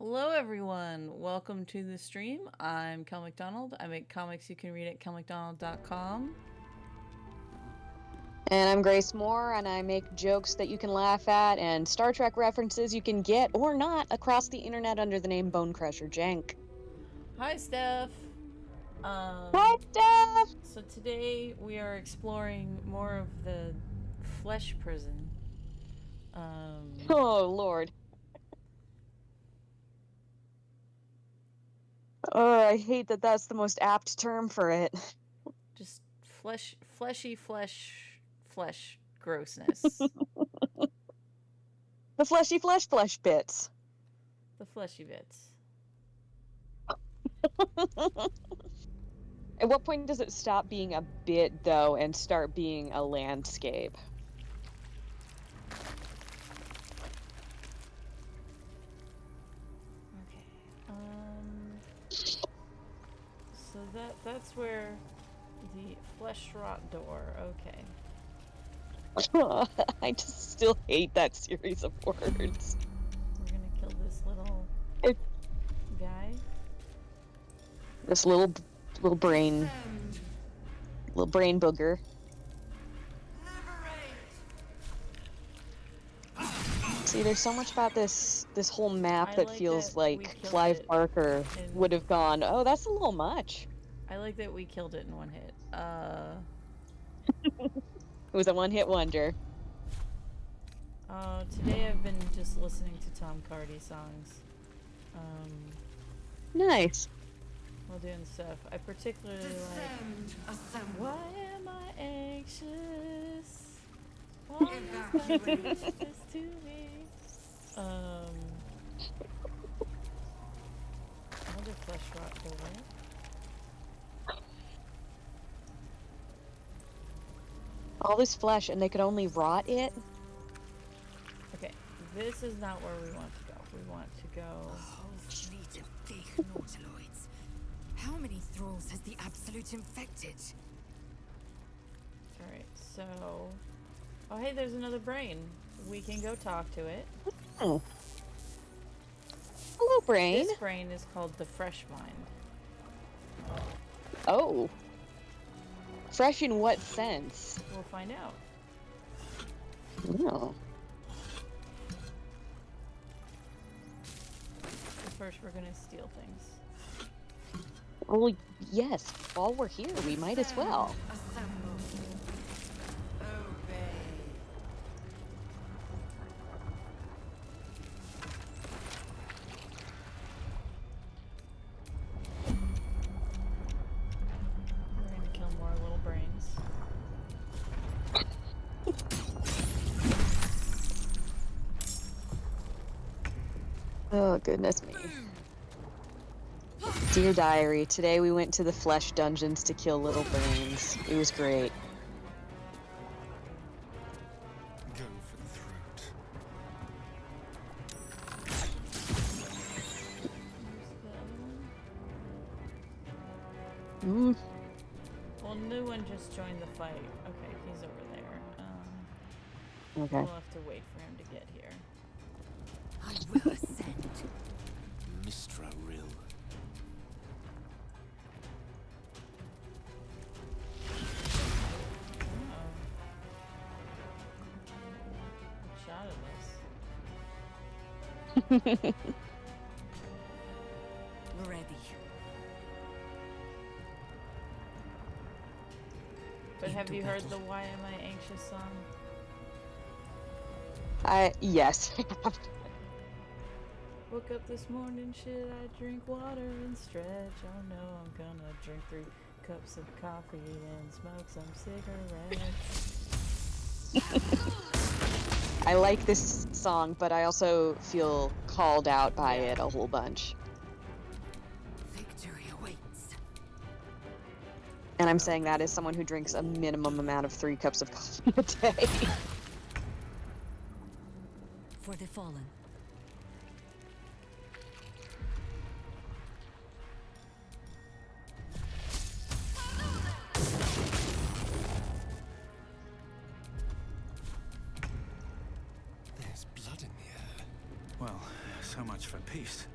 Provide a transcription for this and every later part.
Hello, everyone. Welcome to the stream. I'm Kel McDonald. I make comics you can read at kelmcdonald.com. And I'm Grace Moore, and I make jokes that you can laugh at and Star Trek references you can get or not across the internet under the name Bone Crusher Jank. Hi, Steph. Hi, Steph! So today we are exploring more of the flesh prison. Oh, Lord. Oh, I hate that that's the most apt term for it. Just fleshy flesh grossness. The fleshy flesh bits. The fleshy bits. At what point does it stop being a bit, though, and start being a landscape? Okay. So that's where the flesh rot door. Okay. I just still hate that series of words. We're gonna kill this little guy. This little brain booger. See, there's so much about this whole map that feels like Clive Barker would have gone, oh, that's a little much. I like that we killed it in one hit. It was a one-hit wonder. Today I've been just listening to Tom Cardy songs. Nice. While doing stuff. I particularly like Why Am I Anxious? Why is this to me? Another flesh rot door. All this flesh, and they could only rot it? Okay, this is not where we want to go. We want to go... A whole fleet of thick nautiloids. How many thralls has the Absolute infected? Alright, so... Oh, hey, there's another brain. We can go talk to it. Oh. Hello, brain. This brain is called the Fresh Mind. Oh. Fresh in what sense? We'll find out. Oh. So first, we're gonna steal things. Well, yes. While we're here, we might as well. Assemble. Obey. We're gonna kill more little brains. Oh, goodness me. Dear Diary, today we went to the flesh dungeons to kill little brains. It was great. Go for the throat. Well, new one just joined the fight. Okay, he's over there. Okay. We'll have to wait for him to get here. I will ascend. Mistra Rill. Shot at this. Ready. But have you heard the Why Am I Anxious song? Yes. Woke up this morning, should I drink water and stretch? Oh no, I'm gonna drink 3 cups of coffee and smoke some cigarettes. I like this song, but I also feel called out by it a whole bunch. Victory awaits. And I'm saying that as someone who drinks a minimum amount of 3 cups of coffee a day. For the fallen. There's blood in the air. Well, so much for peace.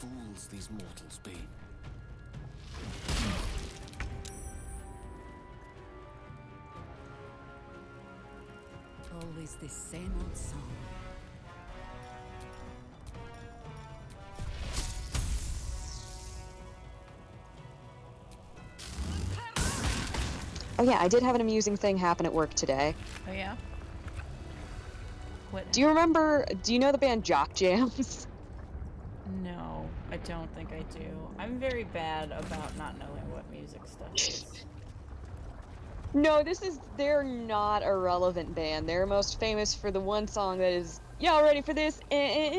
fools these mortals be. Always this same old song. Oh yeah, I did have an amusing thing happen at work today. Oh yeah? What? Do you know the band Jock Jams? No, I don't think I do. I'm very bad about not knowing what music stuff is. No, they're not a relevant band. They're most famous for the one song that is, y'all ready for this? And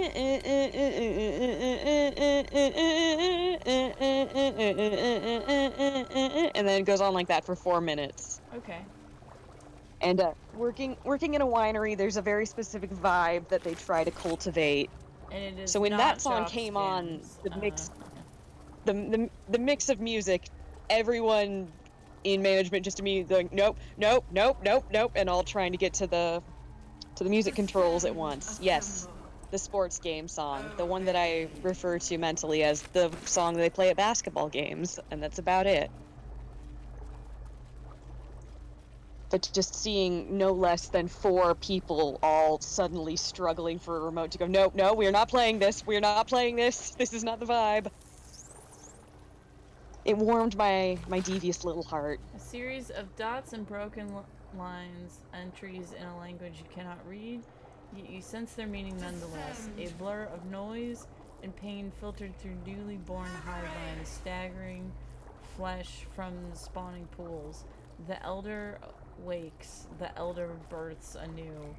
then it goes on like that for 4 minutes. Okay. And working in a winery, there's a very specific vibe that they try to cultivate. And it is So when not that song Jock's came Jams. on, the mix of music, everyone in management just immediately going, nope, nope, nope, nope, nope, and all trying to get to the music controls at once. Yes, the sports game song, the one that I refer to mentally as the song they play at basketball games, and that's about it. But just seeing no less than 4 people all suddenly struggling for a remote to go, no, no, we're not playing this, we're not playing this, this is not the vibe. It warmed my devious little heart. A series of dots and broken lines, entries in a language you cannot read, yet you sense their meaning nonetheless. A blur of noise and pain filtered through newly born hive lines, staggering flesh from spawning pools. The elder wakes, the elder births anew.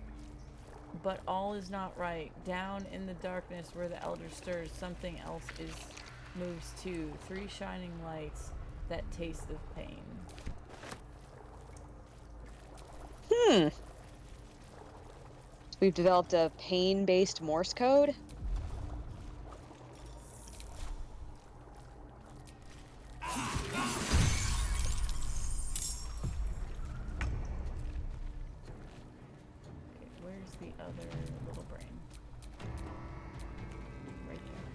But all is not right. Down in the darkness where the elder stirs, something else moves too. 3 shining lights that taste of pain. We've developed a pain-based Morse code. Okay, where's the other little brain? Right there.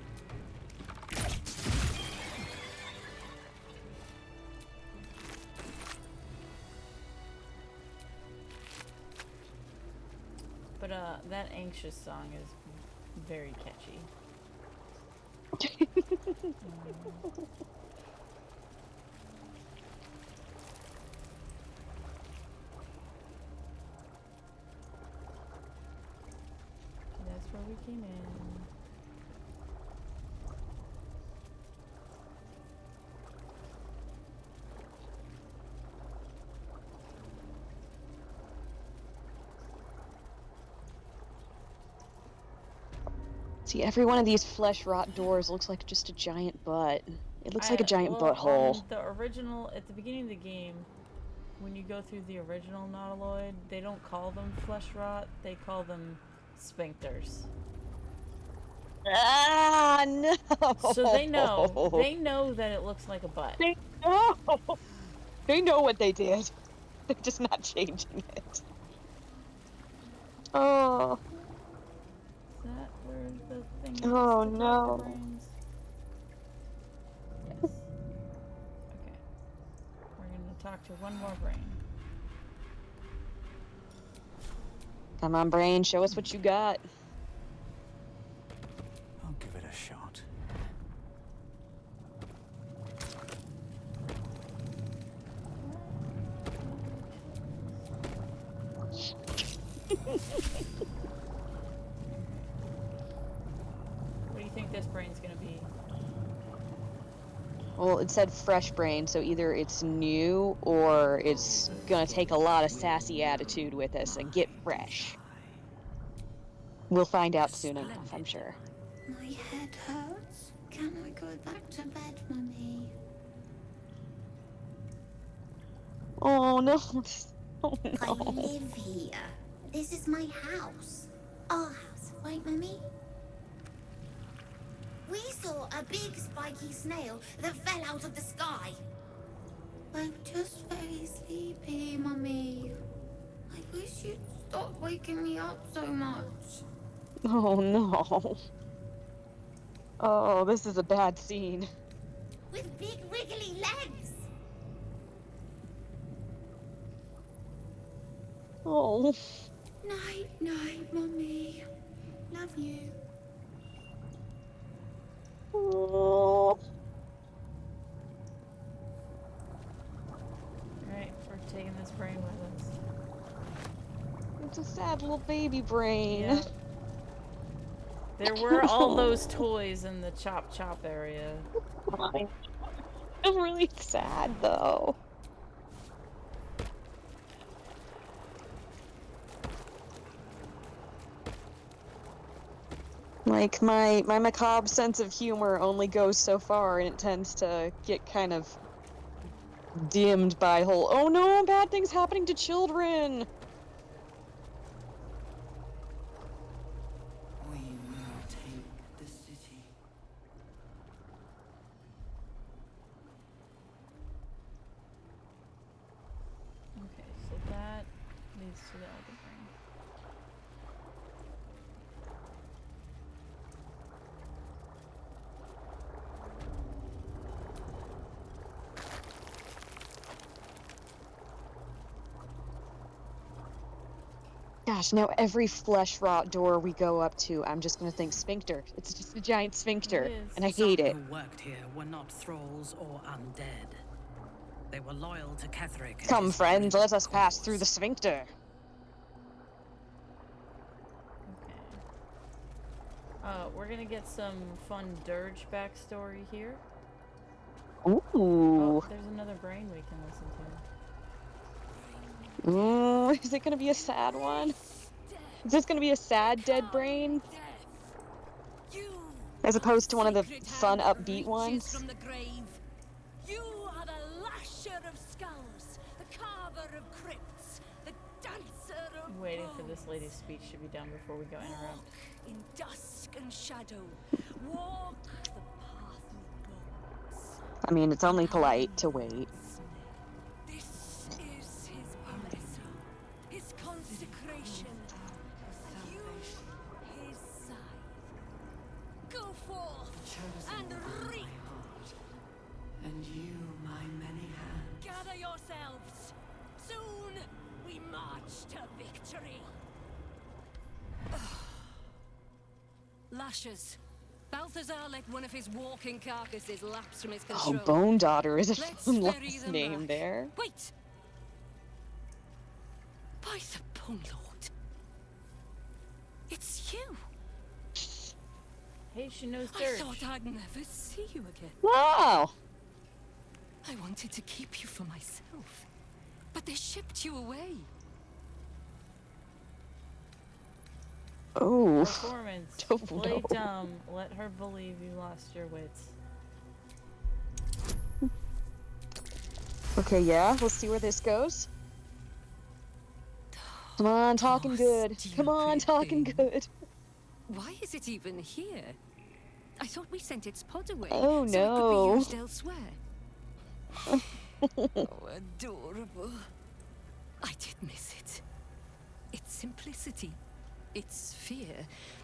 But that anxious song is very catchy. That's where we came in. See, every one of these flesh rot doors looks like just a giant butt. It looks like a giant butthole. On the original, at the beginning of the game, when you go through the original Nautiloid, they don't call them flesh rot, they call them sphincters. Ah, no! So they know that it looks like a butt. They know what they did. They're just not changing it. Oh. Is that where the thing is? Oh, The no. doctor brains? Yes. Okay. We're gonna talk to one more brain. Come on, brain, show us what you got. I'll give it a shot. What do you think this brain's gonna be? Well, it said fresh brain, so either it's new or it's gonna take a lot of sassy attitude with us and get fresh. We'll find out soon enough, I'm sure. My head hurts. Can I go back to bed, Mummy? Oh no. Oh I no. live here. This is my house. Our house, right, Mummy? We saw a big spiky snail that fell out of the sky. I'm just very sleepy, Mummy. I wish you'd stop waking me up so much. Oh no. Oh, this is a bad scene. with big wiggly legs. Oh. Night, night, Mummy. Love you. Oh. Alright, we're taking this brain with us. It's a sad little baby brain. Yeah. There were all those toys in the Chop Chop area. I'm really sad though. Like my macabre sense of humor only goes so far, and it tends to get kind of dimmed by whole, oh no, bad things happening to children. We will take the city. Okay, so that leads to the Elder Brain. Gosh, now every flesh rot door we go up to, I'm just gonna think sphincter. It's just a giant sphincter, It is. and I hate it. Some who worked here were not thralls or undead. They were loyal to Ketheric. and Come, his friends, noble let us pass cause. through the sphincter. Okay. We're gonna get some fun Durge backstory here. Ooh. Oh, there's another brain we can listen to. Ooh, is it gonna be a sad one? Is this gonna be a sad dead brain? As opposed to one of the fun, upbeat ones? From the grave. You are the lasher of skulls, the carver of crypts, the dancer of Waiting for bones. this lady's speech to be done before we go interrupt. Walk in dusk and shadow. Walk the path of bones. I mean, it's only polite to wait. This is his promise, his consecration. You, his side. Go forth and reap. And you, my many hands. Gather yourselves. Soon we march to victory. Lashers. Balthazar let one of his walking carcasses lapse from his Oh, control. Bone Daughter is a Let's fun ferry last them name back. there. Wait! By the Bone Lord. It's you. Hey, she knows I Durge. thought I'd never see you again. Wow. I wanted to keep you for myself, but they shipped you away. Oh. Performance. Don't Play know. dumb. Let her believe you lost your wits. Okay, yeah, we'll see where this goes. Come on, talking good. Come on, talking good. Why is it even here? I thought we sent its pod away, Oh, so no. it could be used elsewhere. Oh, adorable. I did miss it. Its simplicity, its fear,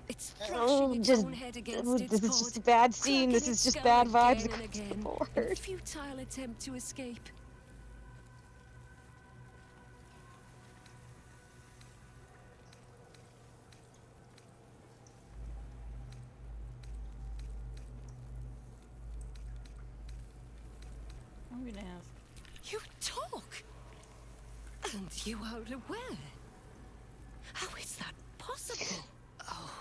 its thrashing its own head against its this is pod, just a bad scene. This cracking is its just skull bad vibes again and across the again, board. in futile attempt to escape. I'm gonna ask. You talk, and you are aware. How is that possible? Oh,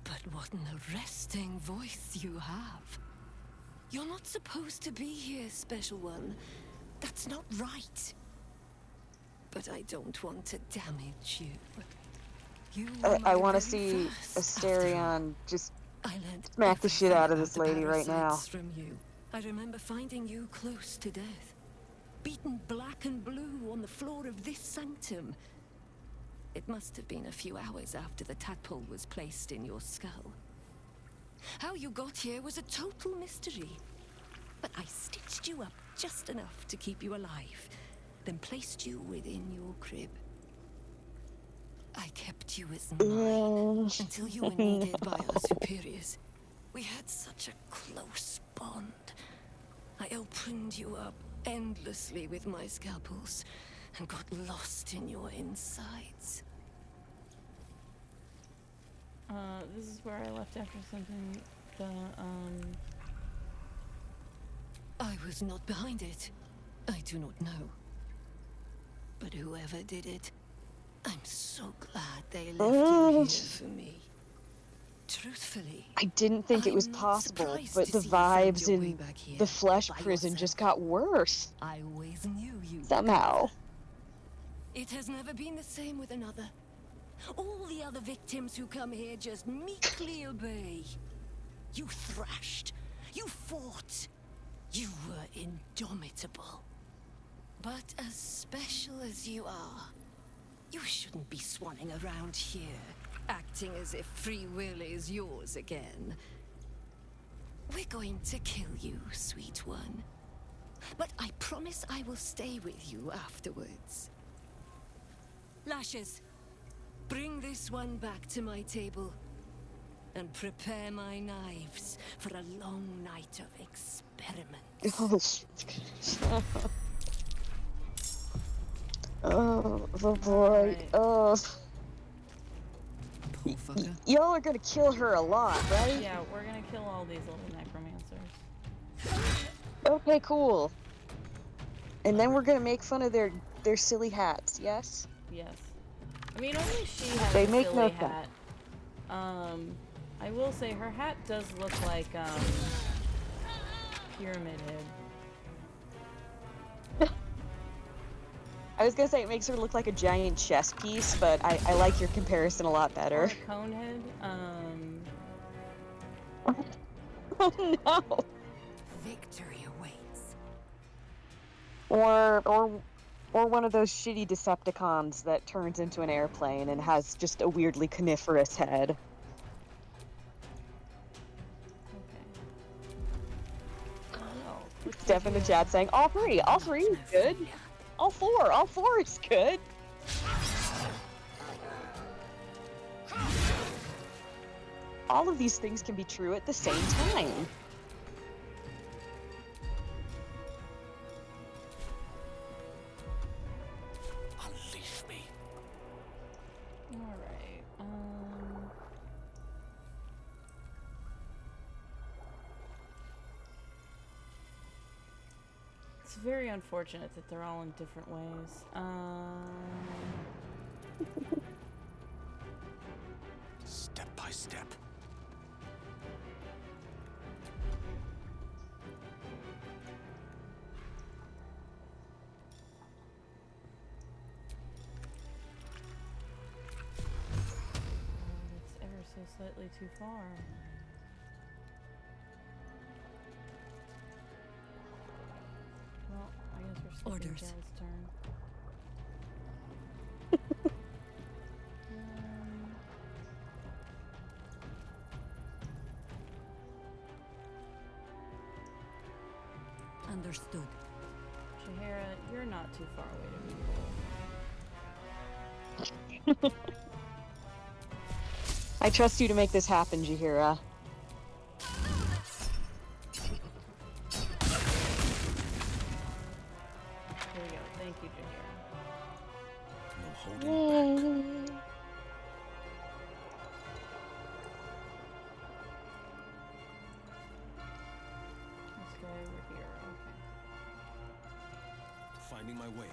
but what an arresting voice you have. You're not supposed to be here, Special One. That's not right. But I don't want to damage you. You were I my want to very see first, after Asterion just I learned smack the shit everything out of about this the lady right now. parasites from you. I remember finding you close to death, beaten black and blue on the floor of this sanctum. It must have been a few hours after the tadpole was placed in your skull. How you got here was a total mystery, but I stitched you up just enough to keep you alive, then placed you within your crib. I kept you as mine until you were needed by our superiors. We had such a close bond. I opened you up endlessly with my scalpels and got lost in your insides. This is where I left after something. I was not behind it. I do not know. But whoever did it, I'm so glad they left you here for me. Truthfully, I didn't think it was I'm not possible, surprised but to the see you found vibes your in way back here the flesh by prison yourself. just got worse I always knew you would somehow. deliver. It has never been the same with another. All the other victims who come here just meekly obey. You thrashed. You fought. You were indomitable. But as special as you are, you shouldn't be swanning around here, acting as if free will is yours again. We're going to kill you, sweet one. But I promise I will stay with you afterwards. Lashes, bring this one back to my table. And prepare my knives for a long night of experiments. Oh, oh boy. Alright. Oh. Poor fucker. Y'all are gonna kill her a lot, right? Yeah, we're gonna kill all these little necromancers. Okay, cool. And then we're gonna make fun of their silly hats, yes? Yes. I mean, only she has They a make silly no sense. hat. I will say her hat does look like, Pyramid Head. I was gonna say it makes her look like a giant chess piece, but I like your comparison a lot Or better. a cone head. Oh no! Victory awaits. Or one of those shitty Decepticons that turns into an airplane and has just a weirdly coniferous head. Okay. Well, looks Steph like in the you- chat saying, all three is good. All four is good. All of these things can be true at the same time. Unleash me. Alright, it's very unfortunate that they're all in different ways. Step by step. It's ever so slightly too far. Well, I guess we're skipping Orders. Jen's turn. Understood. Shahara, you're not too far away to be cool. I trust you to make this happen, Jahira. Here we go. Thank you, Jahara. No holding back. Let's go over here. Okay. Finding my way.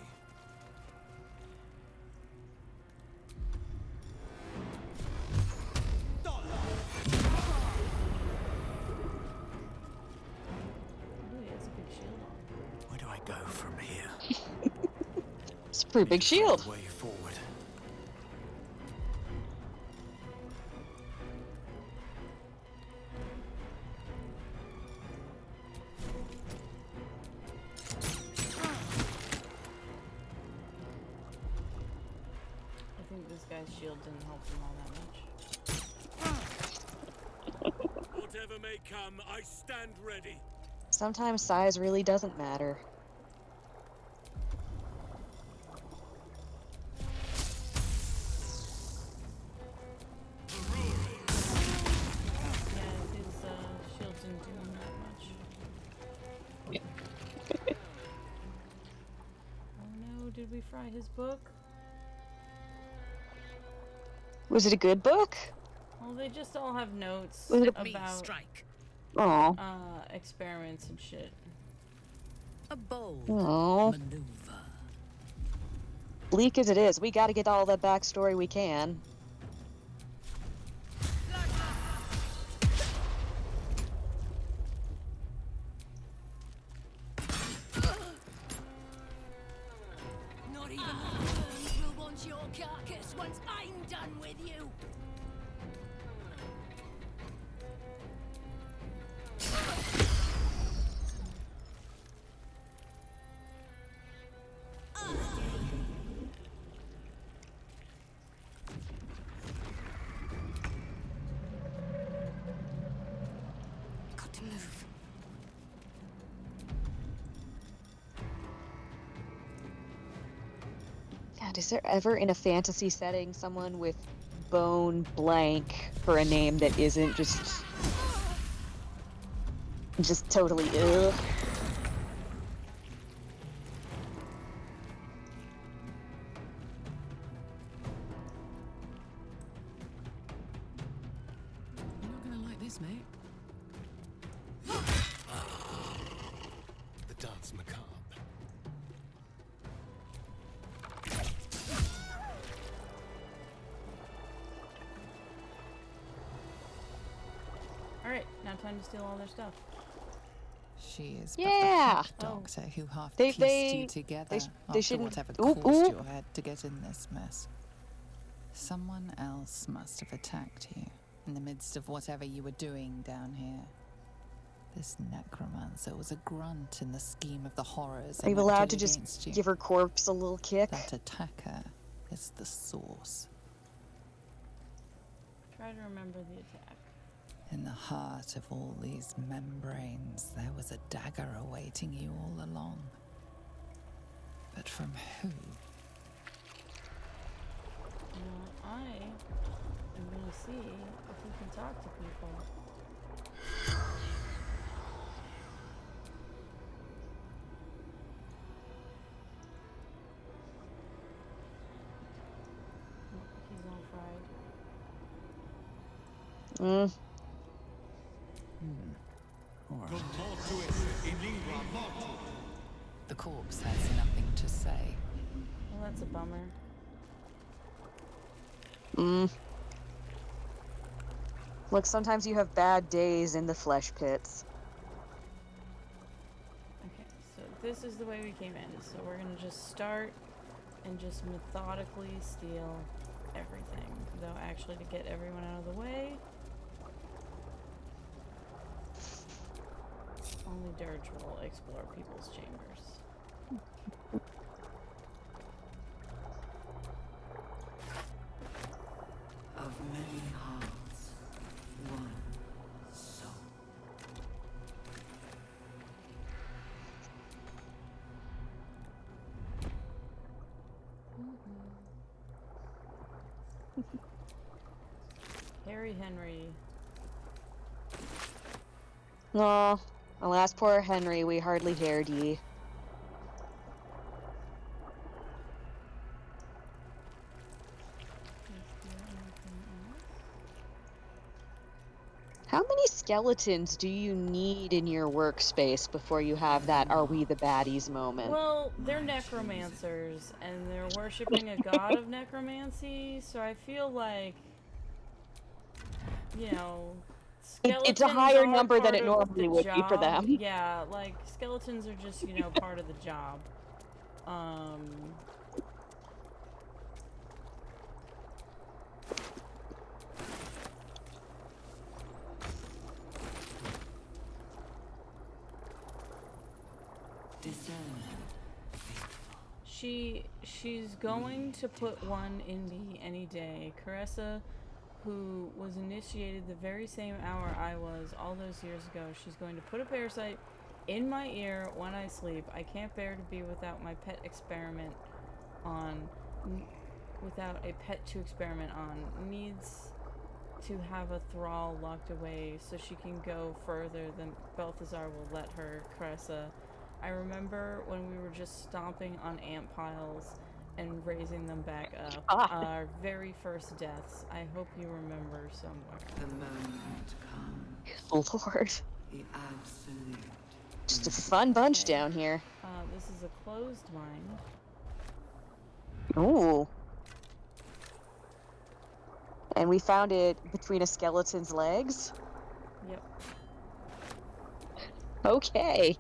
Ooh, he has a big shield on. Where do I go from here? It's a pretty big shield. Way forward. I think this guy's shield didn't help him all that much. Whatever may come, I stand ready. Sometimes size really doesn't matter. Yeah, his Toby Fry his book? Was it a good book? Well, they just all have notes Was it Let me about strike. Oh. experiments and shit. A bold Oh. maneuver. Bleak as it is, we gotta get all the backstory we can. Not even the worms will want your carcass once I'm done with you. Got to move. God, is there ever in a fantasy setting someone with bone blank for a name that isn't just totally ugh? You're not gonna like this, mate. The dance macabre. Alright, now time to steal all their stuff. She is Yeah. but the doctor who half They- pieced they- you together they after shouldn't- whatever Oop, caused oop. your head to get in this mess. Someone else must have attacked you in the midst of whatever you were doing down here. This necromancer was a grunt in the scheme of the horrors Are you enacted allowed to just against you. give her corpse a little kick? That attacker is the source. Try to remember the attack. In the heart of all these membranes, there was a dagger awaiting you all along. But from who? I am gonna see if we can talk to people. Oh, he's all fried. Or the corpse has nothing to say. Well, that's a bummer. Look, sometimes you have bad days in the flesh pits. Okay, so this is the way we came in. So we're gonna just start and just methodically steal everything. Though actually to get everyone out of the way, only Durge will explore people's chambers. Of many hearts, one soul. Harry Henry. Aw, alas, poor Henry, we hardly heard ye. Is there anything else? How many skeletons do you need in your workspace before you have that "are we the baddies" moment? Well, they're necromancers, and they're worshipping a god of necromancy, so I feel like, you know, skeletons It's a higher are number than part it of normally the would be for job. them. Yeah, like, skeletons are just, you know, part of the job. She's going to put one in me any day. Caressa, who was initiated the very same hour I was all those years ago, she's going to put a parasite in my ear when I sleep. I can't bear to be without my pet experiment on. Without a pet to experiment on. Needs to have a thrall locked away so she can go further than Balthazar will let her. Caressa. I remember when we were just stomping on ant piles and raising them back up. Ah. Our very first deaths. I hope you remember somewhere. The moment comes. Lord. The absolute. Just a fun bunch Okay. down here. This is a closed mine. Ooh. And we found it between a skeleton's legs. Yep. Okay.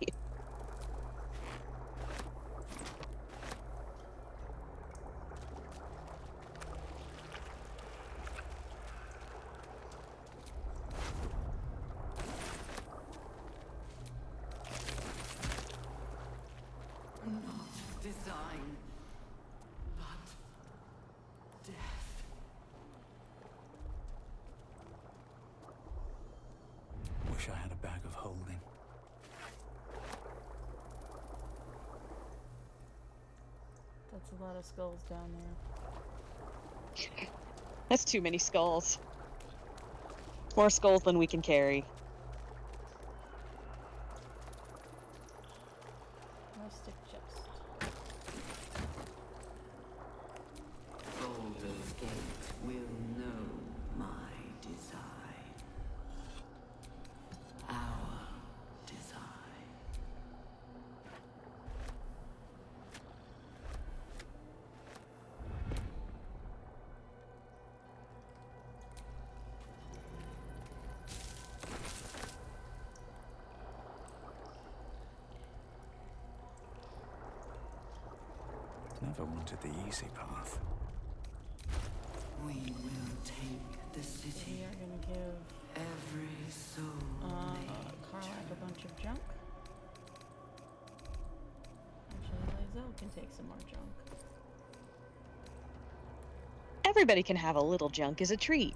Not design, but death. Wish I had a bag of holding. That's a lot of skulls down there. That's too many skulls. More skulls than we can carry. Rustic chest. Baldur's Gate will know my design. Our design. Never wanted the easy path. We will take the We city. are gonna give Every soul. Karlak a bunch of junk. Actually, Lae'zel can take some more junk. Everybody can have a little junk as a treat.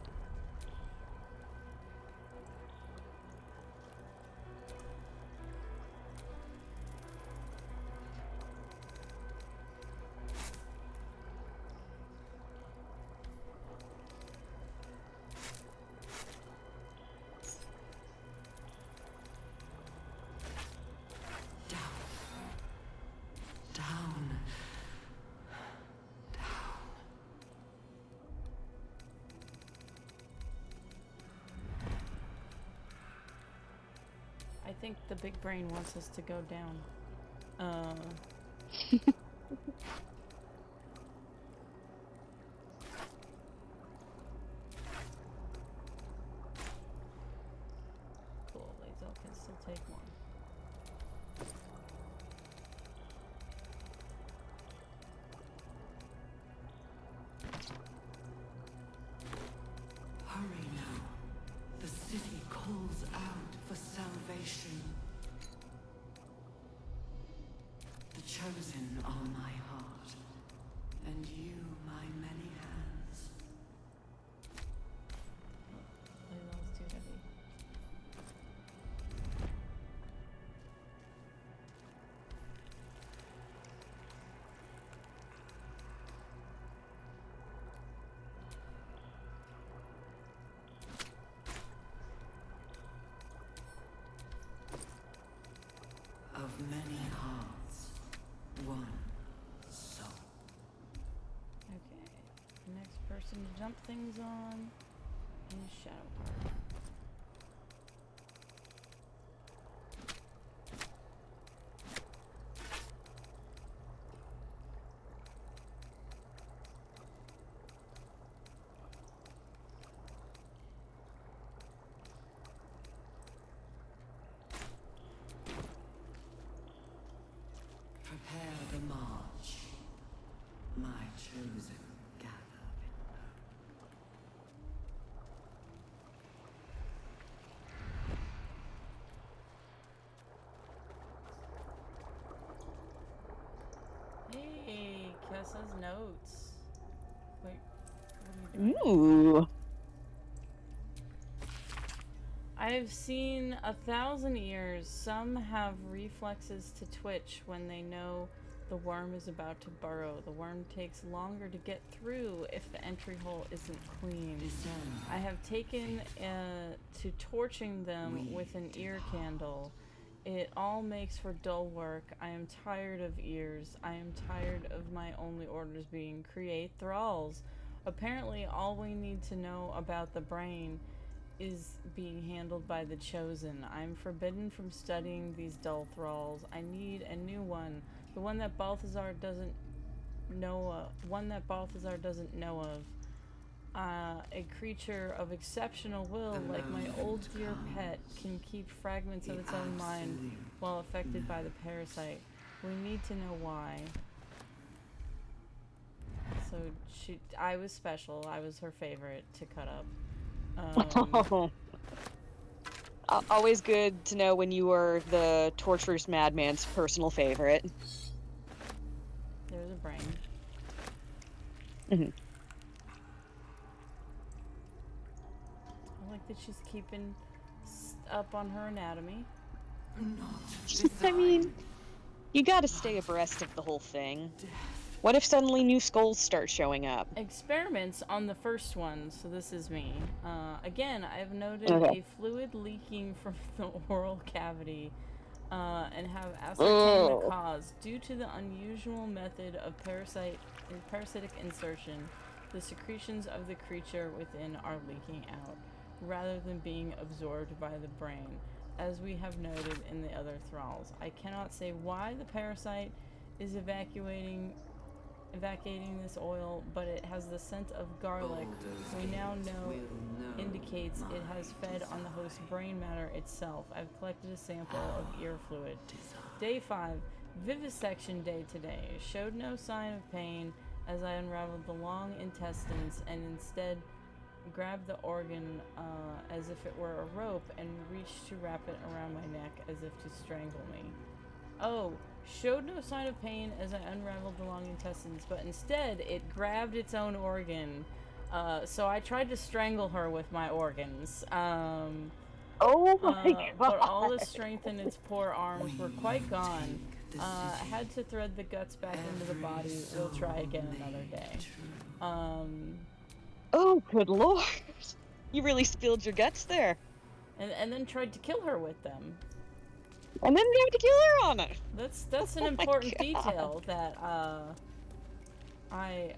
Down. I think the big brain wants us to go down. Cool, Lae'zel can still take one. Hurry now. The city calls out for salvation. The chosen are my heart, and you my many hands. Lae'zel's too heavy. Of many hearts, one soul. Okay. The next person to jump things on is Shadowheart. Prepare the march. My chosen gather below. Hey, Kessa's notes. Wait, what are you doing? Ooh. I've seen 1,000 ears. Some have reflexes to twitch when they know the worm is about to burrow. The worm takes longer to get through if the entry hole isn't clean. I have taken to torching them with an ear candle. It all makes for dull work. I am tired of ears. I am tired of my only orders being create thralls. Apparently, all we need to know about the brain is being handled by the chosen. I am forbidden from studying these dull thralls. I need a new one. The one that Balthazar doesn't know of. A creature of exceptional will, like my old dear pet, can keep fragments of its own mind while affected by the parasite. We need to know why. So I was special. I was her favorite to cut up. Always good to know when you were the torturous madman's personal favorite. There's a brain. Mm-hmm. I like that she's keeping up on her anatomy. I mean, you gotta stay abreast of the whole thing. What if suddenly new skulls start showing up? Experiments on the first one, so this is me. Again, I've noted a fluid leaking from the oral cavity and have ascertained the cause. Due to the unusual method of parasitic insertion, the secretions of the creature within are leaking out, rather than being absorbed by the brain, as we have noted in the other thralls. I cannot say why the parasite is evacuating this oil, but it has the scent of garlic. We now know indicates it has fed on the host's brain matter itself. I've collected a sample of ear fluid. Day 5, vivisection day today. Showed no sign of pain as I unraveled the long intestines and instead grabbed the organ as if it were a rope and reached to wrap it around my neck as if to strangle me. Oh, showed no sign of pain as I unraveled the long intestines, but instead it grabbed its own organ. So I tried to strangle her with my organs. Oh my God. But all the strength in its poor arms were quite gone. I had to thread the guts back into the body. We'll try again another day. Oh, good lord. You really spilled your guts there. And then tried to kill her with them. And then you have to kill her on it. That's an important detail that I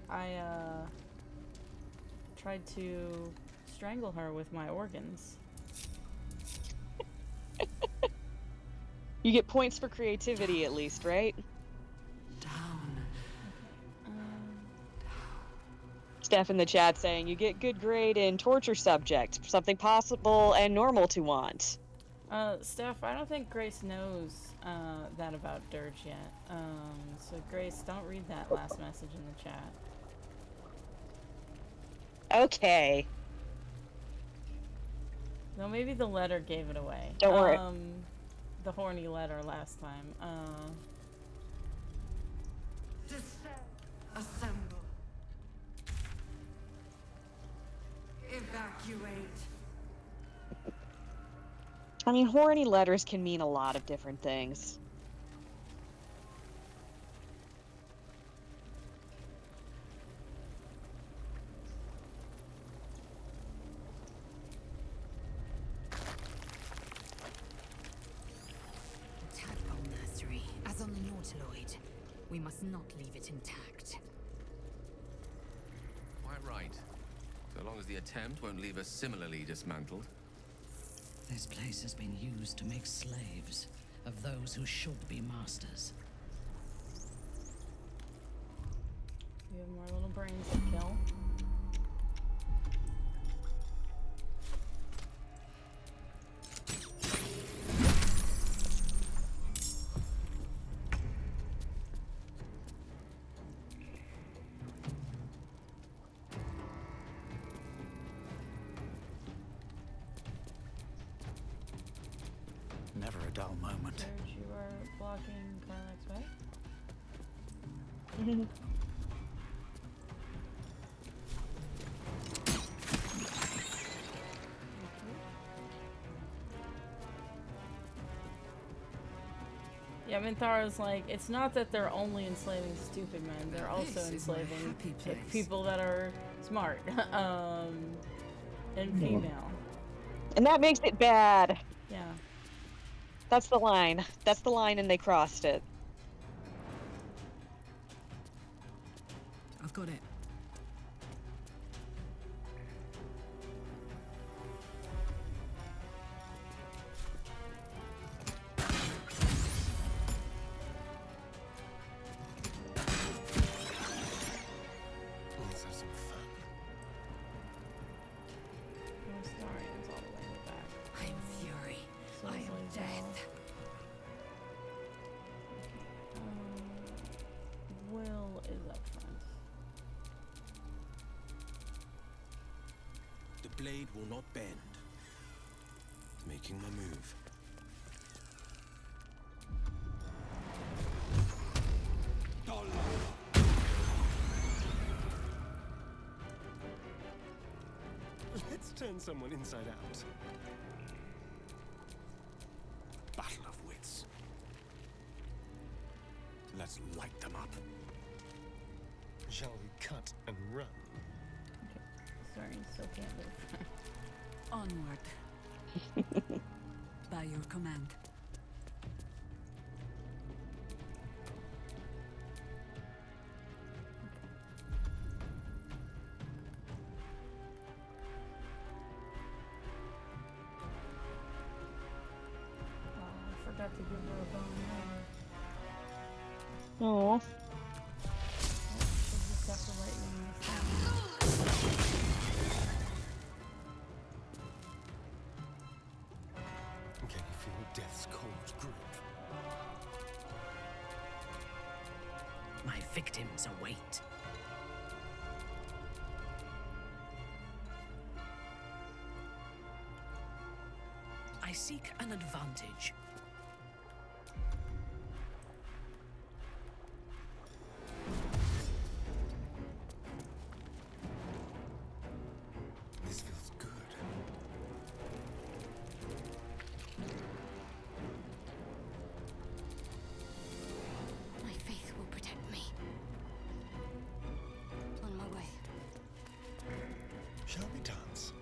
tried to strangle her with my organs. You get points for creativity at least, right? Steph in the chat saying you get good grade in torture subject, something possible and normal to want. Steph, I don't think Grace knows that about Durge yet. So Grace, don't read that last message in the chat. Okay. No, maybe the letter gave it away. Don't worry. The horny letter last time. Assemble. Evacuate. I mean, horny letters can mean a lot of different things. Tadpole nursery, as on the Nautiloid. We must not leave it intact. Quite right. So long as the attempt won't leave us similarly dismantled. This place has been used to make slaves of those who should be masters. You have more little brains to kill. Never a dull moment. Durge, you are blocking Karlach's way. Yeah, Minthara's like, it's not that they're only enslaving stupid men, they're also enslaving people that are smart, and female. And that makes it bad. Yeah. That's the line. That's the line, and they crossed it. I've got it. Let's have some fun. Starian's all the way in the back. I am fury. So I it's am like, death. Will is up front. The blade will not bend. Making my move. Let's turn someone inside out. Battle of wits. Let's light them up. Shall we cut and run? Starian still can't move. Onward. By your command. I forgot to give her a bone arrow. Oh. She'll just have to light me this time. Can you feel death's cold grip? My victims await. I seek an advantage. This feels good. My faith will protect me. On my way. Shall we dance?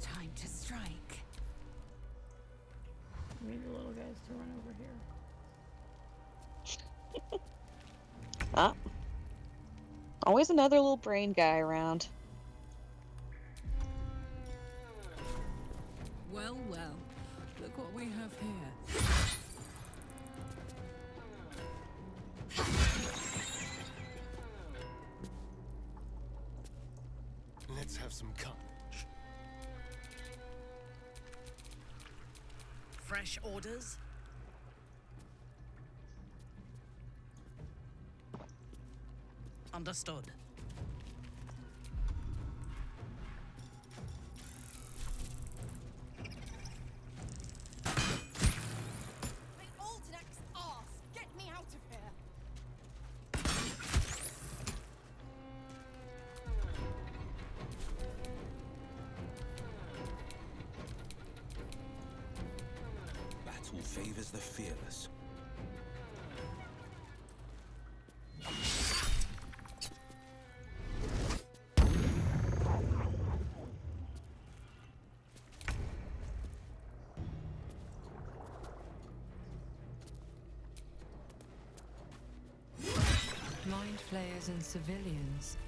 Time to strike. We need the little guys to run over here. Ah. Always another little brain guy around. Well, well. Look what we have here. Let's have some carnage. Fresh orders? Understood. Alternac's arse! Get me out of here! Battle favors the fearless. Mind flayers and civilians,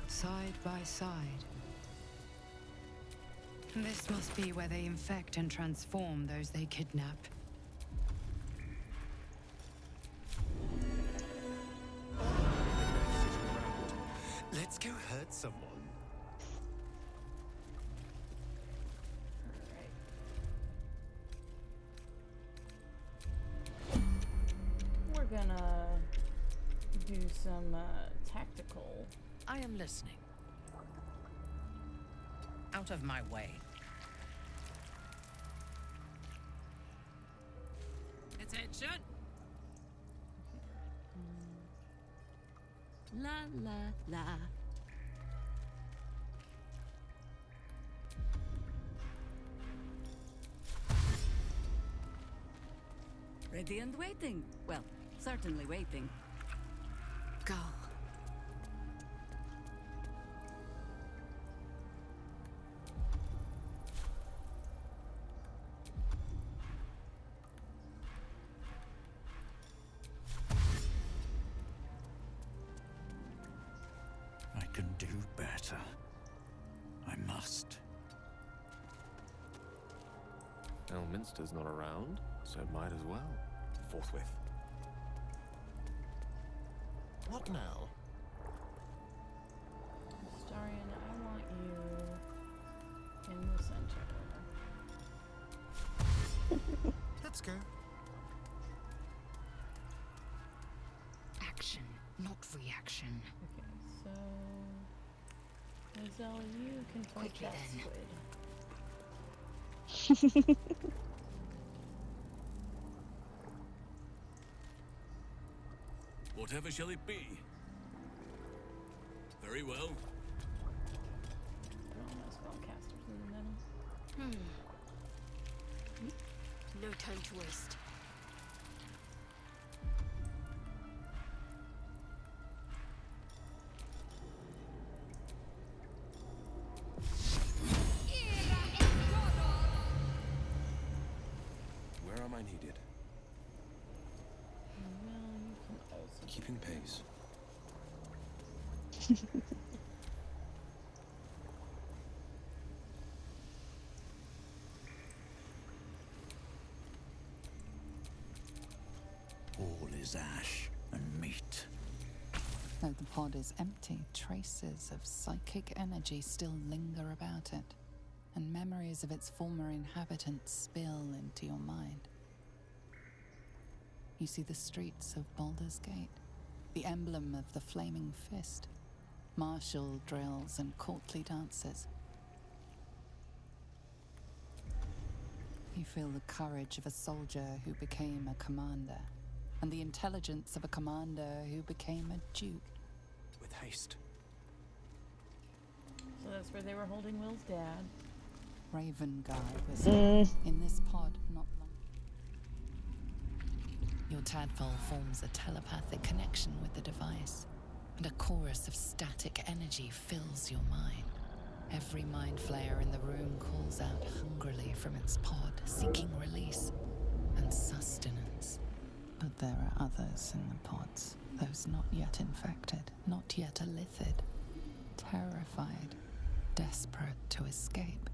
side by side. This must be where they infect and transform those they kidnap. Let's go hurt someone. We're gonna do some tactical. I am listening. Out of my way. Attention! La la la. Ready and waiting. Well, certainly waiting. Go. matter. I must. Elminster's not around, so might as well. Forthwith. What now? Starion, I want you in the center. Let's go. Action, not reaction. Okay, so Lizelle, you can fight Quickly that then. squid. Whatever shall it be? Very well. Put all my spellcasters in the middle. No time to waste. Where am I needed? Well, you can also Keeping pace. All is ash and meat. Though the pod is empty, traces of psychic energy still linger about it, and memories of its former inhabitants spill into your mind. You see the streets of Baldur's Gate, the emblem of the Flaming Fist, martial drills and courtly dances. You feel the courage of a soldier who became a commander, and the intelligence of a commander who became a duke. With haste. So that's where they were holding Will's dad. Ravenguard was in this pod not long. Your tadpole forms a telepathic connection with the device, and a chorus of static energy fills your mind. Every mind flayer in the room calls out hungrily from its pod, seeking release and sustenance. But there are others in the pods, those not yet infected, not yet elithid, terrified, desperate to escape.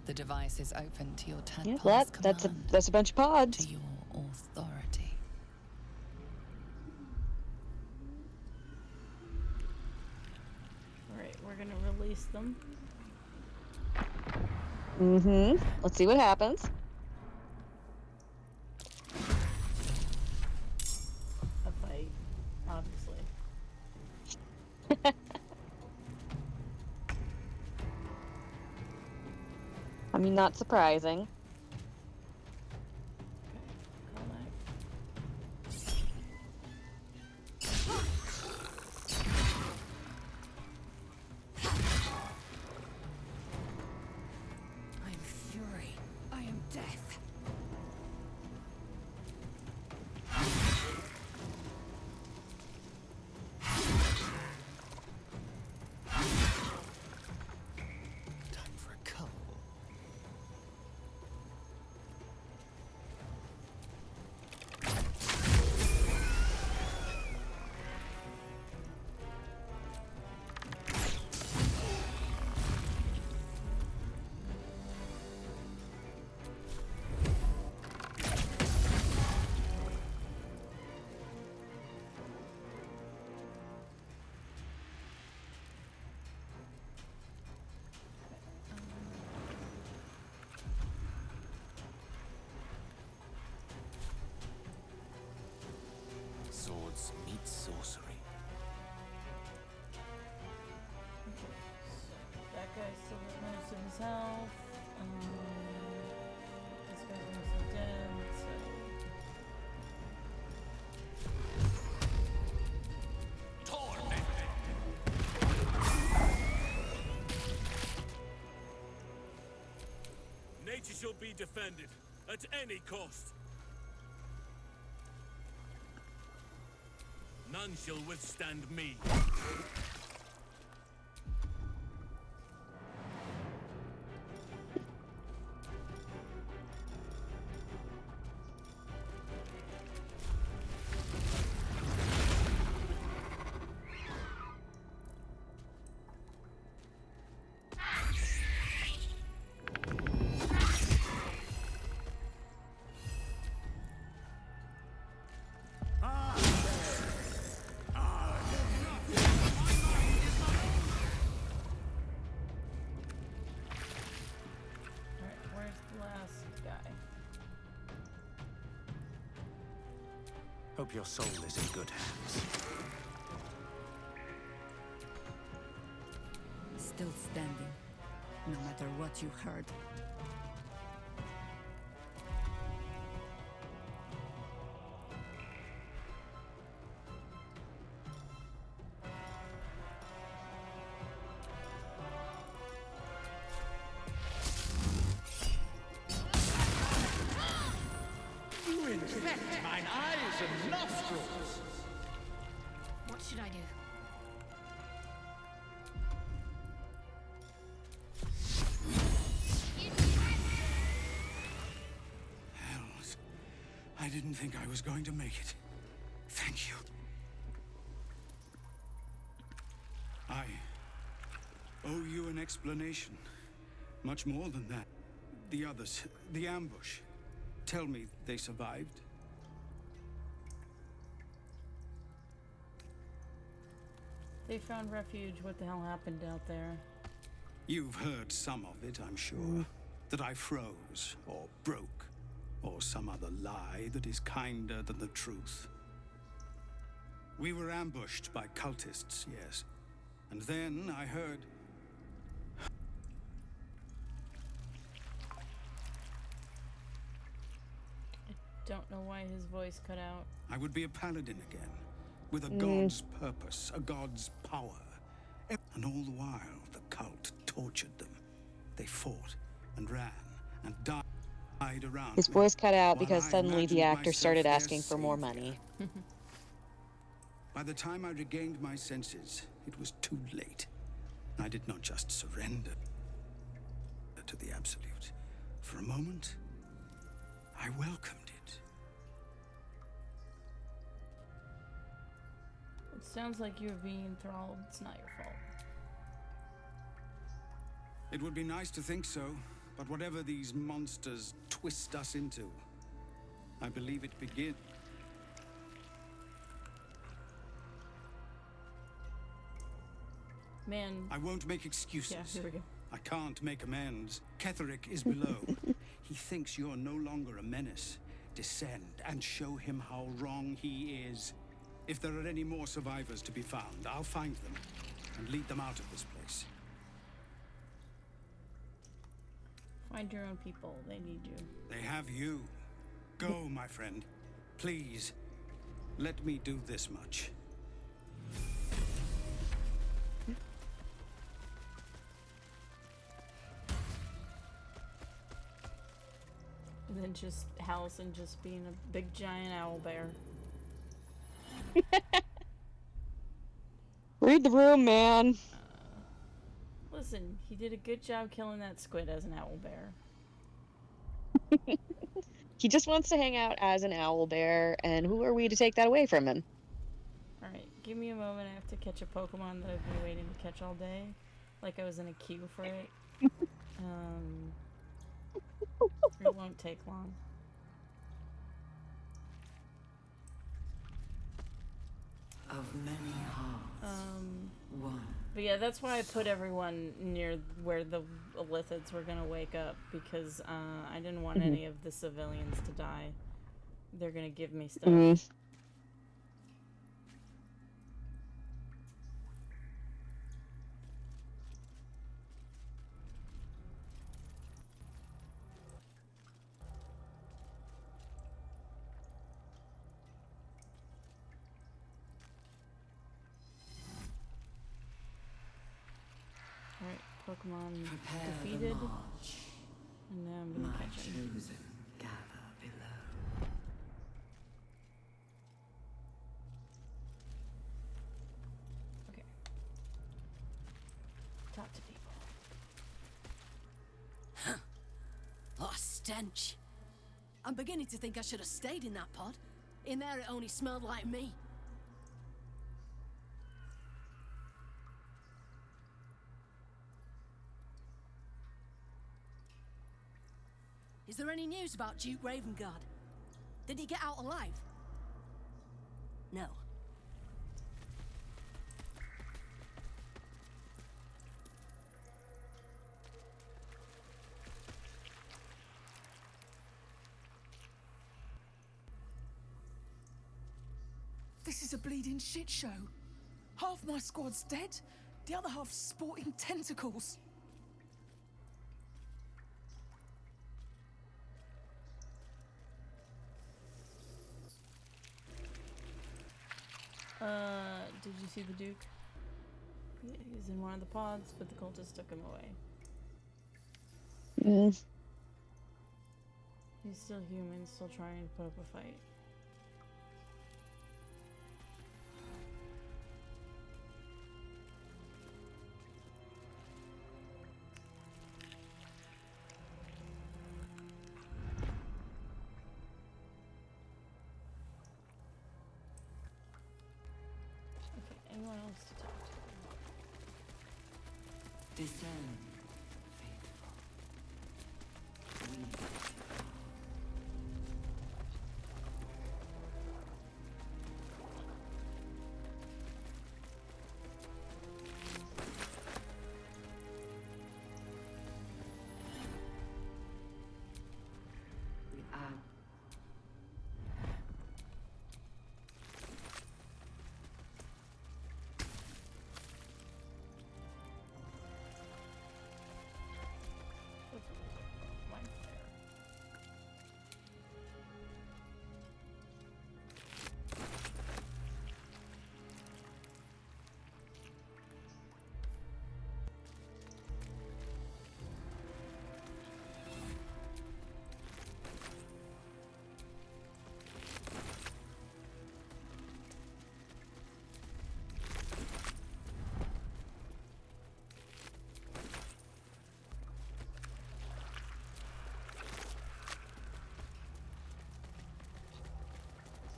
The device is open to your tadpole's command, that's a bunch of pods. to your authority. Alright, we're gonna release them. Let's see what happens. A fight, obviously. I mean, not surprising. Call that. I am fury. I am death. Time for a cuddle. Swords meet sorcery. That guy's still at most of his health. This guy's mostly dead, so. Nature shall be defended at any cost. None shall withstand me. last guy. Hope your soul is in good hands. Still standing, no matter what you heard. You infect mine eyes and nostrils. What should I do? Hells. I didn't think I was going to make it. Thank you. I owe you an explanation. Much more than that. The others, the ambush. Tell me they survived? They found refuge. What the hell happened out there? You've heard some of it, I'm sure. That I froze, or broke, or some other lie that is kinder than the truth. We were ambushed by cultists, yes. And then I heard... Don't know why his voice cut out. I would be a paladin again, with a god's purpose, a god's power. And all the while, the cult tortured them. They fought and ran and died around His me, voice cut out while because I suddenly the imagined actor myself started their asking for more savior. money. By the time I regained my senses, it was too late. I did not just surrender to the Absolute. For a moment, I welcomed it. It sounds like you're being enthralled. It's not your fault. It would be nice to think so, but whatever these monsters twist us into, I believe it begins. Man. I won't make excuses. Yeah, here we go. I can't make amends. Ketherick is below. He thinks you're no longer a menace. Descend and show him how wrong he is. If there are any more survivors to be found, I'll find them and lead them out of this place. Find your own people. They need you. They have you. Go, my friend. Please, let me do this much. And then just Howlison just being a big giant owl bear. Read the room, man. Listen, he did a good job killing that squid as an owl bear. He just wants to hang out as an owl bear, and who are we to take that away from him? Alright, give me a moment. I have to catch a Pokemon that I've been waiting to catch all day. Like I was in a queue for it. It won't take long. Of many hearts, one. But yeah, that's why I put everyone near where the Lithids were gonna wake up, because I didn't want any of the civilians to die. They're gonna give me stuff. Alright, Pokemon defeated. And now I'm gonna catch him. Chosen gather below. Okay. Talk to people. Oh, stench. I'm beginning to think I should have stayed in that pod. In there it only smelled like me. Is there any news about Duke Ravengard? Did he get out alive? No. This is a bleeding shit show. Half my squad's dead, the other half's sporting tentacles. Did you see the Duke? Yeah, he's in one of the pods, but the cultists took him away. He's still human, still trying to put up a fight. Okay, anyone else to talk to? Discern, faithful.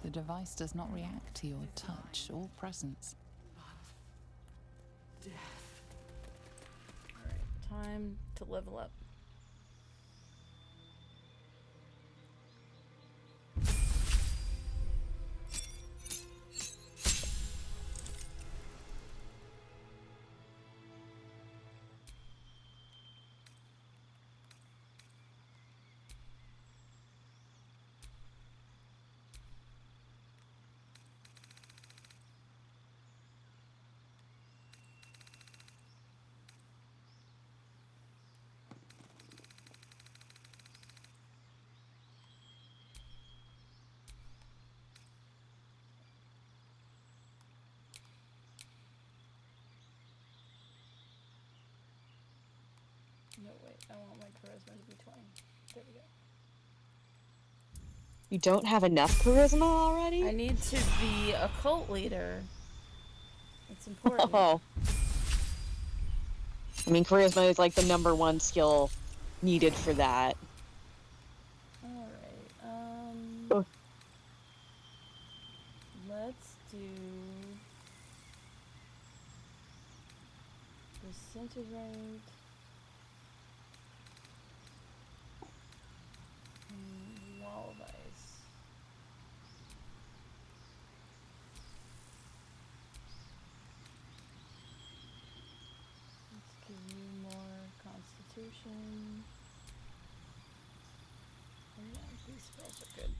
The device does not react to your touch or presence. Alright, time to level up. No, wait, I want my charisma to be 20. There we go. You don't have enough charisma already? I need to be a cult leader. It's important. Oh. I mean, charisma is like the #1 skill needed for that. Alright, let's do disintegrate. Wall of ice. Let's give you more constitution. Oh yeah, these spells are good.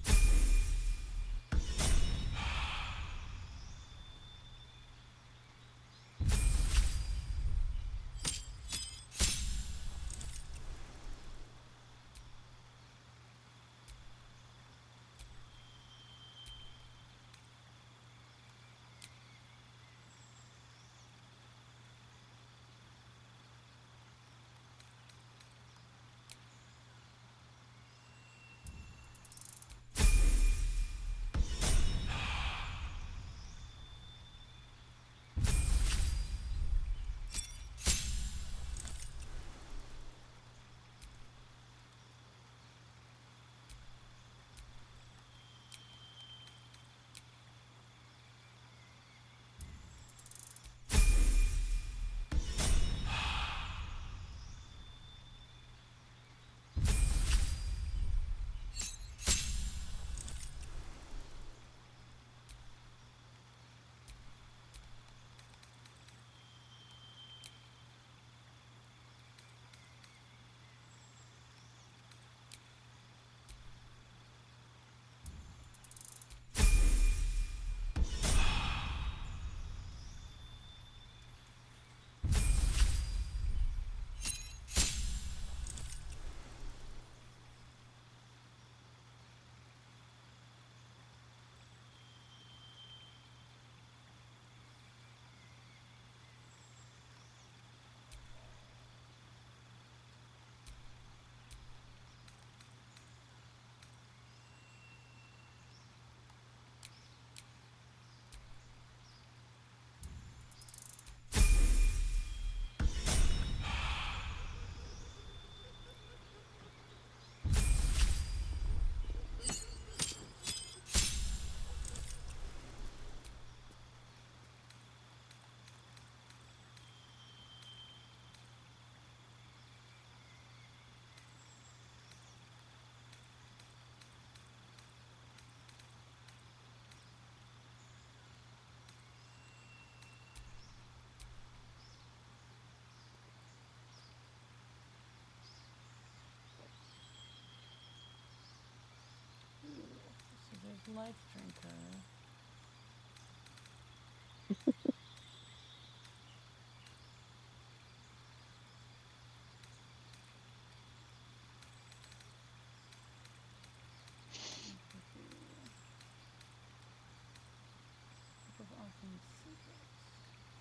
Life drinker.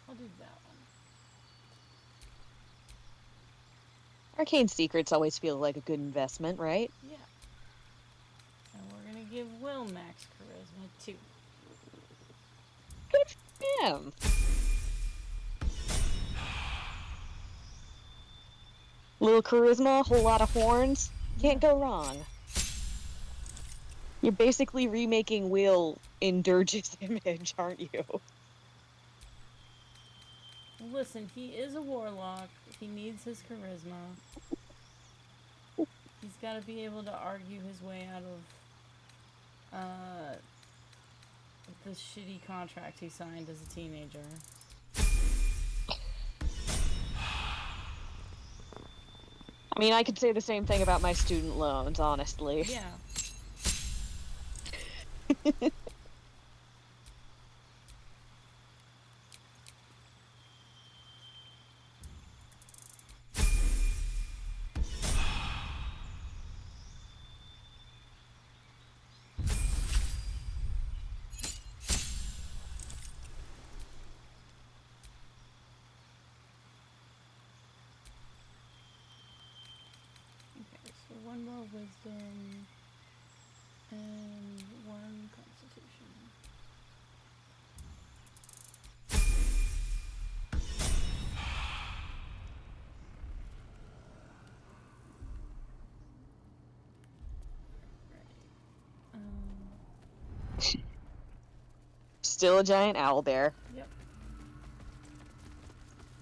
I'll do that one. Arcane secrets always feel like a good investment, right? Yeah. And we're gonna give Will max charisma too. Good for him. Little charisma, whole lot of horns. Can't go wrong. You're basically remaking Will in Durge's image, aren't you? Listen, he is a warlock. He needs his charisma. He's got to be able to argue his way out of the shitty contract he signed as a teenager. I mean, I could say the same thing about my student loans, honestly. Yeah. One more wisdom and one constitution. Still a giant owl bear. Yep.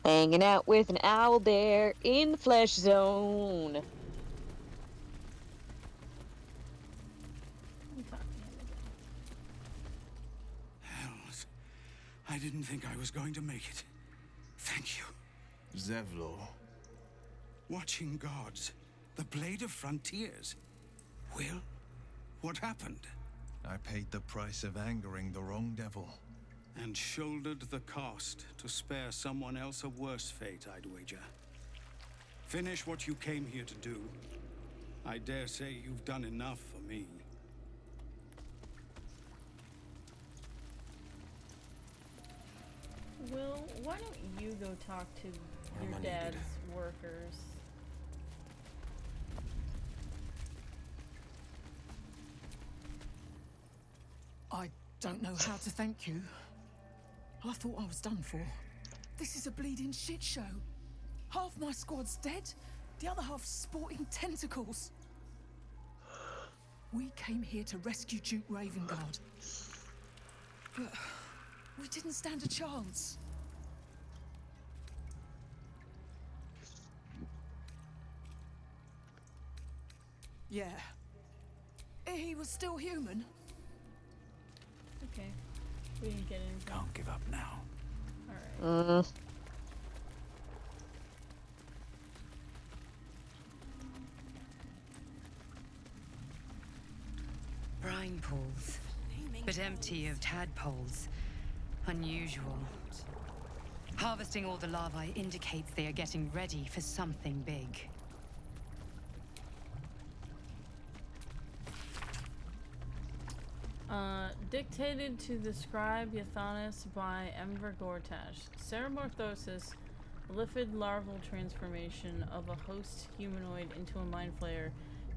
Hanging out with an owl bear in the flesh zone. Hells. I didn't think I was going to make it. Thank you. Zevlor. Watching gods. The Blade of Frontiers. Will, what happened? I paid the price of angering the wrong devil. And shouldered the cost to spare someone else a worse fate, I'd wager. Finish what you came here to do. I dare say you've done enough for me. Will, why don't you go talk to your dad's workers? I don't know how to thank you. I thought I was done for. This is a bleeding shit show. Half my squad's dead, the other half sporting tentacles. We came here to rescue Duke Ravengard. But we didn't stand a chance. Yeah. He was still human. Okay. We didn't get anything. Can't give up now. Alright. Brine pools, but empty of tadpoles. Unusual. Harvesting all the larvae indicates they are getting ready for something big. Dictated to the scribe Yathanis by Emver Gortash. Ceramorphosis, lipid larval transformation of a host humanoid into a mind flayer,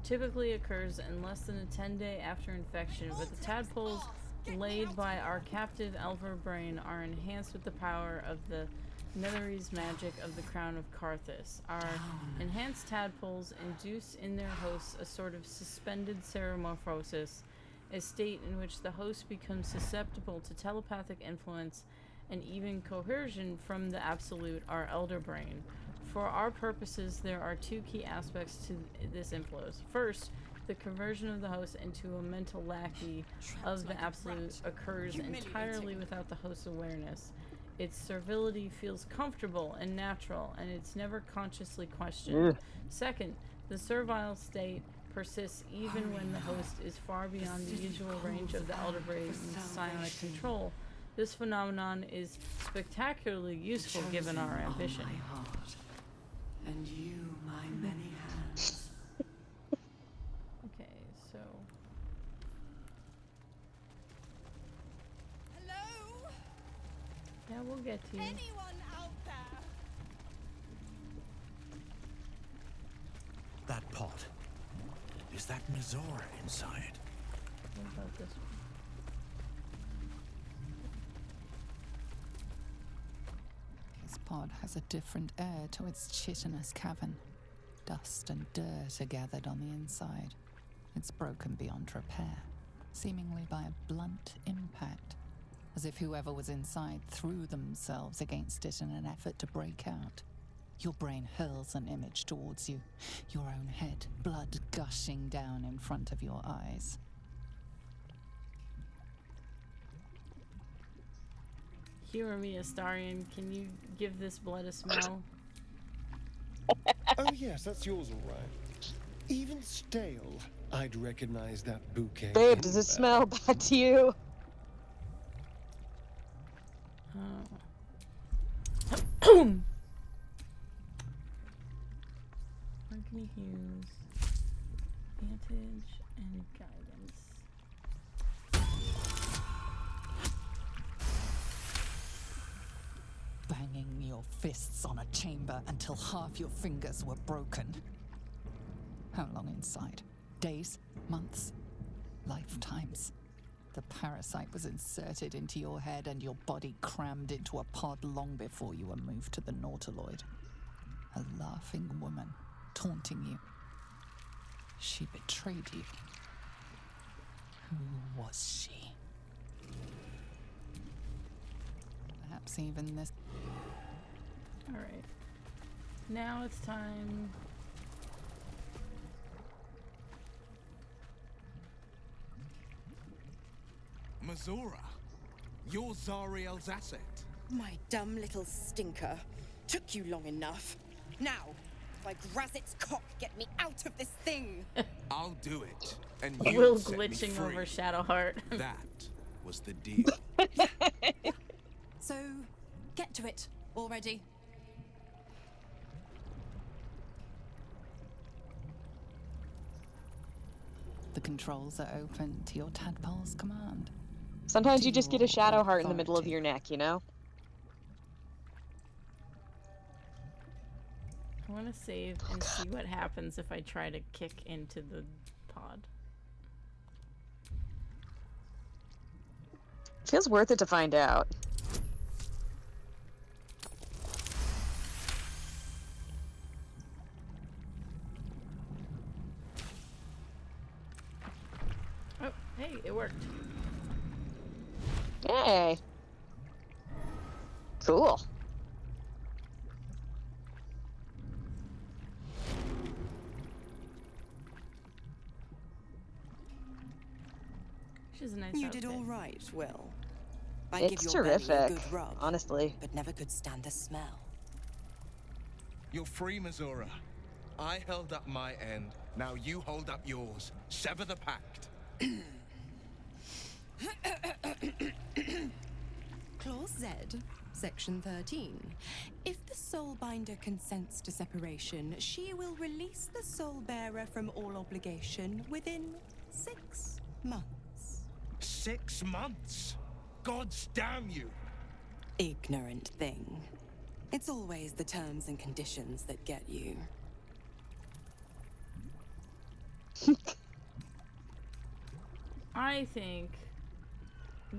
typically occurs in less than a 10-day after infection, but the tadpoles laid by our captive Elver Brain are enhanced with the power of the Netherese magic of the Crown of Karthus. Our enhanced tadpoles induce in their hosts a sort of suspended ceramorphosis, a state in which the host becomes susceptible to telepathic influence and even coercion from the Absolute, our Elder Brain. For our purposes, there are two key aspects to this influence. First, the conversion of the host into a mental lackey of the Absolute occurs entirely without the host's awareness. Its servility feels comfortable and natural, and it's never consciously questioned. Second, the servile state persists even when the host is far beyond the usual range of the Elder Brain's psionic control. This phenomenon is spectacularly useful given our ambition. My heart, and you, my many hands. Okay, so... Hello? Yeah, we'll get to you. Anyone out there? That pot. Is that Mizora inside? What about this one? This pod has a different air to its chitinous cavern. Dust and dirt are gathered on the inside. It's broken beyond repair, seemingly by a blunt impact, as if whoever was inside threw themselves against it in an effort to break out. Your brain hurls an image towards you, your own head, blood gushing down in front of your eyes. Humor me, Astarion. Can you give this blood a smell? Oh yes, that's yours all right. Even stale, I'd recognize that bouquet. Babe, does it smell bad to you? Marketing Hughes, Vantage, and Guidance. Banging your fists on a chamber until half your fingers were broken. How long inside? Days? Months? Lifetimes? The parasite was inserted into your head and your body crammed into a pod long before you were moved to the Nautiloid. A laughing woman, taunting you. She betrayed you. Who was she? Perhaps even this... Alright. Now it's time... Mizora, you're Zariel's asset. My dumb little stinker. Took you long enough. Now, by Grazit's cock, get me out of this thing! I'll do it, and you'll Will set me glitching free. over Shadowheart. That was the deal. So, get to it already. The controls are open to your tadpole's command. Sometimes you just get a shadow heart in the middle of your neck, you know? I want to save and see what happens if I try to kick into the pod. Feels worth it to find out. Oh, hey, it worked. Yay. Cool. She's a nice You outfit. did all right, Will. I It's give your belly a terrific, good rub, honestly. but never could stand the smell. You're free, Mizora. I held up my end. Now you hold up yours. Sever the pact. Clause Z, Section 13. If the Soulbinder consents to separation, she will release the Soul Bearer from all obligation within 6 months. 6 months? Gods damn you! Ignorant thing. It's always the terms and conditions that get you. I think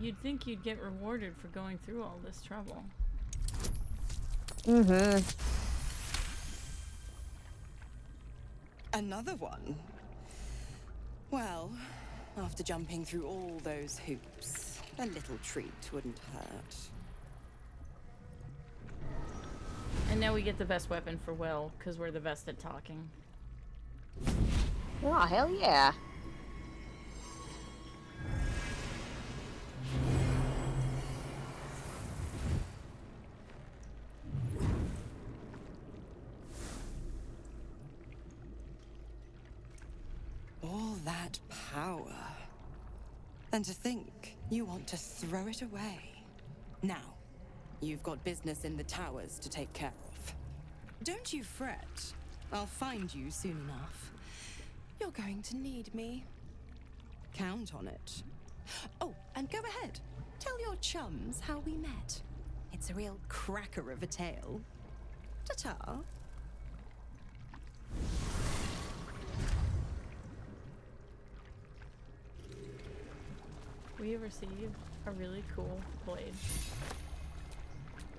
you'd get rewarded for going through all this trouble. Mm-hmm. Another one? Well, after jumping through all those hoops, a little treat wouldn't hurt. And now we get the best weapon for Will, because we're the best at talking. Oh, hell yeah. All that power. And to think you want to throw it away. Now, you've got business in the towers to take care of. Don't you fret. I'll find you soon enough. You're going to need me. Count on it. Oh, and go ahead. Tell your chums how we met. It's a real cracker of a tale. Ta-ta. We have received a really cool blade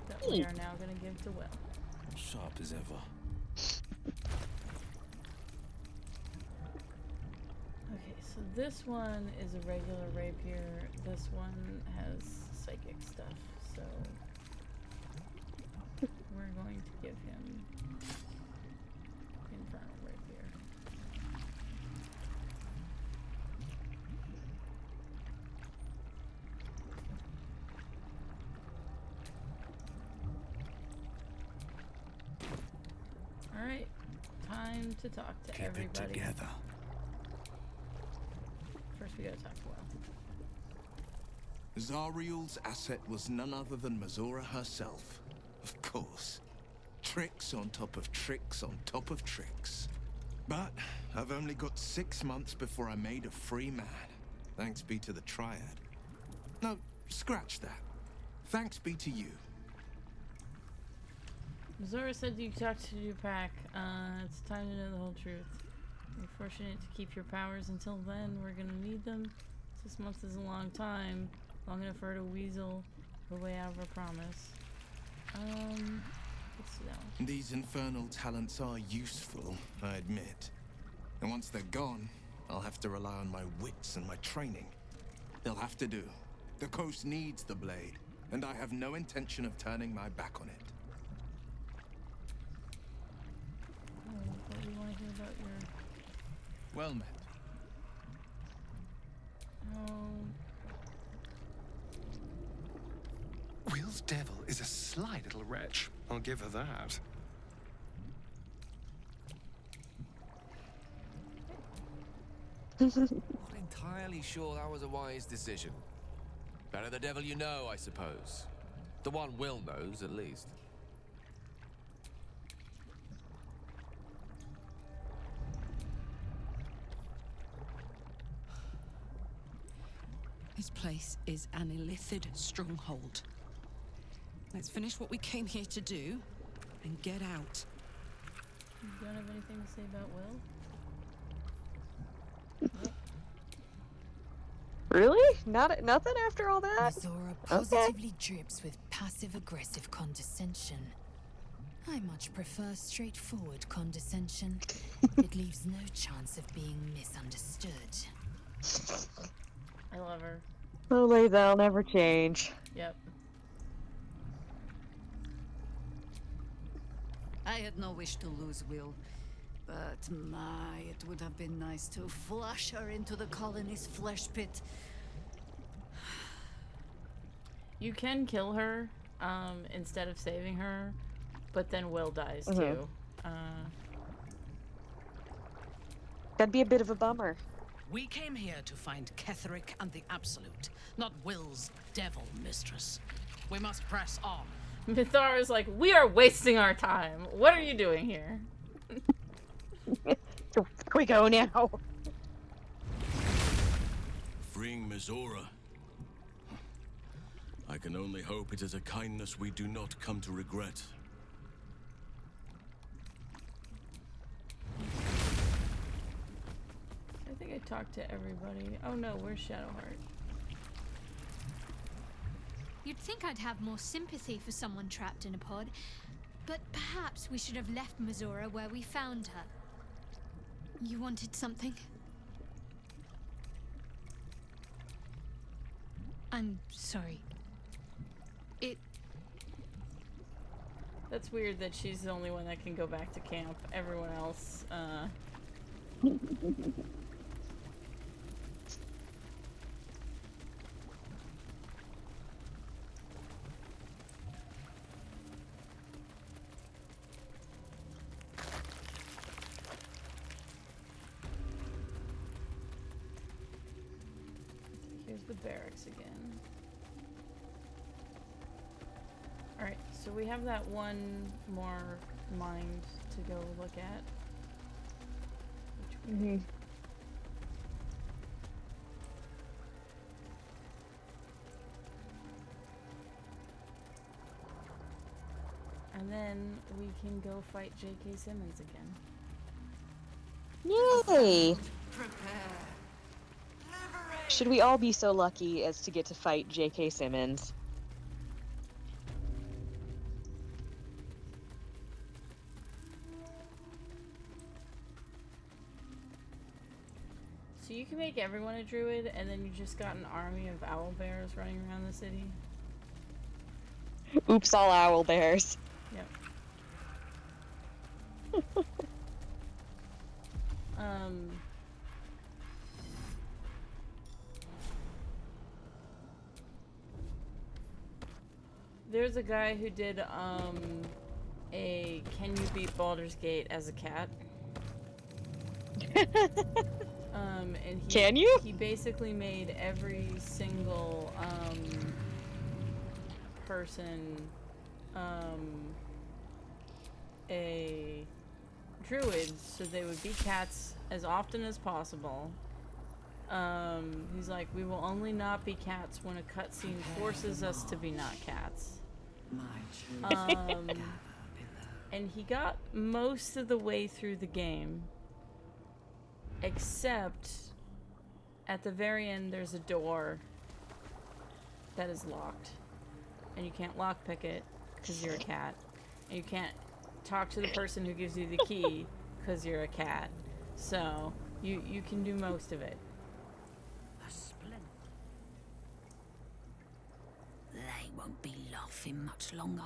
that we are now going to give to Will. Sharp as ever. Okay, so this one is a regular rapier. This one has psychic stuff, so we're going to give him infernal rapier. Alright, time to talk to everybody. Keep it together. First we gotta talk to Will. Zariel's asset was none other than Mazora herself. Of course. Tricks on top of tricks on top of tricks. But I've only got 6 months before I'm made a free man. Thanks be to the Triad. No, scratch that. Thanks be to you. Zora said you talked to Dupac. It's time to know the whole truth. You're fortunate to keep your powers until then. We're gonna need them. 6 months is a long time. Long enough for her to weasel her way out of her promise. Let's see that one. These infernal talents are useful, I admit. And once they're gone, I'll have to rely on my wits and my training. They'll have to do. The coast needs the blade, and I have no intention of turning my back on it. What do you want to hear about your... Well met. Will's devil is a sly little wretch. I'll give her that. Not entirely sure that was a wise decision. Better the devil you know, I suppose. The one Will knows, at least. This place is an illithid stronghold. Let's finish what we came here to do and get out. You don't have anything to say about Will? Really? Nothing after all that? Mazora positively drips with passive-aggressive condescension. I much prefer straightforward condescension. It leaves no chance of being misunderstood. I love her. Slowly, they'll never change. Yep. I had no wish to lose Will, but my, it would have been nice to flush her into the colony's flesh pit. You can kill her, instead of saving her, but then Will dies too. That'd be a bit of a bummer. We came here to find Ketheric and the Absolute, not Will's devil mistress. We must press on. Mithara's like, we are wasting our time. What are you doing here? We go now. Freeing Mazora. I can only hope it is a kindness we do not come to regret. I think I talked to everybody. Oh no, where's Shadowheart? You'd think I'd have more sympathy for someone trapped in a pod, but perhaps we should have left Mazora where we found her. You wanted something? I'm sorry. That's weird that she's the only one that can go back to camp. Everyone else, There's the barracks again. Alright, so we have that one more mind to go look at. And then we can go fight JK Simmons again. Yay! Should we all be so lucky as to get to fight JK Simmons? So you can make everyone a druid, and then you just got an army of owl bears running around the city. Oops, all owl bears. Yep. There's a guy who did a Can You Beat Baldur's Gate as a cat? And Can you? He basically made every single person a druid, so they would be cats as often as possible. He's like, we will only not be cats when a cutscene forces us to be not cats. And he got most of the way through the game, except at the very end there's a door that is locked, and you can't lockpick it because you're a cat, and you can't talk to the person who gives you the key because you're a cat. So you can do most of it. They won't be laughing much longer.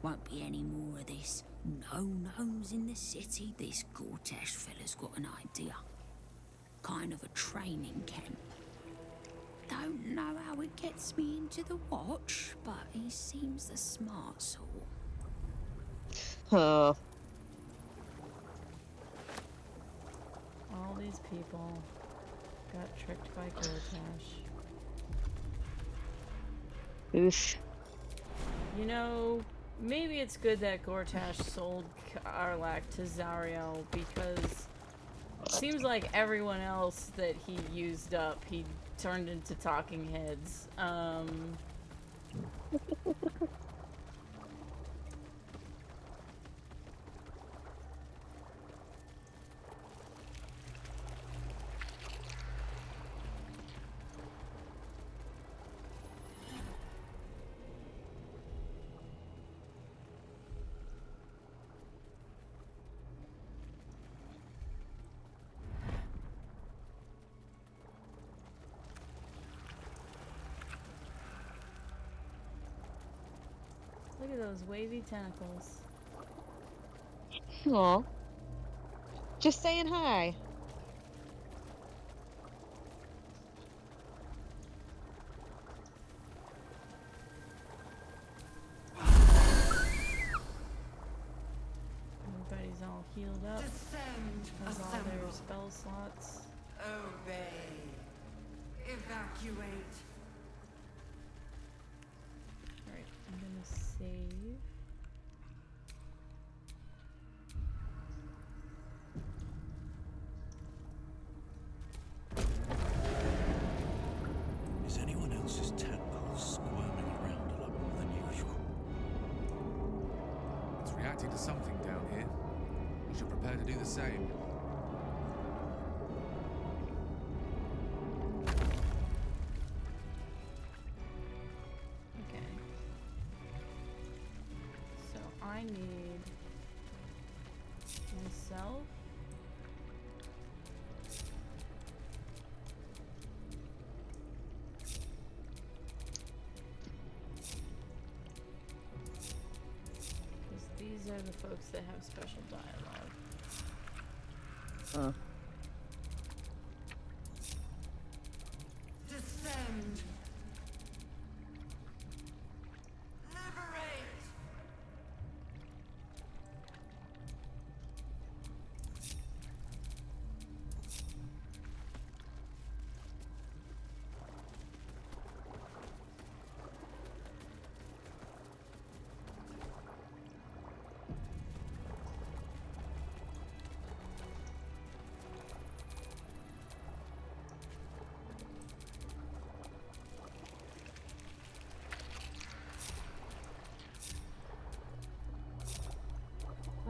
Won't be any more of this. No gnomes in the city. This Gortash fella's got an idea. Kind of a training camp. Don't know how it gets me into the watch, but he seems the smart sort. Oh. All these people got tricked by Gortash. Oof. You know, maybe it's good that Gortash sold Karlak to Zariel, because it seems like everyone else that he used up, he turned into talking heads. Look at those wavy tentacles. Aw. Just saying hi. Everybody's all healed up. Descend, Has all their assemble. spell slots. Obey. Evacuate. Alright, I'm gonna save. Is anyone else's tadpole squirming around a lot more than usual? It's reacting to something down here. We should prepare to do the same. Okay. So I need myself. Because these are the folks that have special dialogue. Descend. Liberate.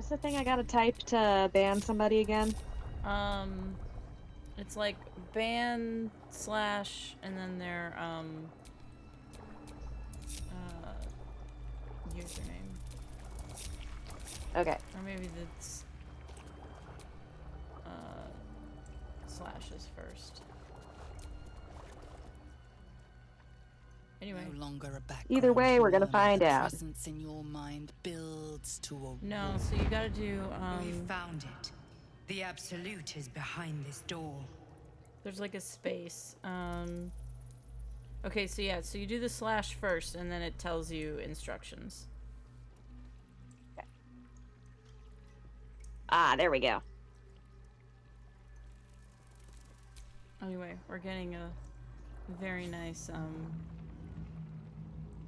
What's the thing I gotta type to ban somebody again? It's like ban / and then their username. Okay. Or maybe that's slashes first. Anyway. No longer a background. Either way, we're gonna find the out. Presence in your mind builds to a No, roar. so you gotta do We found it. The absolute is behind this door. there's like a space. Okay, so yeah, so you do the / first and then it tells you instructions. Okay. Ah, there we go. Anyway, we're getting a very nice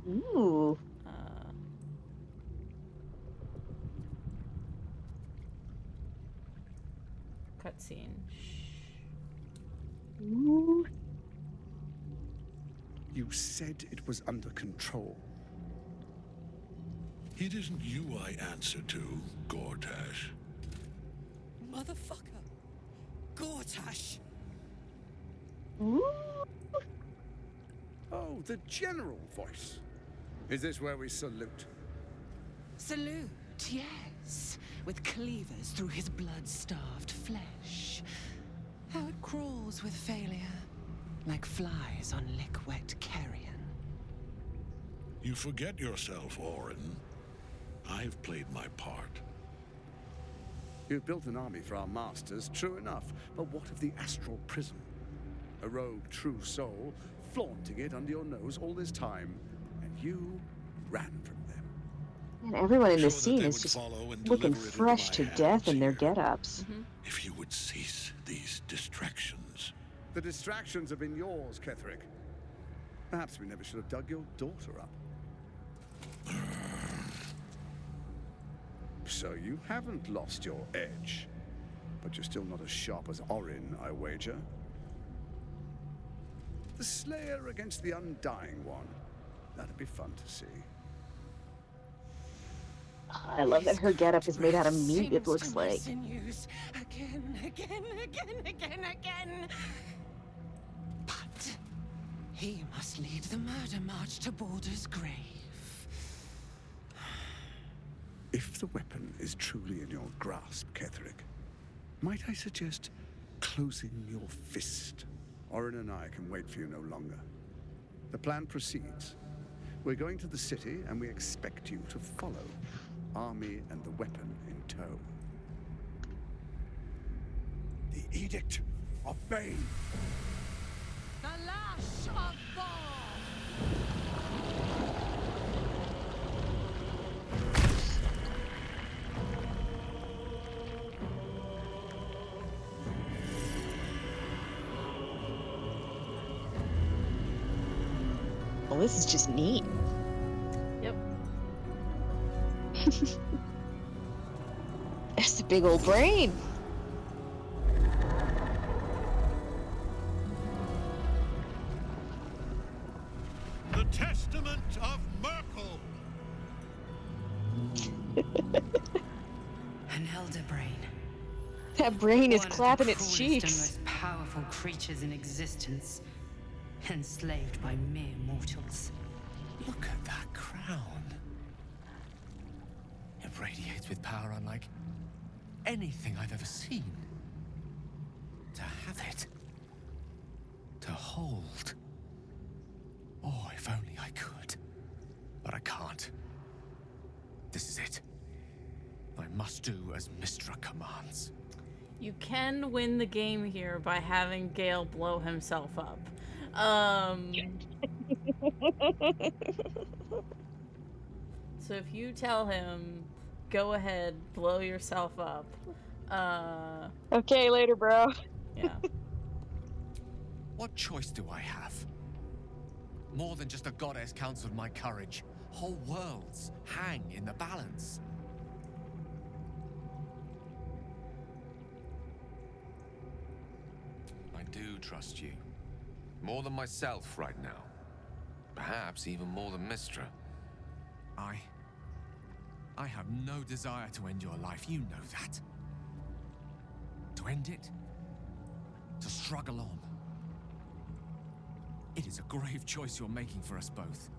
Ooh. Cutscene. Ooh. You said it was under control. It isn't you I answer to, Gortash. Motherfucker. Gortash. Ooh. Oh, the general voice. Is this where we salute? Salute, yes. With cleavers through his blood-starved flesh. How it crawls with failure. Like flies on lick-wet carrion. You forget yourself, Orin. I've played my part. You've built an army for our masters, true enough. But what of the astral prism? A rogue true soul, flaunting it under your nose all this time. And you ran from them. And everyone in this Sure that scene they is would just follow and looking deliver it into fresh my to hands death in their here. get-ups. If you would cease these distractions. The distractions have been yours, Ketherick. Perhaps we never should have dug your daughter up. So you haven't lost your edge. But you're still not as sharp as Orin, I wager. The Slayer against the Undying One. That'd be fun to see. I love that her getup is made out of meat, it looks like. Sinews. Again. But he must lead the murder march to Baldur's grave. If the weapon is truly in your grasp, Ketherick, might I suggest closing your fist? Orin and I can wait for you no longer. The plan proceeds. We're going to the city, and we expect you to follow. Army and the weapon in tow. The Edict of Bane. The lash of Well, this is just neat. Yep. That's a big old brain. The Testament of Merkel. An elder brain. That brain is One of the clapping its cruelest and cheeks. most powerful creatures in existence, enslaved by mere mortals. Look at that crown. It radiates with power unlike anything I've ever seen. To have it. To hold. Oh, if only I could. But I can't. This is it. I must do as Mystra commands. You can win the game here by having Gale blow himself up. So if you tell him, go ahead, blow yourself up. Okay, later, bro. Yeah. What choice do I have? More than just a goddess counseled my courage. Whole worlds hang in the balance. I do trust you. More than myself right now. Perhaps even more than Mystra. I have no desire to end your life, you know that. To end it? To struggle on? It is a grave choice you're making for us both.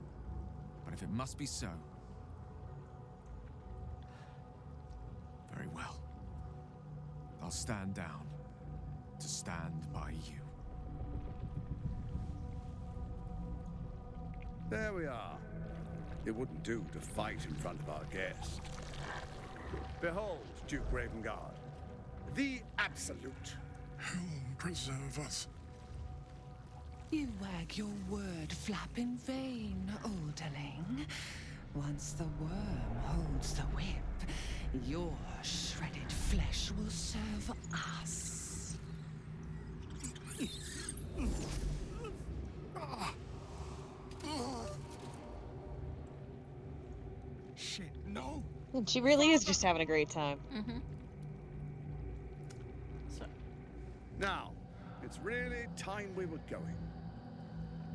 But if it must be so, very well. I'll stand down to stand by you. There we are. It wouldn't do to fight in front of our guest. Behold, Duke Ravengard, the Absolute. Helm preserve us. You wag your word flap in vain, Alderling. Once the worm holds the whip, your shredded flesh will serve us. Shit, no. And she really is just having a great time. Mm-hmm. So. Now, it's really time we were going.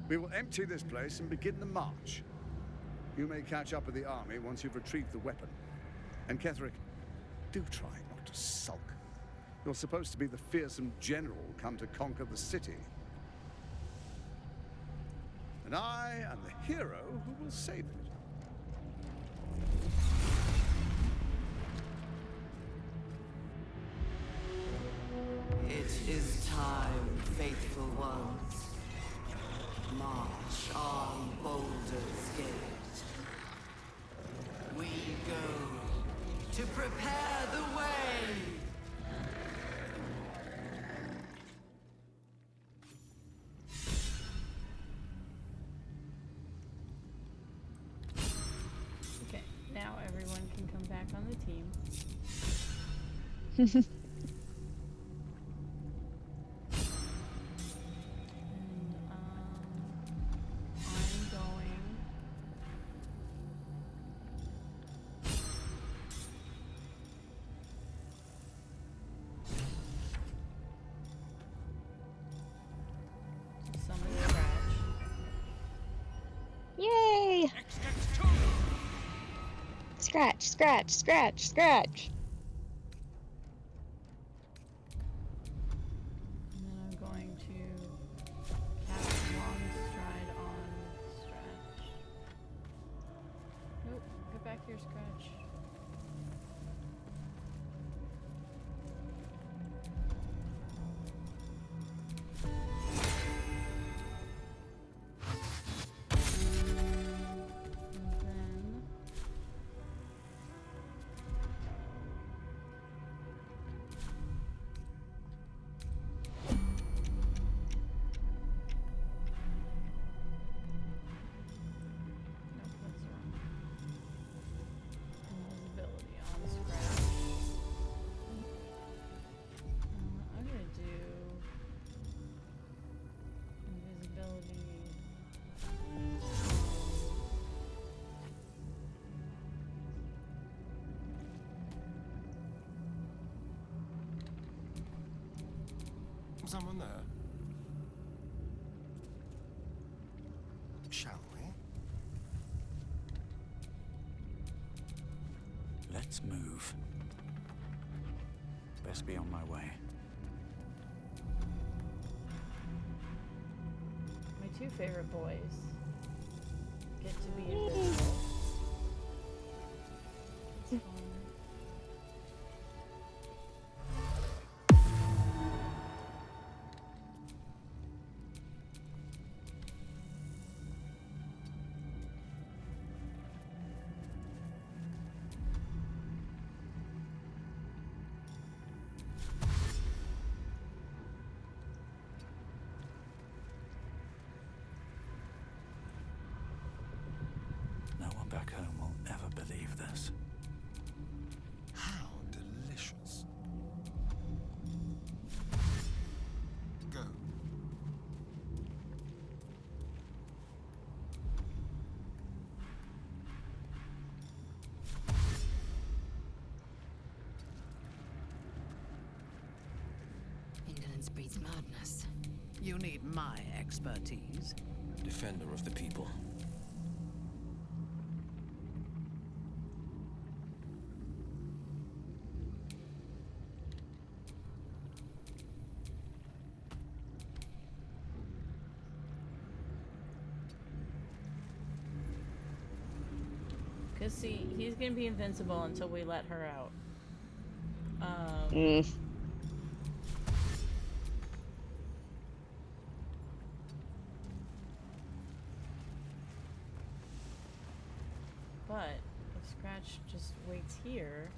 We will empty this place and begin the march. You may catch up with the army once you've retrieved the weapon. And Ketherick, do try not to sulk. You're supposed to be the fearsome general come to conquer the city. And I am the hero who will save it. It is time, faithful ones. March on Baldur's Gate. We go to prepare the way. Okay, now everyone can come back on the team. Yay! Scratch, scratch, scratch, scratch. And then I'm going to cast Long Stride on Stretch. Nope, get back here, Scratch. Someone there? Shall we? Let's move. Best be on my way. My two favorite boys get to be invisible. It's fun. No one back home will ever believe this. How delicious. Go. Indolence breeds madness. You need my expertise. Defender of the people. Cause see, he's gonna be invincible until we let her out. But if Scratch just waits here,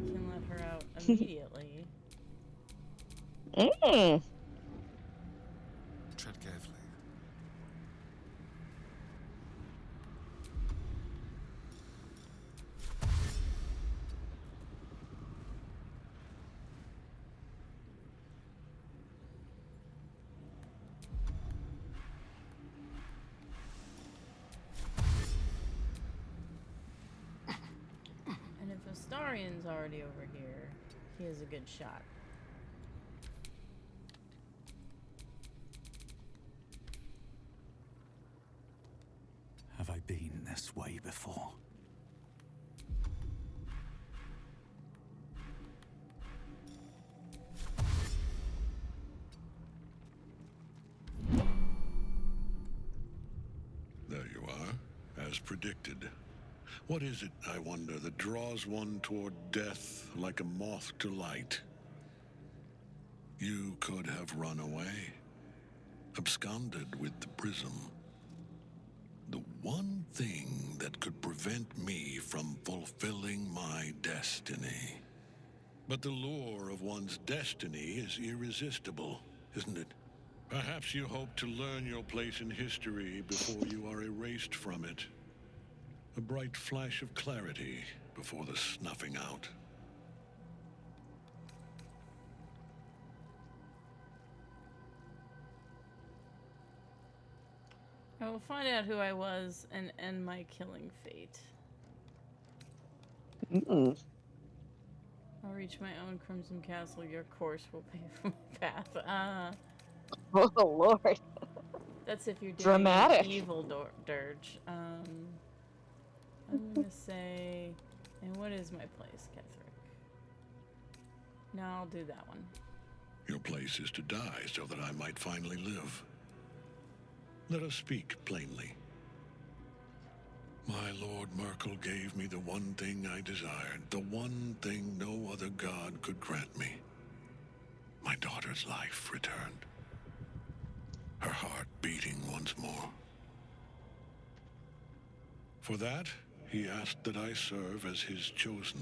he can let her out immediately. Tread carefully. And if Astarion's already over here, he has a good shot. Have I been this way before? There you are, as predicted. What is it, I wonder, that draws one toward death like a moth to light? You could have run away, absconded with the prism. The one thing that could prevent me from fulfilling my destiny. But the lure of one's destiny is irresistible, isn't it? Perhaps you hope to learn your place in history before you are erased from it. A bright flash of clarity before the snuffing out. I will find out who I was and end my killing fate. I'll reach my own Crimson Castle. Your course will pay for my path. Oh, Lord. That's if you're doing Dramatic. the evil Durge. I'm gonna say... And what is my place, Ketherick? No, I'll do that one. Your place is to die so that I might finally live. Let us speak plainly. My Lord Merkel gave me the one thing I desired, the one thing no other god could grant me. My daughter's life returned. Her heart beating once more. For that, he asked that I serve as his chosen.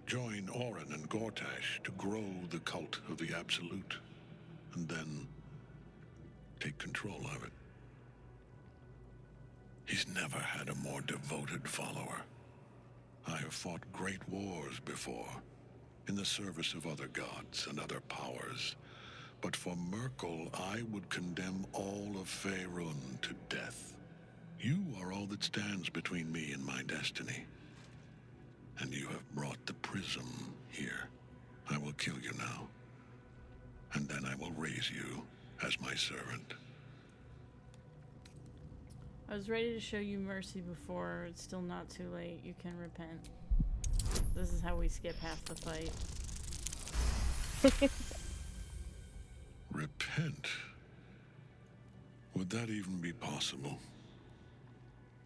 Join Orin and Gortash to grow the cult of the Absolute, and then take control of it. He's never had a more devoted follower. I have fought great wars before, in the service of other gods and other powers. But for Merkel, I would condemn all of Faerun to death. You are all that stands between me and my destiny. And you have brought the prism here. I will kill you now. And then I will raise you as my servant. I was ready to show you mercy before. It's still not too late. You can repent. This is how we skip half the fight. Repent? Would that even be possible?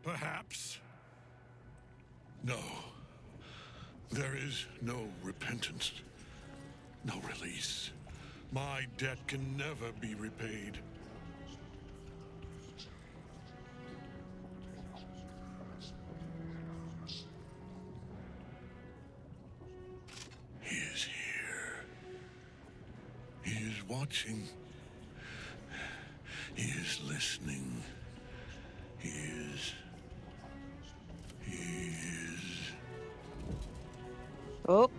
Perhaps. No. There is no repentance. No release. My debt can never be repaid. He is here. He is watching. He is listening. He is... Oh,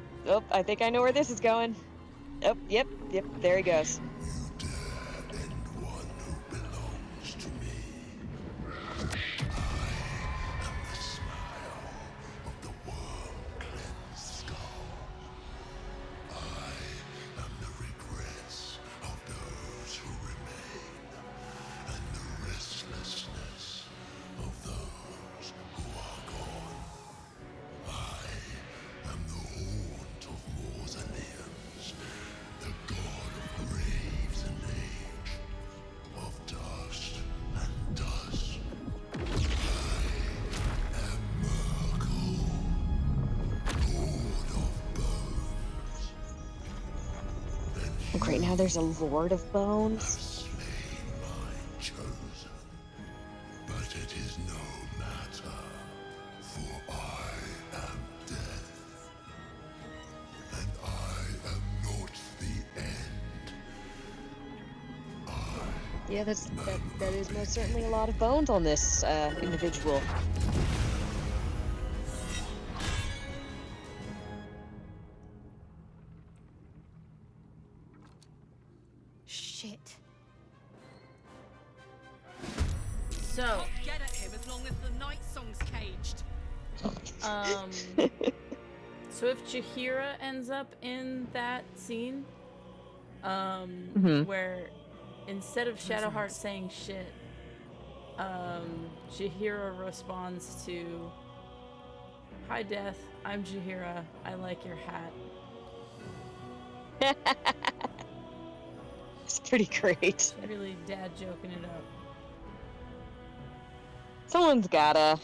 I think I know where this is going. Oh, yep, there he goes. Now there's a Lord of have Bones. slain my chosen, but it is no matter, for I am death, and I am not the end. Yeah, that is most certainly a lot of bones on this individual. Shit. So, Get at him as long as the night song's caged. so if Chihira ends up in that scene, where instead of Shadowheart saying shit, Chihira responds to, "Hi Death, I'm Chihira, I like your hat." It's pretty great. She's really dad joking it up. Someone's gotta.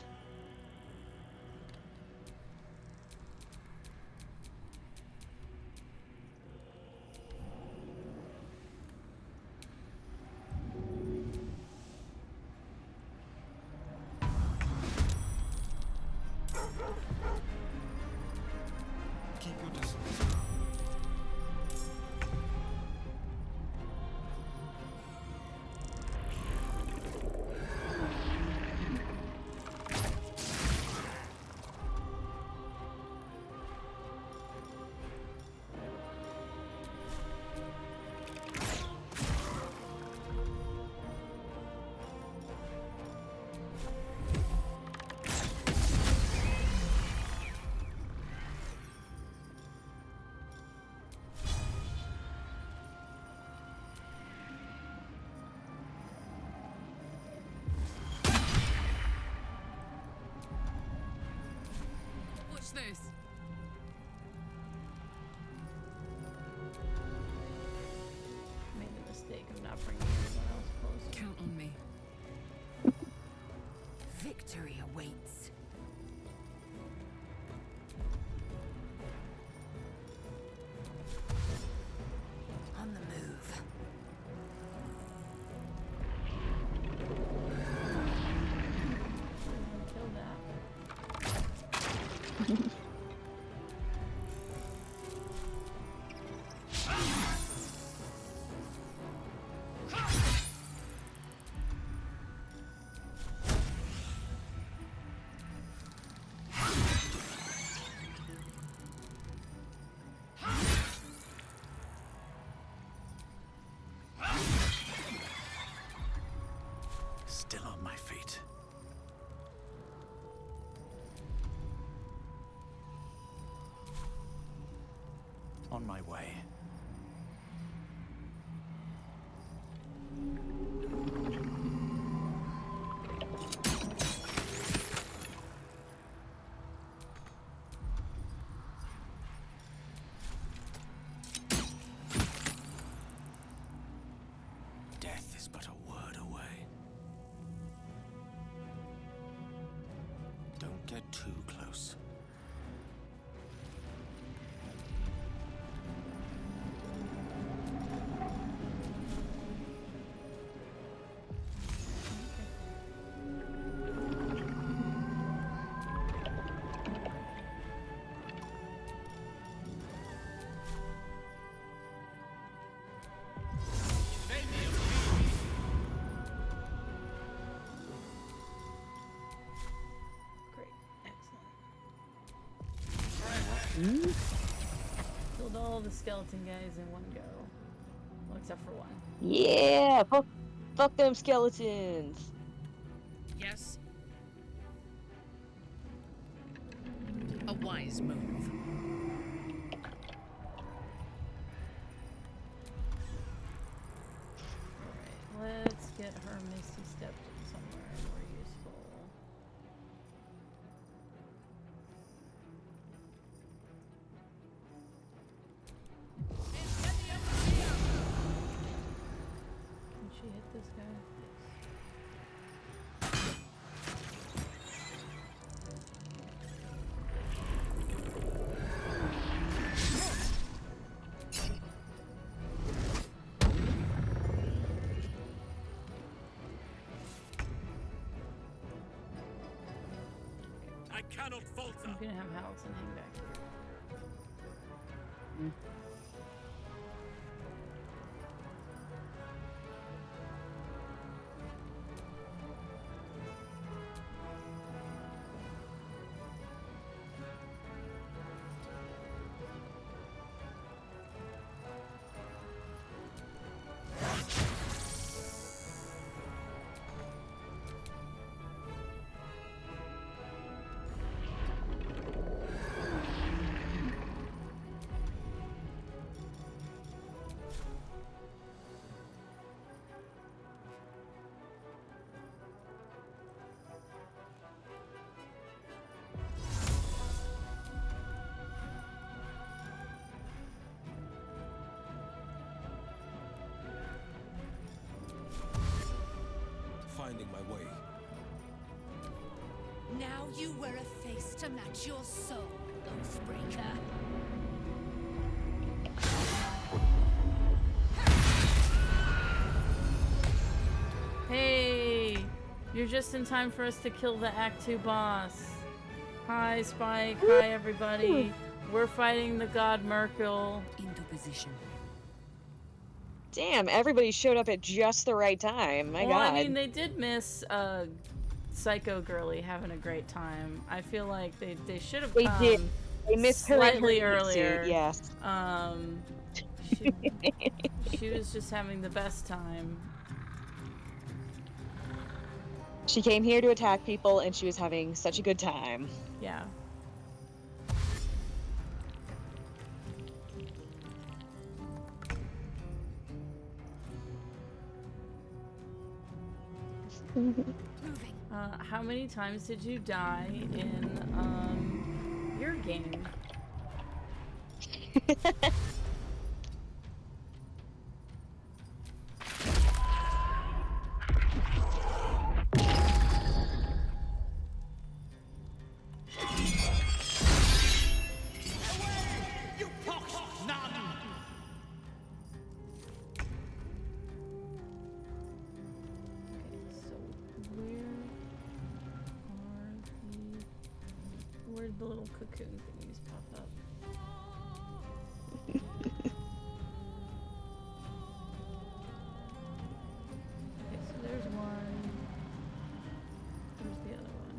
Keep your distance. Watch this. Made the mistake of not bringing anyone else closer. Count on me. Victory awaits. On the move. Kill that. Still on my feet. On my way. Death is but a word away. Don't get too close. Killed all the skeleton guys in one go. Well, except for one. Yeah, fuck them skeletons. Yes. A wise move. Alright, let's get her Misty Step somewhere more useful. Can she hit this guy? cannot falter. I'm gonna have Hamilton hang back here. Finding my way. Now you wear a face to match your soul, Oathbreaker. Hey! You're just in time for us to kill the Act 2 boss. Hi, Spike. Hi, everybody. We're fighting the god Merkel. Into position. Damn, everybody showed up at just the right time. My well, God. I mean, they did miss Psycho Girly having a great time. I feel like they should have come did. They missed her in her slightly meat earlier. suit, yes. She was just having the best time. She came here to attack people, and she was having such a good time. Yeah. How many times did you die in your game? Where'd the little cocoon thingies pop up? Okay, so there's one. Where's the other one?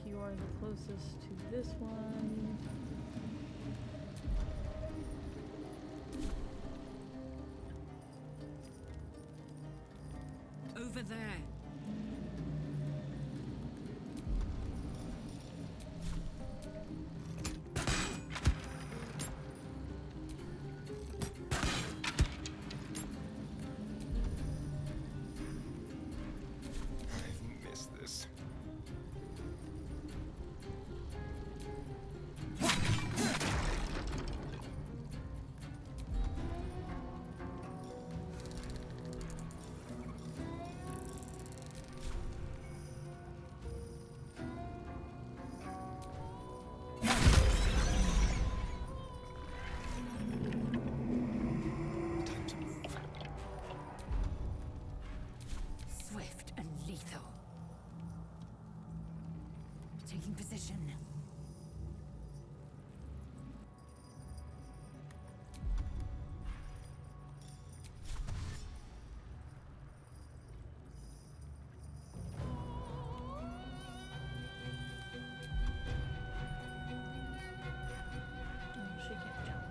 You are the closest to this one. Over there. I've missed this. Swift and lethal. Taking position. She can't jump.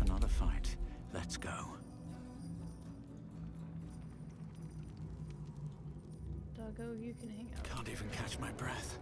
Another fight. Let's go. Doggo, you can hang out. Can't even catch my breath.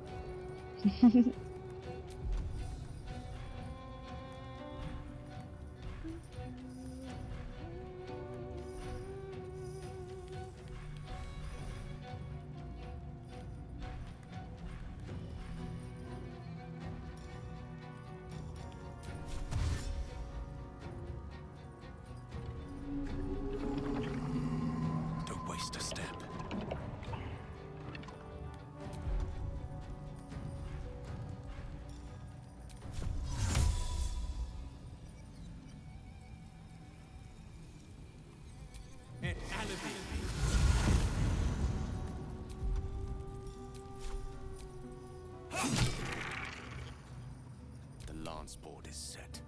lance board is set.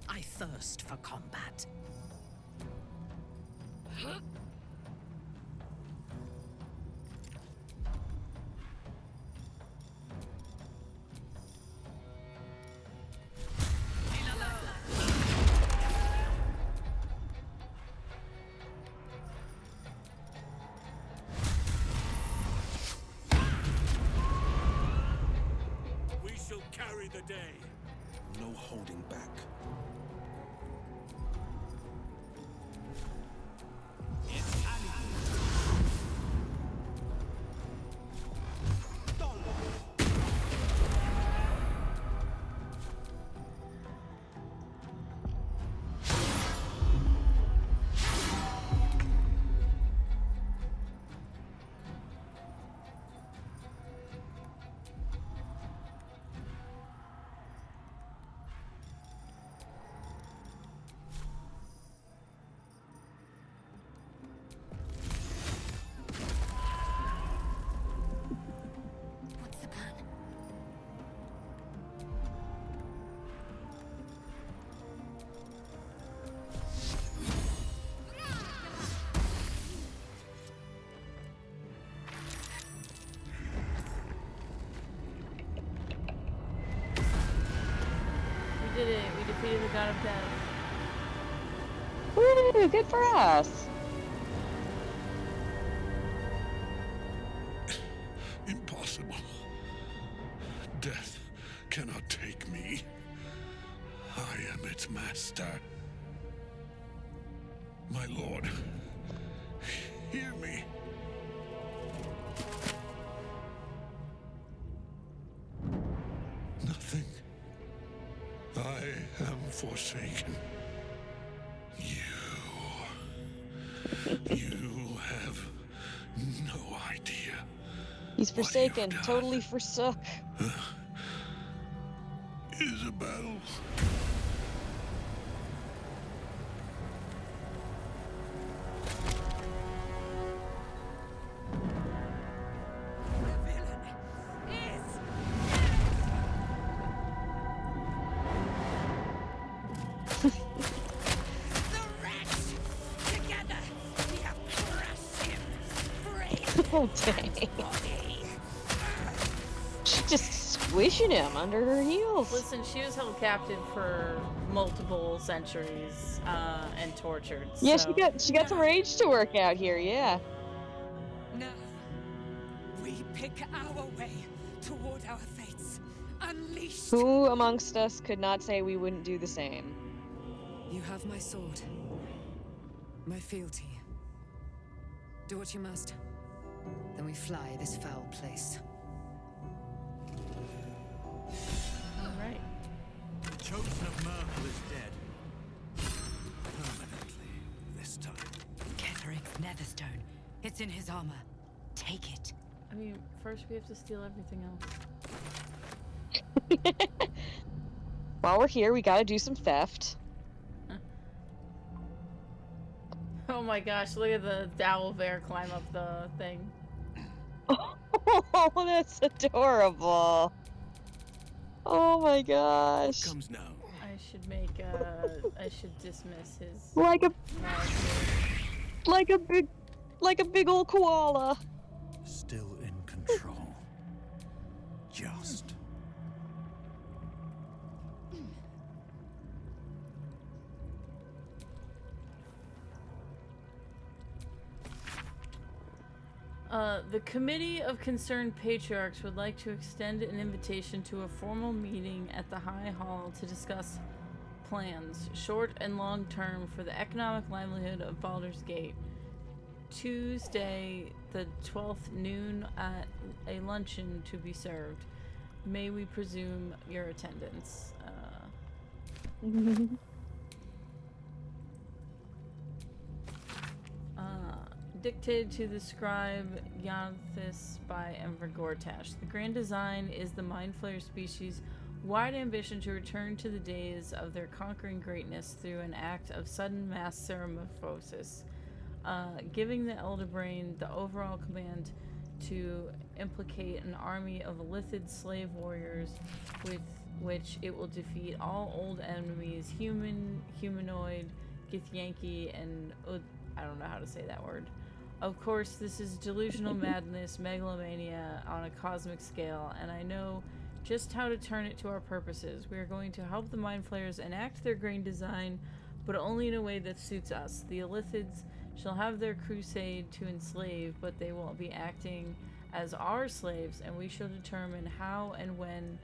I thirst for combat. We shall carry the day. No holding back. What's the plan? We did it. We defeated the god of death. Woo! Good for us. Impossible. Death cannot take me. I am its master. My lord, hear me. Nothing. I am forsaken. You have no idea. He's forsaken, totally forsook. Isabel. Oh, dang. She's just squishing him under her heels. Listen, she was held captive for multiple centuries and tortured. Yeah, so. she got some rage to work out here, yeah. Now, we pick our way toward our fates. Unleashed. Who amongst us could not say we wouldn't do the same? You have my sword. My fealty. Do what you must. Then we fly this foul place. Alright. The chosen of Myrtle is dead. Permanently, this time. Ketheric's netherstone. It's in his armor. Take it. I mean, first we have to steal everything else. While we're here, we gotta do some theft. Oh my gosh, look at the owlbear climb up the thing. Oh, that's adorable. Oh my gosh. What comes now? I should make I should dismiss his Like a big old koala. Still in control. Just. The Committee of Concerned Patriarchs would like to extend an invitation to a formal meeting at the High Hall to discuss plans, short and long term, for the economic livelihood of Baldur's Gate. Tuesday, the 12th, noon, at a luncheon to be served. May we presume your attendance? dictated to the scribe Yanthis by Emperor Gortash. The grand design is the Mind Flayer species' wide ambition to return to the days of their conquering greatness through an act of sudden mass metamorphosis, giving the Elder Brain the overall command to implicate an army of Illithid slave warriors with which it will defeat all old enemies, human, humanoid, Githyanki, and I don't know how to say that word. Of course, this is delusional madness, megalomania on a cosmic scale, and I know just how to turn it to our purposes. We are going to help the Mind Flayers enact their grand design, but only in a way that suits us. The Illithids shall have their crusade to enslave, but they will be acting as our slaves, and we shall determine how and when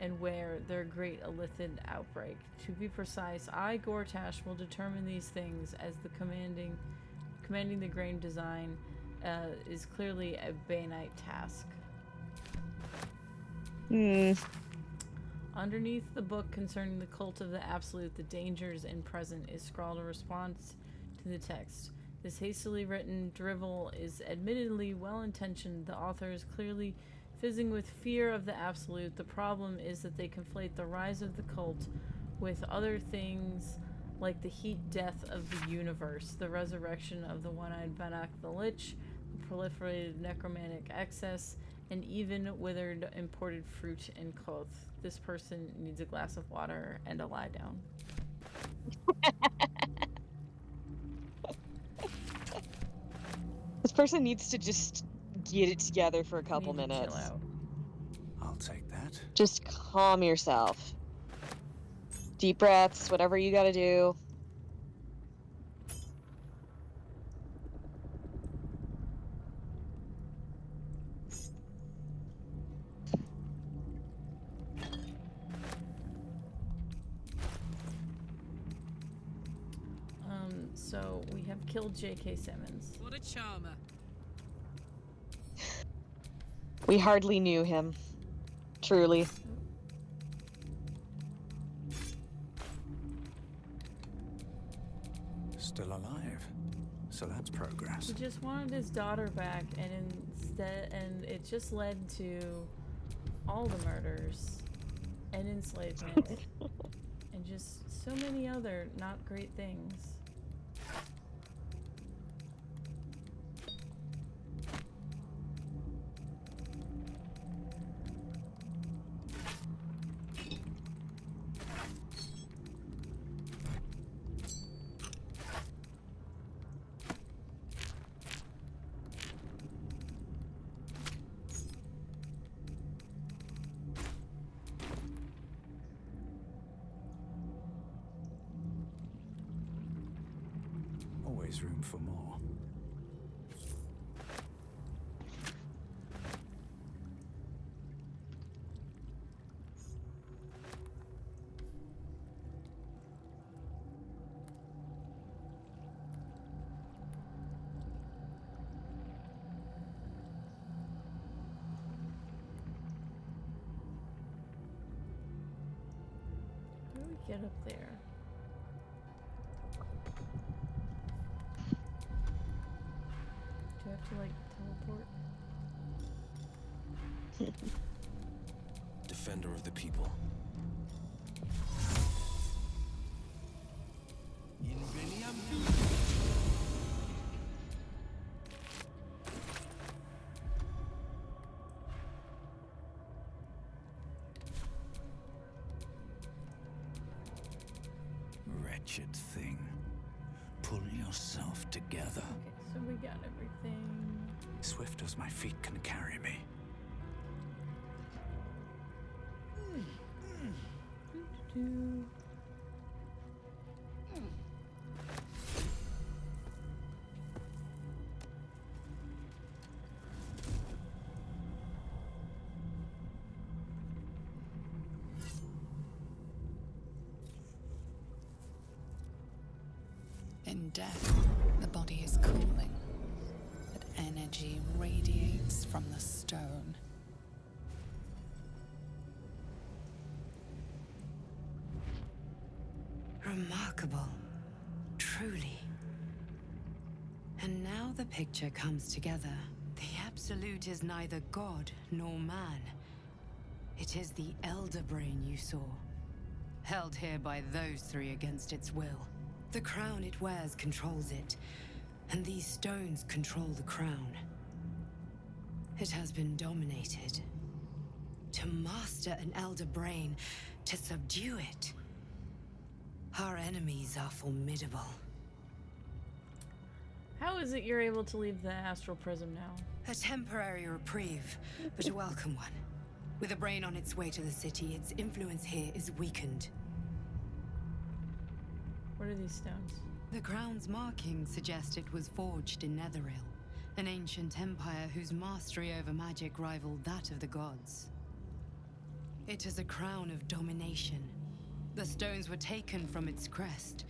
and where their great Illithid outbreak. To be precise, I, Gortash, will determine these things, as the commanding the grand design is clearly a Banite task. Underneath the book concerning the cult of the Absolute, the dangers in present, is scrawled a response to the text. This hastily written drivel is admittedly well-intentioned. The author is clearly fizzing with fear of the Absolute. The problem is that they conflate the rise of the cult with other things like the heat death of the universe, the resurrection of the one-eyed Banach the Lich, the proliferated necromantic excess, and even withered imported fruit and cloth. This person needs a glass of water and a lie down. This person needs to just get it together for a couple minutes. Chill out. I'll take that. Just calm yourself. Deep breaths, whatever you gotta do. So we have killed JK Simmons. What a charmer. We hardly knew him. Truly. Still alive. So that's progress. He just wanted his daughter back, and it just led to all the murders and enslavement and just so many other not great things. Always room for more. How do we get up there? Do I have to, like, teleport? Defender of the people. Wretched thing. Pull yourself together. Okay, so we got everything. Swift as my feet can carry me. In death, the body is cooling, but energy radiates from the stone. Remarkable. Truly. And now the picture comes together. The Absolute is neither god nor man. It is the Elder Brain you saw, held here by those three against its will. The crown it wears controls it, and these stones control the crown. It has been dominated. To master an Elder Brain, to subdue it. Our enemies are formidable. How is it you're able to leave the astral prism now? A temporary reprieve, but a welcome one. With a brain on its way to the city, its influence here is weakened. What are these stones? The crown's markings suggest it was forged in Netheril, an ancient empire whose mastery over magic rivaled that of the gods. It is a crown of domination. The stones were taken from its crest.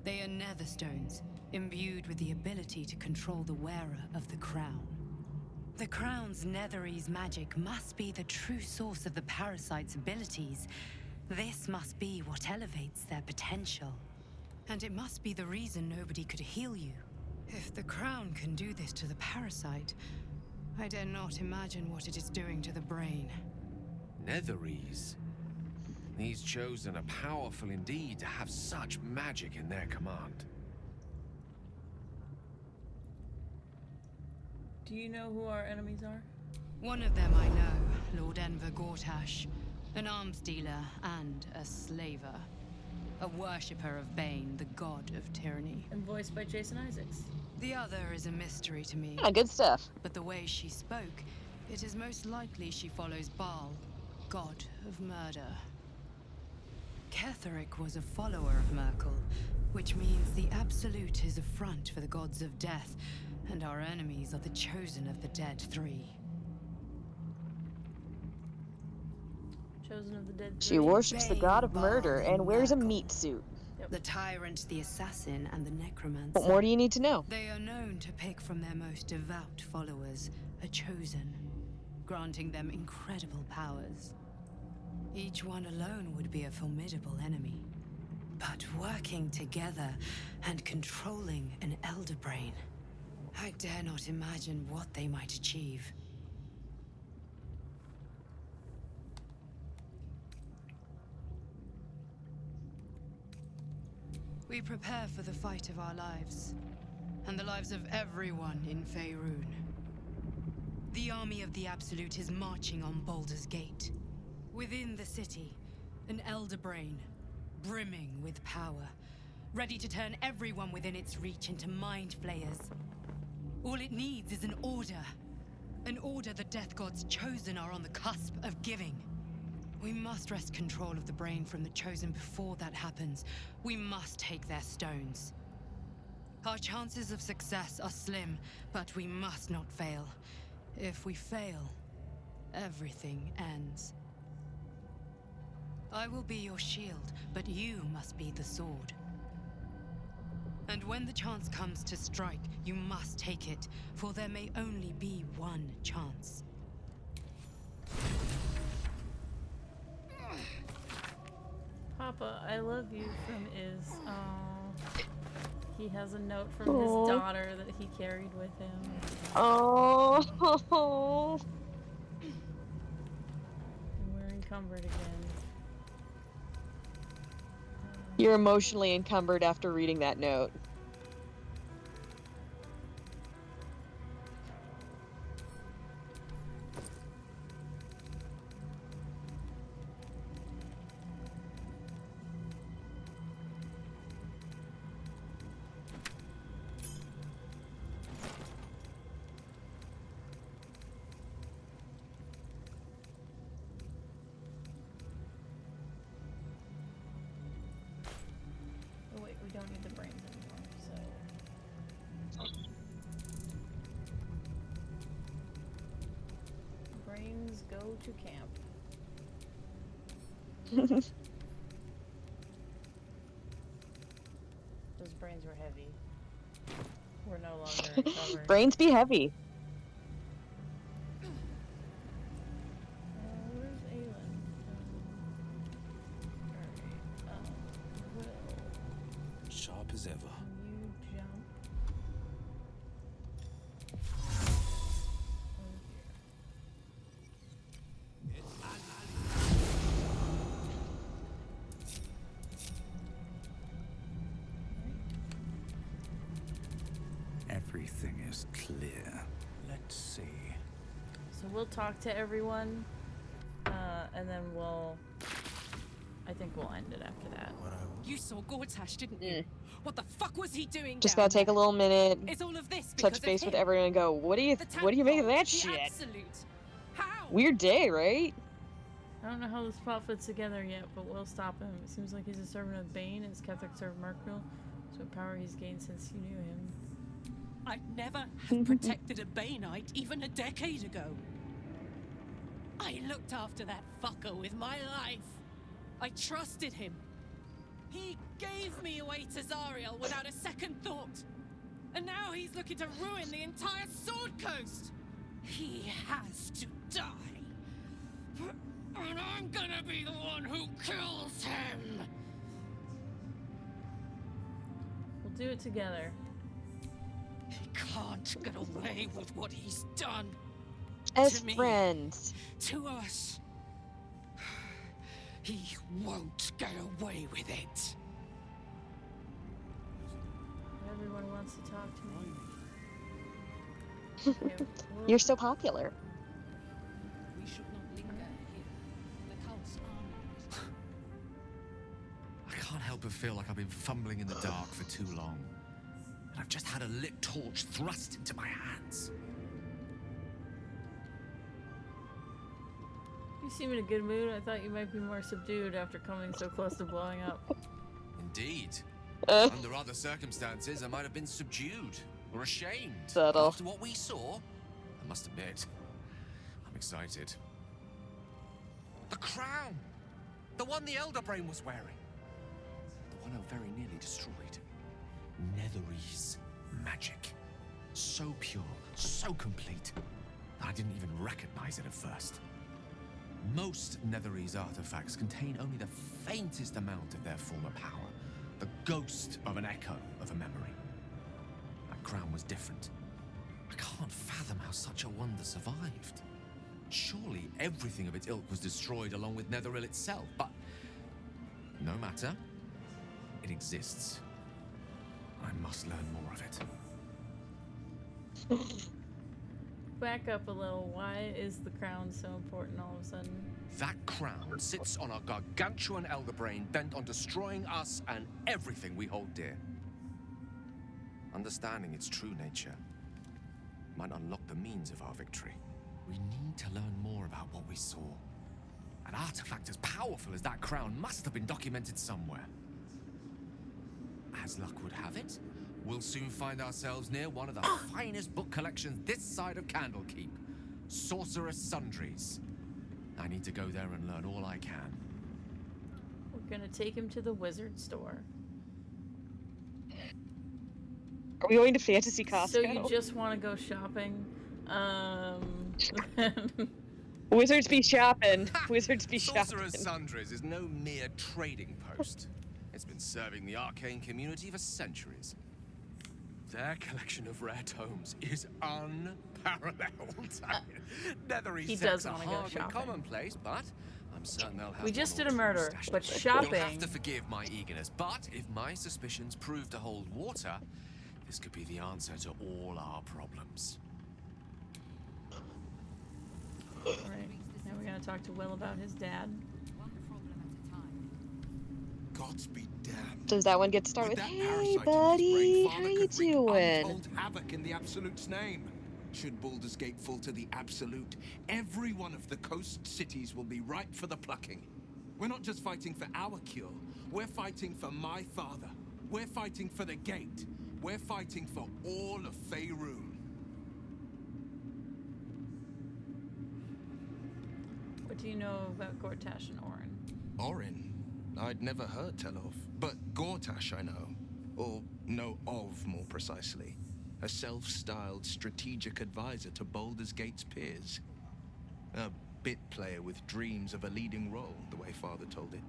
They are nether stones, imbued with the ability to control the wearer of the crown. The crown's Netherese magic must be the true source of the parasite's abilities. This must be what elevates their potential. And it must be the reason nobody could heal you. If the crown can do this to the parasite, I dare not imagine what it is doing to the brain. Netherese? These chosen are powerful indeed to have such magic in their command. Do you know who our enemies are? One of them I know, Lord Enver Gortash, an arms dealer and a slaver. A worshipper of Bane, the god of tyranny. And voiced by Jason Isaacs. The other is a mystery to me. Yeah, good stuff. But the way she spoke, it is most likely she follows Baal, god of murder. Ketheric was a follower of Merkel, which means the Absolute is a front for the gods of death, and our enemies are the chosen of the dead three. Chosen of the dead three. She worships the god of murder and wears a Merkel. meat suit. Yep. The tyrant, the assassin, and the necromancer. What more do you need to know? They are known to pick from their most devout followers a chosen, granting them incredible powers. Each one alone would be a formidable enemy. But working together and controlling an Elder Brain, I dare not imagine what they might achieve. We prepare for the fight of our lives, and the lives of everyone in Faerun. The army of the Absolute is marching on Baldur's Gate. Within the city, an Elder Brain, brimming with power, ready to turn everyone within its reach into mind flayers. All it needs is an order the Death God's chosen are on the cusp of giving. We must wrest control of the brain from the chosen before that happens. We must take their stones. Our chances of success are slim, but we must not fail. If we fail, everything ends. I will be your shield, but you must be the sword. And when the chance comes to strike, you must take it, for there may only be one chance. Papa, I love you from Iz. He has a note from his daughter that he carried with him. Oh. And we're encumbered again. You're emotionally encumbered after reading that note. Oh wait, we don't need the brains anymore, so... Brains go to camp. Those brains were heavy. We're no longer recovered. Brains be heavy. Where's Aelin? Sharp as ever. You jump. Everything is clear. Let's see. So we'll talk to everyone, and then I think we'll end it after that. You saw Gortash, didn't you? What the fuck was he doing Just down gotta take a there? little minute, Is all of this touch because base of with him? everyone and go, what do you make of that The shit? Absolute. How? Weird day, right? I don't know how this plot fits together yet, but we'll stop him. It seems like he's a servant of Bane, as Ketheric served Merkrill. So what power he's gained since you knew him. I'd never have protected a Baneite even a decade ago. I looked after that fucker with my life. I trusted him. He gave me away to Zariel without a second thought. And now he's looking to ruin the entire Sword Coast. He has to die. And I'm gonna be the one who kills him. We'll do it together. He can't get away with what he's done. As to me, friends. to us. He won't get away with it. Everyone wants to talk to me. Okay, You're so popular. We should not linger here. The cult's army. I can't help but feel like I've been fumbling in the dark for too long. And I've just had a lit torch thrust into my hands. You seem in a good mood. I thought you might be more subdued after coming so close to blowing up. Indeed. Under other circumstances, I might have been subdued or ashamed. Subtle. After what we saw, I must admit, I'm excited. The crown! The one the Elder Brain was wearing. The one I very nearly destroyed. Netherese magic. So pure, so complete, that I didn't even recognize it at first. Most Netherese artifacts contain only the faintest amount of their former power, the ghost of an echo of a memory. That crown was different. I can't fathom how such a wonder survived. Surely everything of its ilk was destroyed along with Netheril itself, but no matter. It exists. I must learn more of it. Back up a little. Why is the crown so important all of a sudden? That crown sits on a gargantuan elder brain bent on destroying us and everything we hold dear. Understanding its true nature might unlock the means of our victory. We need to learn more about what we saw. An artifact as powerful as that crown must have been documented somewhere. As luck would have it, we'll soon find ourselves near one of the finest book collections this side of Candlekeep. Sorcerer's Sundries. I need to go there and learn all I can. We're gonna take him to the wizard store. Are we going to Fantasy Costco? So you just want to go shopping? Wizards be shopping. Wizards be shopping. Sorcerer's Sundries is no mere trading post. It's been serving the arcane community for centuries. Their collection of rare tomes is unparalleled. Netherese He texts does are wanna go hardly shopping. commonplace, but I'm certain they'll have We just one did or a two murder, stashed but away. shopping. You'll have to forgive my eagerness, but if my suspicions prove to hold water, this could be the answer to all our problems. Alright, now we're gonna talk to Will about his dad. Gods be damned. Does that one get to start with, that hey parasite buddy, in his brain, how Father you could wreak doing? untold havoc in the Absolute's name. Should Baldur's Gate fall to the Absolute, every one of the coast cities will be ripe for the plucking. We're not just fighting for our cure, we're fighting for my father. We're fighting for the Gate. We're fighting for all of Faerun. What do you know about Gortash and Orin? Orin? I'd never heard tell of. But Gortash I know. Or know of, more precisely. A self-styled strategic advisor to Baldur's Gate's peers. A bit player with dreams of a leading role, the way Father told it.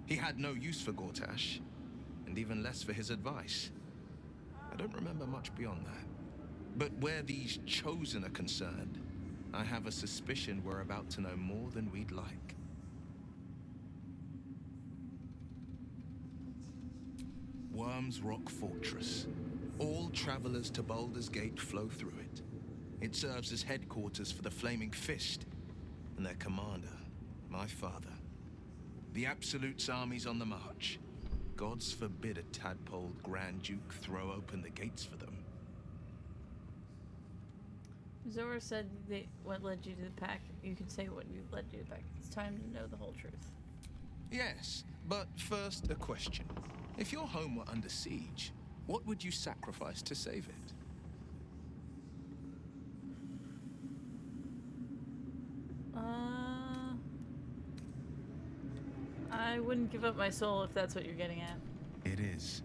He had no use for Gortash, and even less for his advice. I don't remember much beyond that. But where these Chosen are concerned, I have a suspicion we're about to know more than we'd like. Worm's Rock Fortress. All travelers to Baldur's Gate flow through it. It serves as headquarters for the Flaming Fist and their commander, my father. The Absolute's army's on the march. Gods forbid a tadpole Grand Duke throw open the gates for them. Zora said what led you to the pack. You can say what led you to the pack. It's time to know the whole truth. Yes, but first a question. If your home were under siege, what would you sacrifice to save it? I wouldn't give up my soul if that's what you're getting at. It is.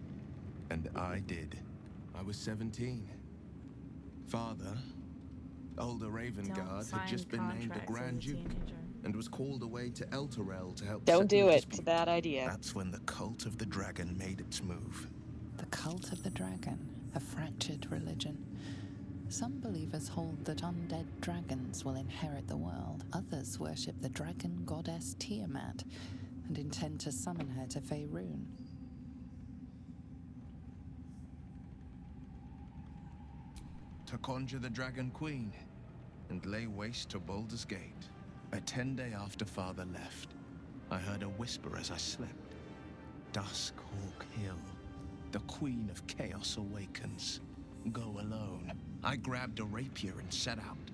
And I did. I was 17. Father, older Ravengard, had just been named the Grand Duke and was called away to Elturel to help Don't settle do a it. dispute. It's a bad idea. That's when the cult of the dragon made its move. The cult of the dragon, a fractured religion. Some believers hold that undead dragons will inherit the world. Others worship the dragon goddess Tiamat and intend to summon her to Faerun. To conjure the Dragon Queen and lay waste to Baldur's Gate. A 10-day after Father left, I heard a whisper as I slept. Duskhawk Hill, the Queen of Chaos awakens. Go alone. I grabbed a rapier and set out.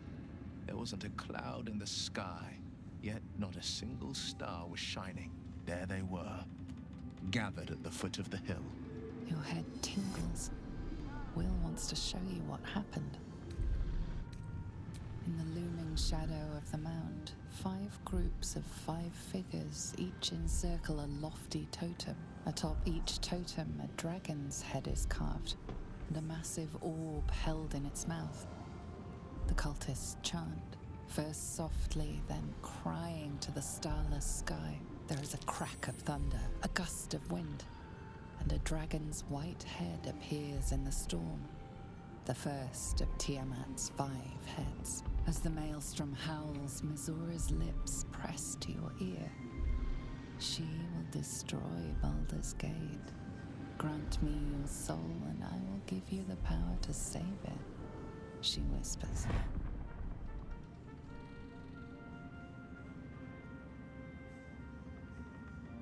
There wasn't a cloud in the sky, yet not a single star was shining. There they were, gathered at the foot of the hill. Your head tingles. Will wants to show you what happened. In the looming shadow of the mound, 5 groups of 5 figures each encircle a lofty totem. Atop each totem, a dragon's head is carved, and a massive orb held in its mouth. The cultists chant, first softly, then crying to the starless sky. There is a crack of thunder, a gust of wind, and a dragon's white head appears in the storm. The first of Tiamat's 5 heads. As the maelstrom howls, Mizora's lips press to your ear. She will destroy Baldur's Gate. Grant me your soul, and I will give you the power to save it, she whispers.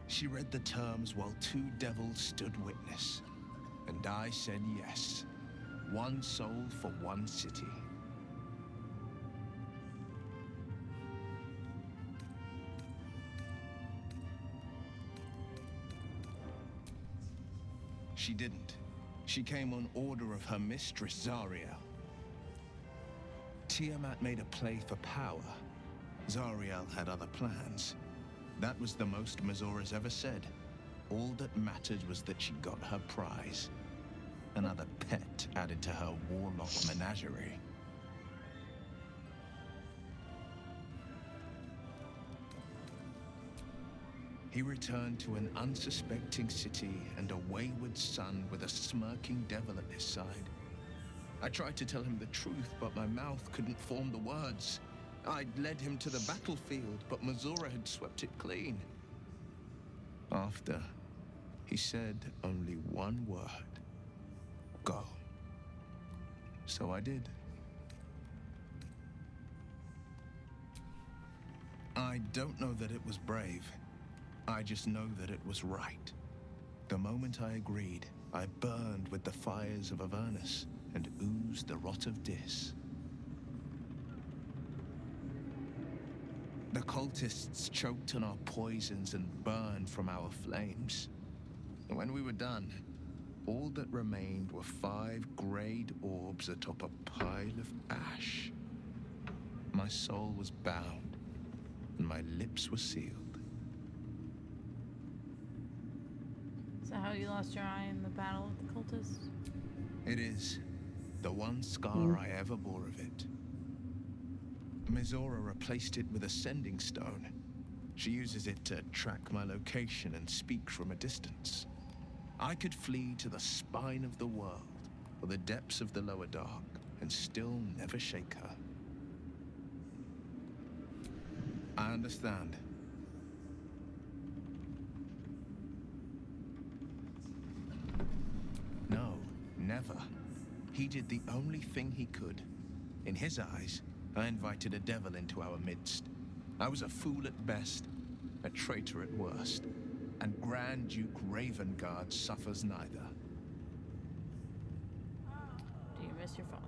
She read the terms while 2 devils stood witness, and I said yes. 1 soul for 1 city. She didn't. She came on order of her mistress, Zariel. Tiamat made a play for power. Zariel had other plans. That was the most Mizora's ever said. All that mattered was that she got her prize. Another pet added to her warlock menagerie. He returned to an unsuspecting city and a wayward son with a smirking devil at his side. I tried to tell him the truth, but my mouth couldn't form the words. I'd led him to the battlefield, but Mizora had swept it clean. After, he said only 1 word. Go. So I did. I don't know that it was brave. I just know that it was right. The moment I agreed, I burned with the fires of Avernus and oozed the rot of Dis. The cultists choked on our poisons and burned from our flames. And when we were done, all that remained were 5 grayed orbs atop a pile of ash. My soul was bound, and my lips were sealed. Is that how you lost your eye in the battle with the cultists? It is. The one scar I ever bore of it. Mizora replaced it with a sending stone. She uses it to track my location and speak from a distance. I could flee to the spine of the world, or the depths of the lower dark, and still never shake her. I understand. No, never. He did the only thing he could. In his eyes, I invited a devil into our midst. I was a fool at best, a traitor at worst, and Grand Duke Ravengard suffers neither. Do you miss your father?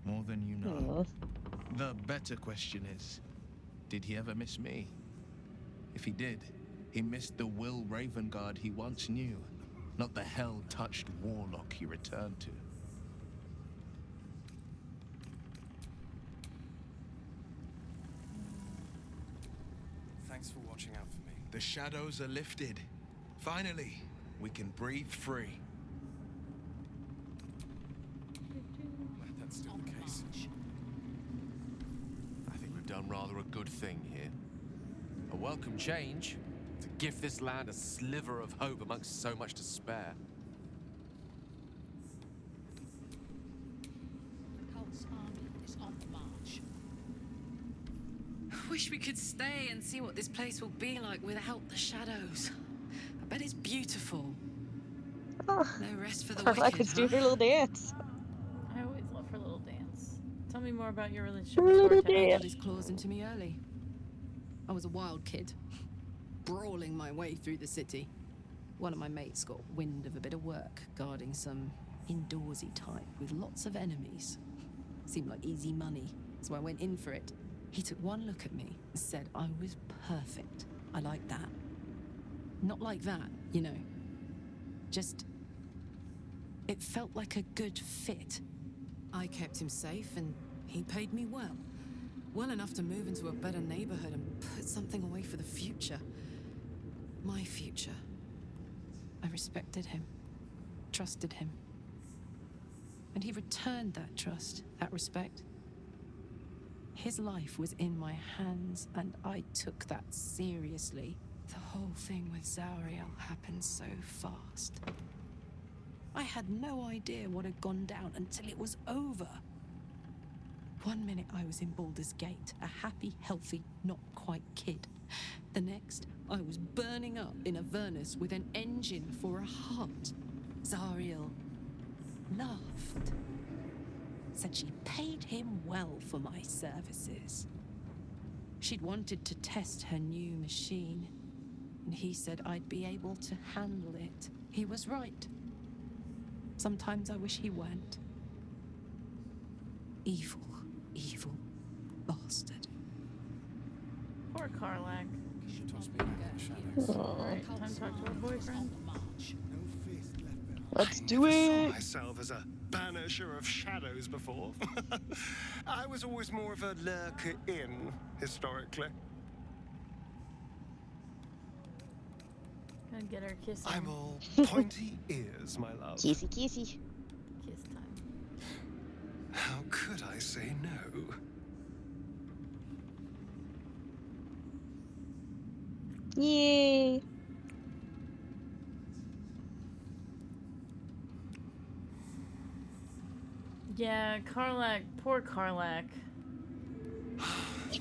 More than you know. The better question is, did he ever miss me? If he did, he missed the Will Ravengard he once knew, not the hell-touched warlock he returned to. Thanks for watching out for me. The shadows are lifted. Finally, we can breathe free. Glad that's still the case. I think we've done rather a good thing here. A welcome change to give this land a sliver of hope amongst so much despair. The cult's army is on the march. Wish we could stay and see what this place will be like without the shadows. I bet it's beautiful. No rest for the wicked, I could do her little dance. I always love her little dance. Tell me more about your relationship Her with little Torquay. He got dance. his claws into me early. I was a wild kid, brawling my way through the city. One of my mates got wind of a bit of work guarding some indoorsy type with lots of enemies. Seemed like easy money, so I went in for it. He took one look at me and said I was perfect. I like that. Not like that, you know. Just... it felt like a good fit. I kept him safe and he paid me well. Well enough to move into a better neighborhood and put something away for the future. My future. I respected him, trusted him. And he returned that trust, that respect. His life was in my hands, and I took that seriously. The whole thing with Zariel happened so fast. I had no idea what had gone down until it was over. One minute I was in Baldur's Gate, a happy, healthy, not quite kid. The next, I was burning up in Avernus with an engine for a heart. Zariel laughed. Said she paid him well for my services. She'd wanted to test her new machine, and he said I'd be able to handle it. He was right. Sometimes I wish he weren't. Evil, evil bastard. Poor Karlak. Toss me back in the shadows. Alright, time to talk to her boyfriend. Let's do I it. saw myself as a banisher of shadows before. I was always more of a lurker in, historically. Gonna get her kiss. I'm all pointy ears, my love. Kissy, kissy. Kiss time. How could I say no? Yay. Yeah, Karlak. Poor Karlak.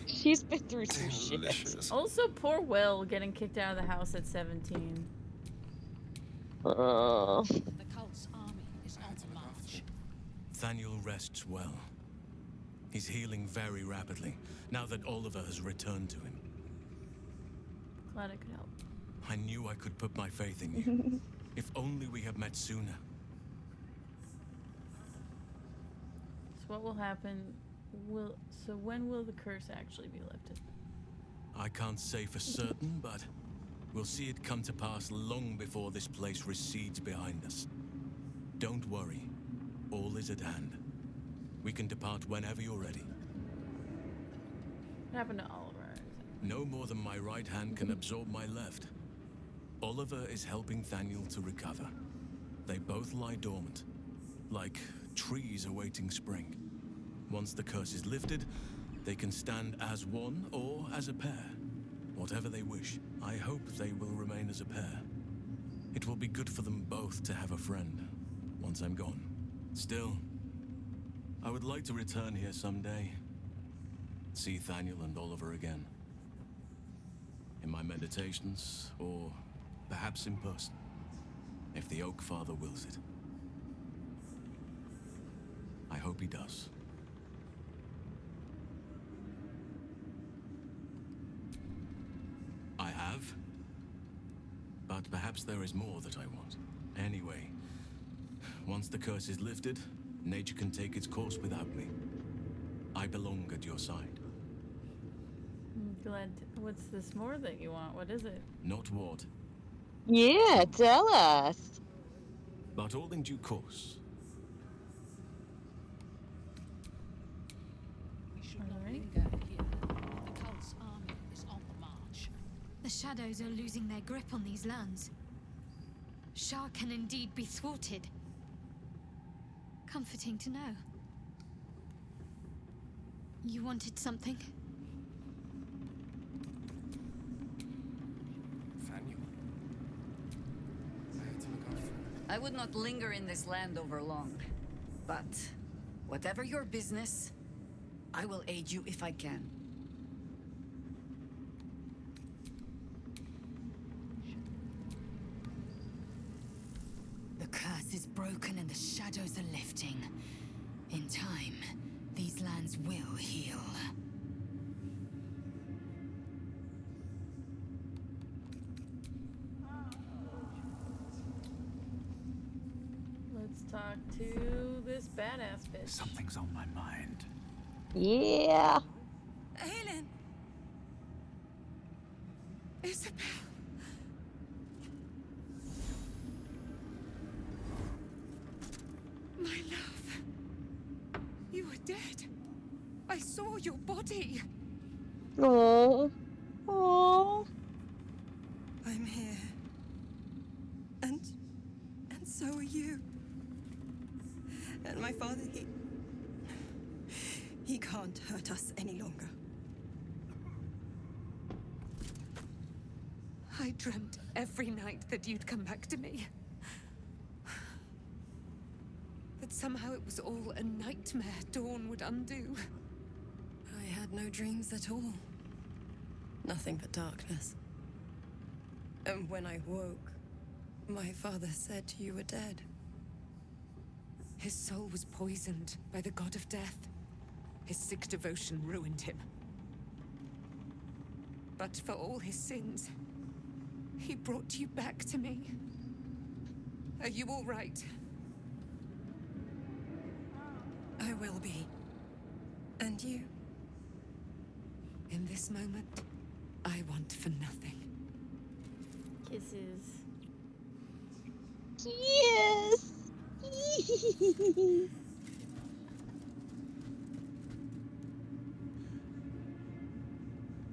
She's been through some shit. Also, poor Will getting kicked out of the house at 17. The cult's army is on the march. Thaniel rests well. He's healing very rapidly, now that Oliver has returned to him. Glad I could help. I knew I could put my faith in you. If only we had met sooner. So what will happen? So when will the curse actually be lifted? I can't say for certain, but we'll see it come to pass long before this place recedes behind us. Don't worry. All is at hand. We can depart whenever you're ready. What happened to Oliver? No more than my right hand can absorb my left. Oliver is helping Thaniel to recover. They both lie dormant, like trees awaiting spring. Once the curse is lifted, they can stand as one or as a pair. Whatever they wish. I hope they will remain as a pair. It will be good for them both to have a friend, once I'm gone. Still, I would like to return here someday. See Thaniel and Oliver again. In my meditations, or perhaps in person, if the Oak Father wills it. hope he does. I have. But perhaps there is more that I want. Anyway, once the curse is lifted, nature can take its course without me. I belong at your side. I'm glad. What's this more that you want? What is it? Not what, Yeah, tell us. but all in due course. We should not Alright. linger here. The cult's army is on the march. The shadows are losing their grip on these lands. Shah can indeed be thwarted. Comforting to know. You wanted something? Thaniel. I had to look after her. I would not linger in this land over long. But whatever your business, I will aid you if I can. The curse is broken and the shadows are lifting. In time, these lands will heal. Let's talk to this badass bitch. Something's on my mind. Yeah. Helen! Isabel! My love. You were dead. I saw your body. Oh. Oh. I'm here. And so are you. And my father, he can't hurt us any longer. I dreamt every night that you'd come back to me. That somehow it was all a nightmare Dawn would undo. I had no dreams at all. Nothing but darkness. And when I woke, my father said you were dead. His soul was poisoned by the god of death. His sick devotion ruined him. But for all his sins, he brought you back to me. Are you all right? I will be. And you? In this moment, I want for nothing. Kisses. Yes.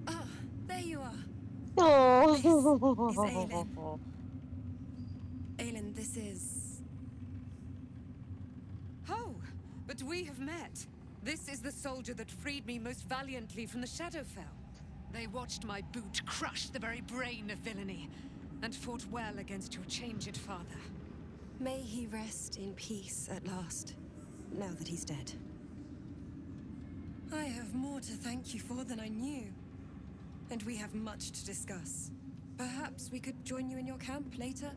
Ah, there you are. Oh. This is Aelin. Aelin, this is... Oh, but we have met. This is the soldier that freed me most valiantly from the Shadowfell. They watched my boot crush the very brain of villainy, and fought well against your changed father. May he rest in peace at last, now that he's dead. I have more to thank you for than I knew. And we have much to discuss. Perhaps we could join you in your camp later?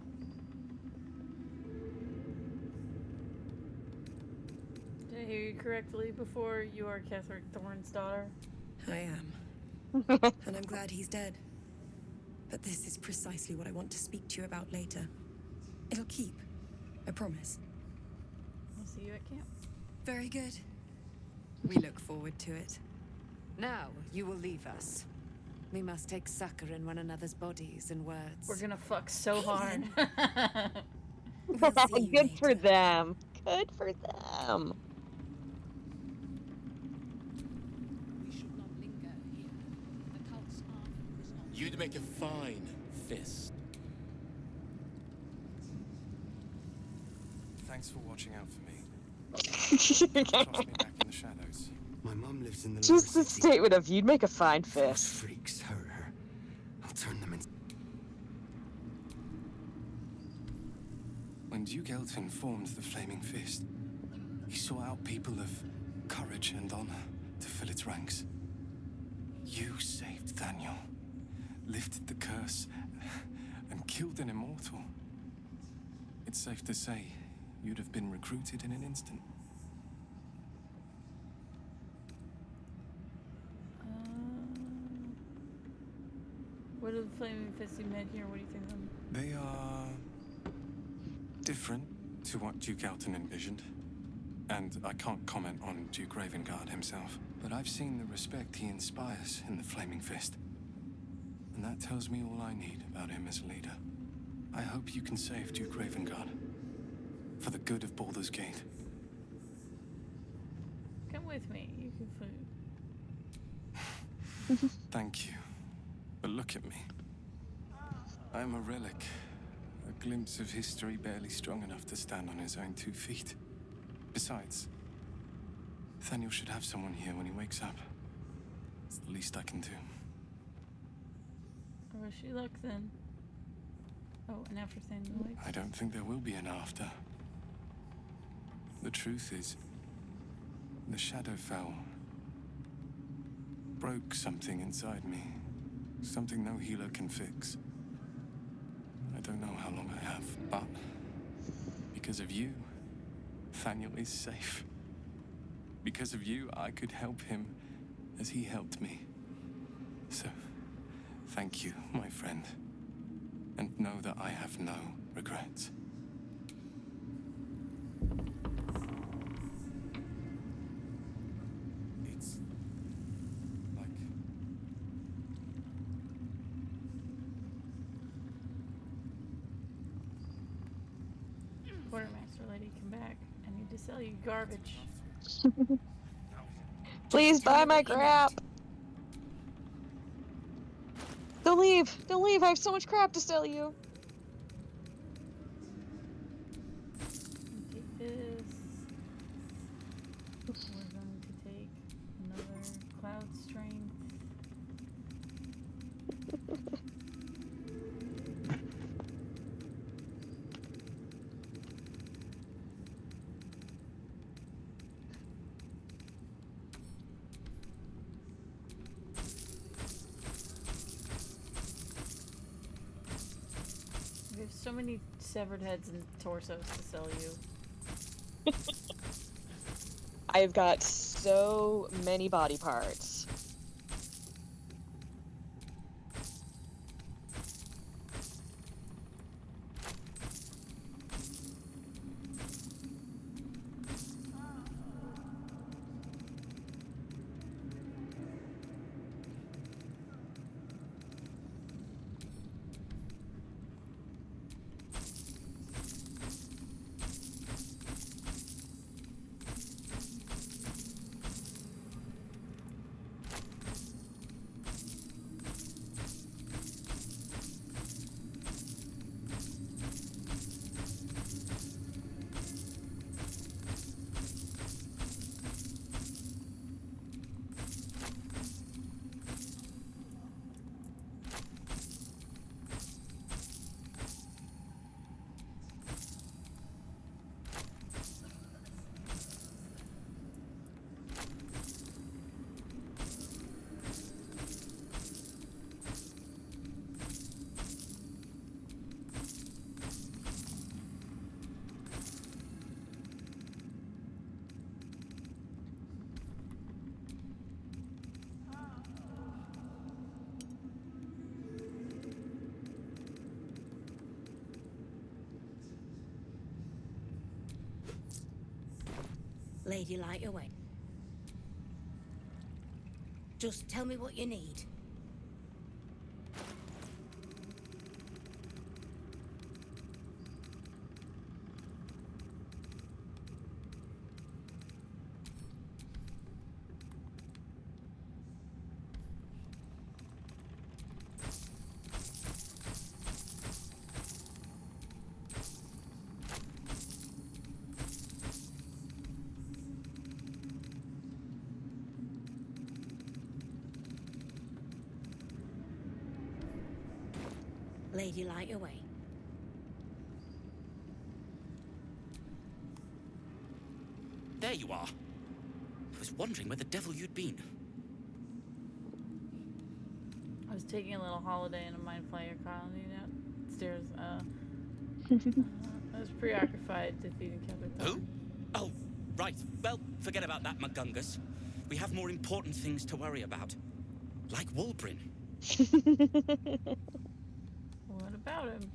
Did I hear you correctly before? You are Ketheric Thorn's daughter? I am. And I'm glad he's dead. But this is precisely what I want to speak to you about later. It'll keep. I promise. I'll see you at camp. Very good. We look forward to it. Now, you will leave us. We must take succor in one another's bodies and words. We're gonna fuck so hard. We'll see you Good for later. them. Good for them. We should not linger here. The cult's army is on the You'd make a fine fist. Thanks for watching out for me. Trust me back in the shadows. My mum lives in the Just lower the city. statement of you'd make a fine If those fist. freaks hurt her, I'll turn them into... When Duke Elton formed the Flaming Fist, he sought out people of courage and honor to fill its ranks. You saved Daniel, lifted the curse, and killed an immortal. It's safe to say you'd have been recruited in an instant. What are the flaming fists you met here? What do you think of them? They are different to what Duke Elton envisioned. And I can't comment on Duke Ravengard himself, but I've seen the respect he inspires in the Flaming Fist. And that tells me all I need about him as a leader. I hope you can save Duke Ravengard. For the good of Baldur's Gate. Come with me. You can float. Thank you. But look at me. I am a relic. A glimpse of history barely strong enough to stand on his own 2 feet. Besides, Nathaniel should have someone here when he wakes up. It's the least I can do. I wish you luck then. Oh, and after Nathaniel wakes. I don't think there will be an after. The truth is, the Shadowfell broke something inside me. Something no healer can fix. I don't know how long I have, but because of you, Nathaniel is safe. Because of you, I could help him as he helped me. So, thank you, my friend. And know that I have no regrets. It's like... Quartermaster lady, come back. I need to sell you garbage. Please buy my crap. Don't leave. Don't leave. I have so much crap to sell you. Take this. We're going to take another cloud strength. We have so many severed heads and torsos to sell you. I've got so many body parts. Lady Light away. Just tell me what you need. Lady Light away. There you are. I was wondering where the devil you'd been. I was taking a little holiday in a mind flayer colony downstairs. I was preoccupied defeating Kevin. Who? Oh, right. Well, forget about that, McGungus. We have more important things to worry about. Like Walbrin. What about him?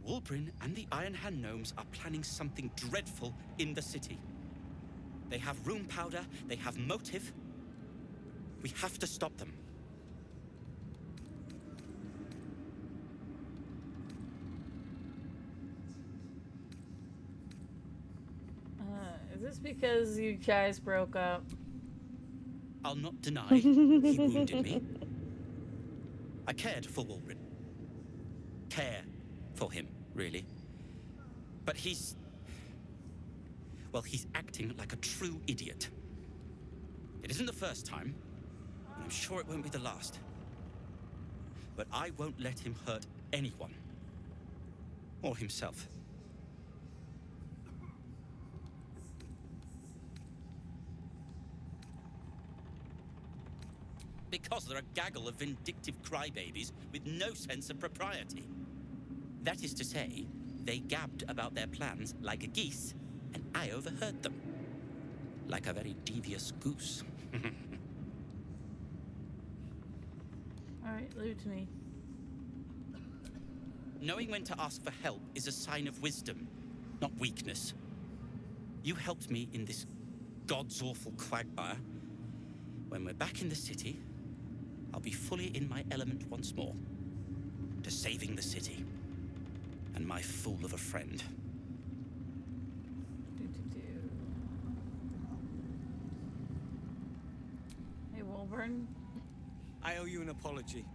Walbrin and the Iron Hand gnomes are planning something dreadful in the city. They have room powder, they have motive. We have to stop them. Is this because you guys broke up? I'll not deny he wounded me. I cared for Walbrin. Care for him, really. But he's acting like a true idiot. It isn't the first time, and I'm sure it won't be the last. But I won't let him hurt anyone. Or himself. Because they're a gaggle of vindictive crybabies with no sense of propriety. That is to say, they gabbed about their plans like a geese, and I overheard them. Like a very devious goose. Alright, loot me. Knowing when to ask for help is a sign of wisdom, not weakness. You helped me in this god's awful quagmire. When we're back in the city, I'll be fully in my element once more. To saving the city. And my fool of a friend. Hey, Wolverine. I owe you an apology.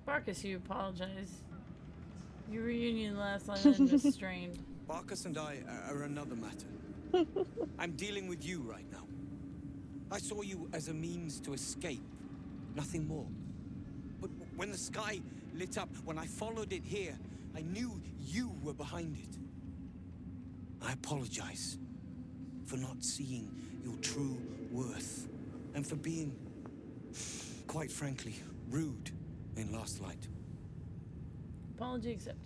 Sparkus, you apologize. Your reunion last London was strained. Barkus and I are another matter. I'm dealing with you right now. I saw you as a means to escape, nothing more. But when the sky lit up, when I followed it here, I knew you were behind it. I apologize for not seeing your true worth, and for being, quite frankly, rude in Last Light. Apology accepted.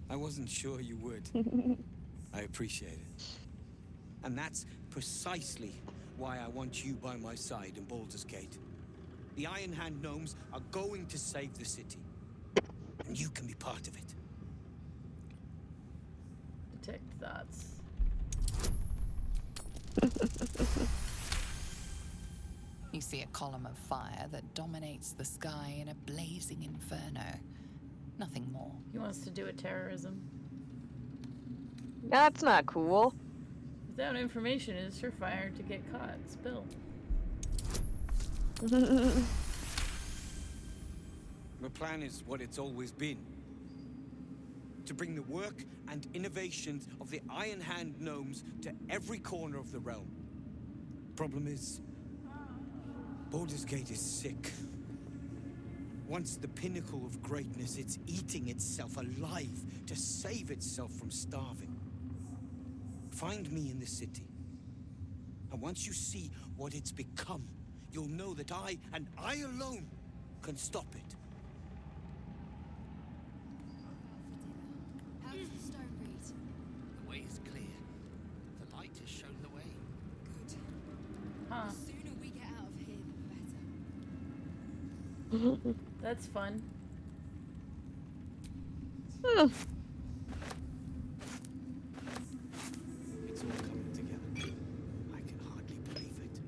I wasn't sure you would. I appreciate it. And that's precisely why I want you by my side in Baldur's Gate. The Iron Hand gnomes are going to save the city. And you can be part of it. Detect thoughts. You see a column of fire that dominates the sky in a blazing inferno. Nothing more. He wants to do a terrorism. That's not cool. Without information, it is surefire to get caught. Spill. The plan is what it's always been. To bring the work and innovations of the Iron Hand gnomes to every corner of the realm. Problem is, Baldur's Gate is sick. Once the pinnacle of greatness, it's eating itself alive to save itself from starving. Find me in the city. And once you see what it's become, you'll know that I, and I alone, can stop it. How does the stone read? The way is clear. The light has shown the way. Good. Huh. The sooner we get out of here, the better. That's fun. It's all coming together. I can hardly believe it.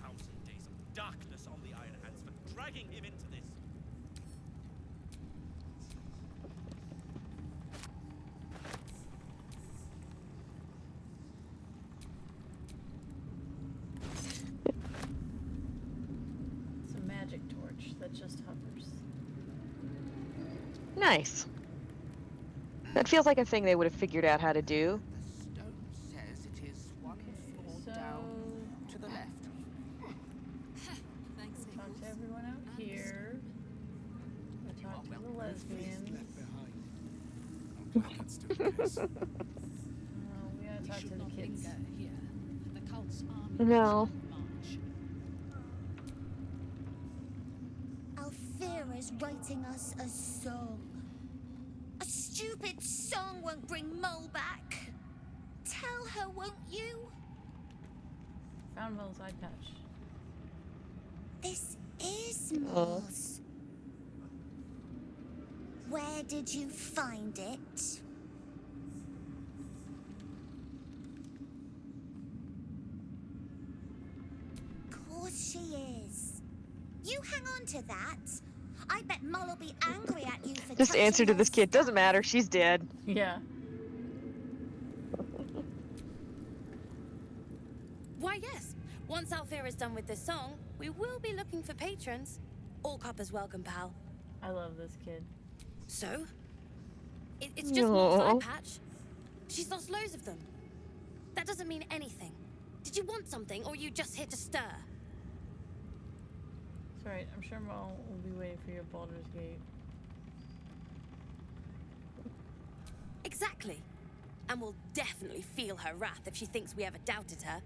Thousand days of darkness on the Iron Hands for dragging him into this. It's a magic torch that just hovers. Nice. That feels like a thing they would have figured out how to do. The stone says it is one floor down to the left. Thanks, Talk to everyone out here. I talk to the lesbians. We gotta talk to the kids. Here. The cult's army No. march. is writing us a song. A stupid song won't bring Mole back. Tell her, won't you? Found Mole's eye patch. This is Mole's. Where did you find it? Of course she is. You hang on to that. I bet Mole will be angry at you for Just touching answer to her this kid. Doesn't matter. She's dead. Yeah. Why, yes. Once Althea is done with this song, we will be looking for patrons. All coppers welcome, pal. I love this kid. So? It's just Mole's eye patch. She's lost loads of them. That doesn't mean anything. Did you want something, or are you just here to stir? It's alright. I'm sure Mole will be waiting for you at Baldur's Gate. Exactly. And we'll definitely feel her wrath if she thinks we ever doubted her.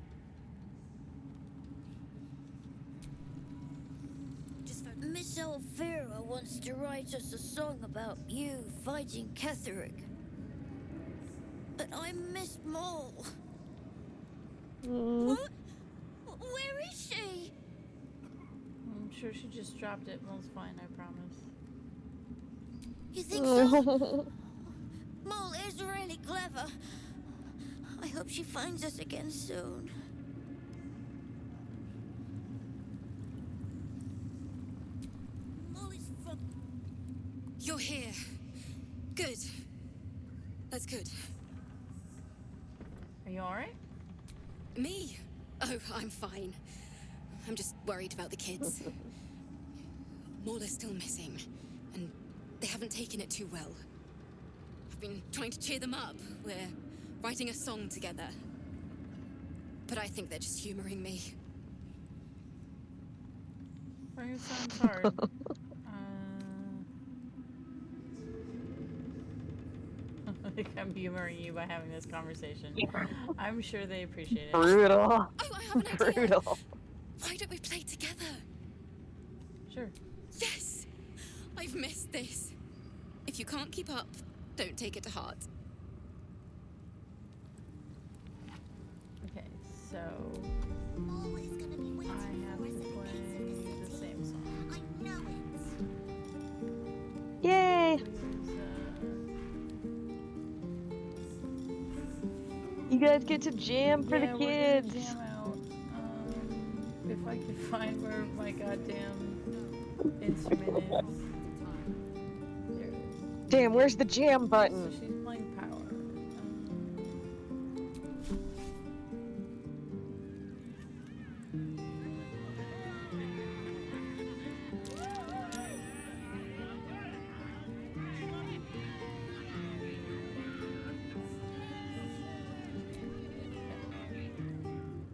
Miss Althea wants to write us a song about you fighting Ketherick. But I miss Mole. What? Where is she? I'm sure she just dropped it. Mole's fine, I promise. You think so? Mole is really clever. I hope she finds us again soon. You're here. Good. That's good. Are you alright? Me? Oh, I'm fine. I'm just worried about the kids. Mole is still missing, and they haven't taken it too well. I've been trying to cheer them up. We're writing a song together. But I think they're just humoring me. Writing sounds hard. Like I'm humoring you by having this conversation. I'm sure they appreciate it. Brutal. Oh, I have an idea. Brutal. Why don't we play together? Sure. Yes! I've missed this. If you can't keep up, don't take it to heart. Okay, so I have to play the same song. I know it. Yay! You guys get to jam for the kids. We're gonna jam out. If I could find where my goddamn instrument is. There it is. Damn, where's the jam button? So she's playing Power.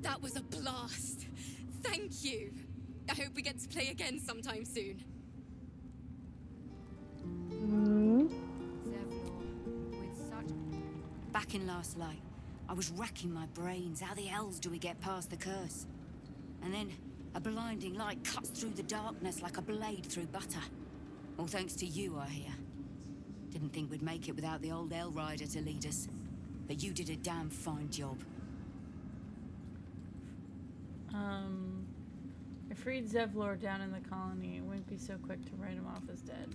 That was a blast. Thank you. I hope we get to play again sometime soon. Back in Last Light, I was racking my brains. How the hells do we get past the curse? And then a blinding light cuts through the darkness like a blade through butter. All thanks to you, I hear. Didn't think we'd make it without the old El Rider to lead us. But you did a damn fine job. I freed Zevlor down in the colony. It wouldn't be so quick to write him off as dead.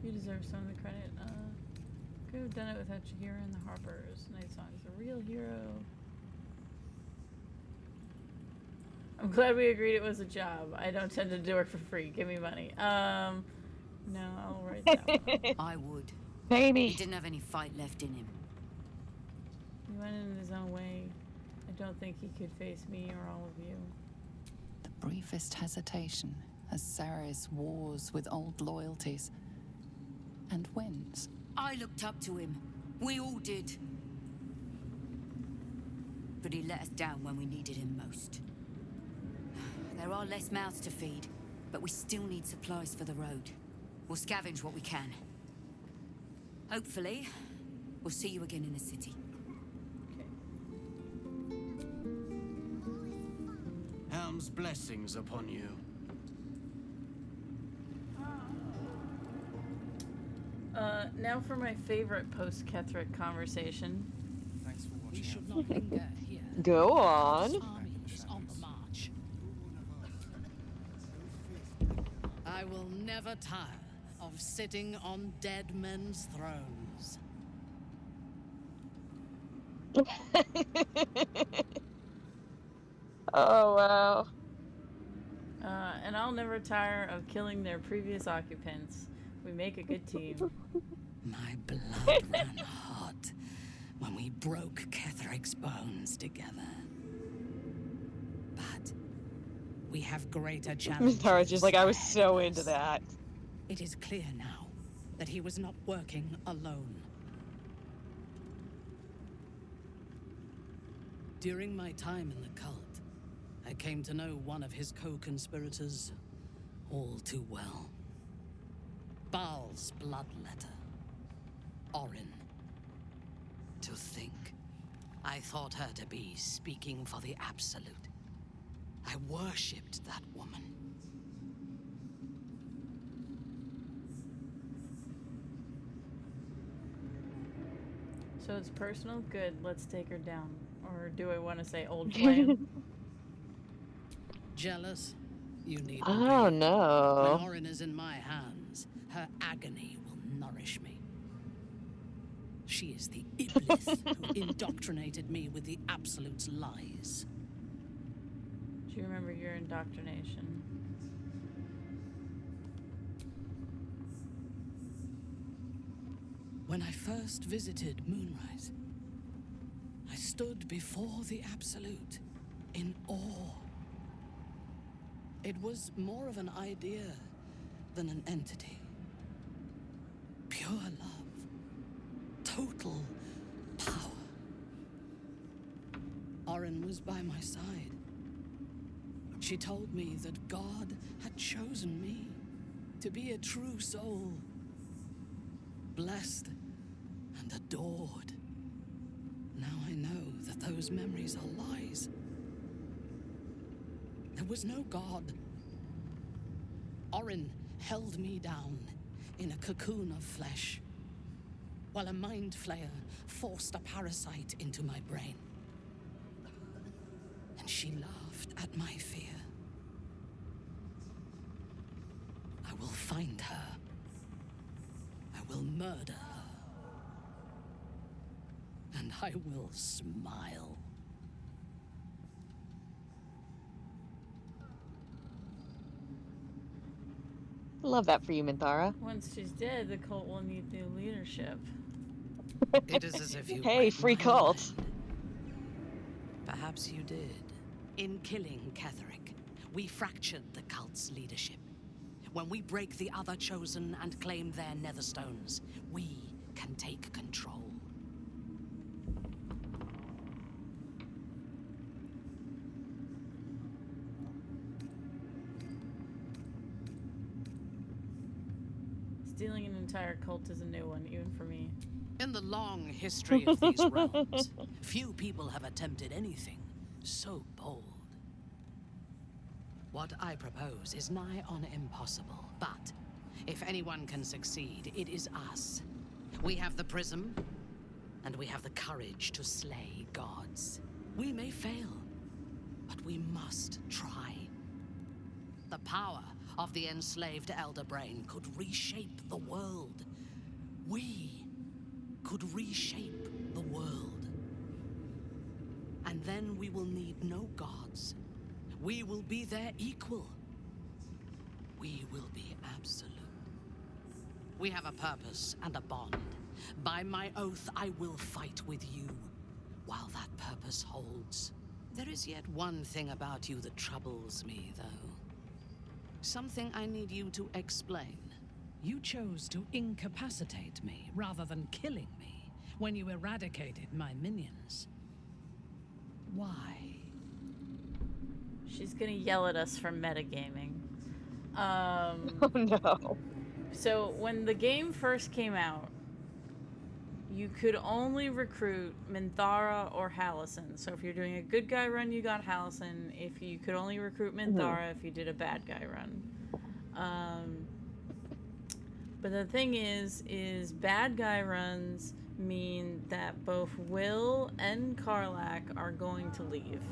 You deserve some of the credit. Could have done it without Jagira and the Harpers. Night Song's a real hero. I'm glad we agreed it was a job. I don't tend to do work for free. Give me money. No, I'll write that one. I would. Baby. He didn't have any fight left in him. He went in his own way. I don't think he could face me or all of you. The briefest hesitation as Ceres wars with old loyalties and wins. I looked up to him. We all did. But he let us down when we needed him most. There are less mouths to feed, but we still need supplies for the road. We'll scavenge what we can. Hopefully, we'll see you again in the city. Hell's blessings upon you. Now for my favorite post-Ketheric conversation. Thanks for watching. We should not linger here. Go on. This army is on the march. I will never tire of sitting on dead men's thrones. Oh, wow. And I'll never tire of killing their previous occupants. We make a good team. My blood ran hot when we broke Ketheric's bones together. But we have greater challenges. Tara's just like, I was so into that. It is clear now that he was not working alone. During my time in the cult, I came to know one of his co-conspirators all too well. Baal's bloodletter. Orin. To think, I thought her to be speaking for the Absolute. I worshipped that woman. So it's personal? Good, let's take her down. Or do I want to say old plan? Jealous? You need Oh, no. When Orin is in my hands, her agony will nourish me. She is the Iblis who indoctrinated me with the Absolute's lies. Do you remember your indoctrination? When I first visited Moonrise, I stood before the Absolute in awe. It was more of an idea than an entity. Pure love. Total power. Orin was by my side. She told me that God had chosen me to be a true soul. Blessed and adored. Now I know that those memories are lies. There was no God. Orin held me down in a cocoon of flesh, while a mind flayer forced a parasite into my brain. And she laughed at my fear. I will find her. I will murder her. And I will smile. Love that for you, Minthara. Once she's dead, the cult will need new leadership. It is as if you Hey, read free my cult. mind. Perhaps you did. In killing Ketheric, we fractured the cult's leadership. When we break the other chosen and claim their netherstones, we can take control. Stealing an entire cult is a new one, even for me. In the long history of these realms, few people have attempted anything so bold. What I propose is nigh on impossible, but if anyone can succeed, it is us. We have the prism, and we have the courage to slay gods. We may fail, but we must try. The power of the enslaved Elder Brain could reshape the world. We could reshape the world. And then we will need no gods. We will be their equal. We will be absolute. We have a purpose and a bond. By my oath, I will fight with you while that purpose holds. There is yet one thing about you that troubles me, though. Something I need you to explain. You chose to incapacitate me rather than killing me when you eradicated my minions. Why? She's gonna yell at us for metagaming. Oh no. So when the game first came out, you could only recruit Minthara or Hallison. So if you're doing a good guy run, you got Hallison. If you could only recruit Minthara if you did a bad guy run. But the thing is bad guy runs mean that both Will and Karlak are going to leave.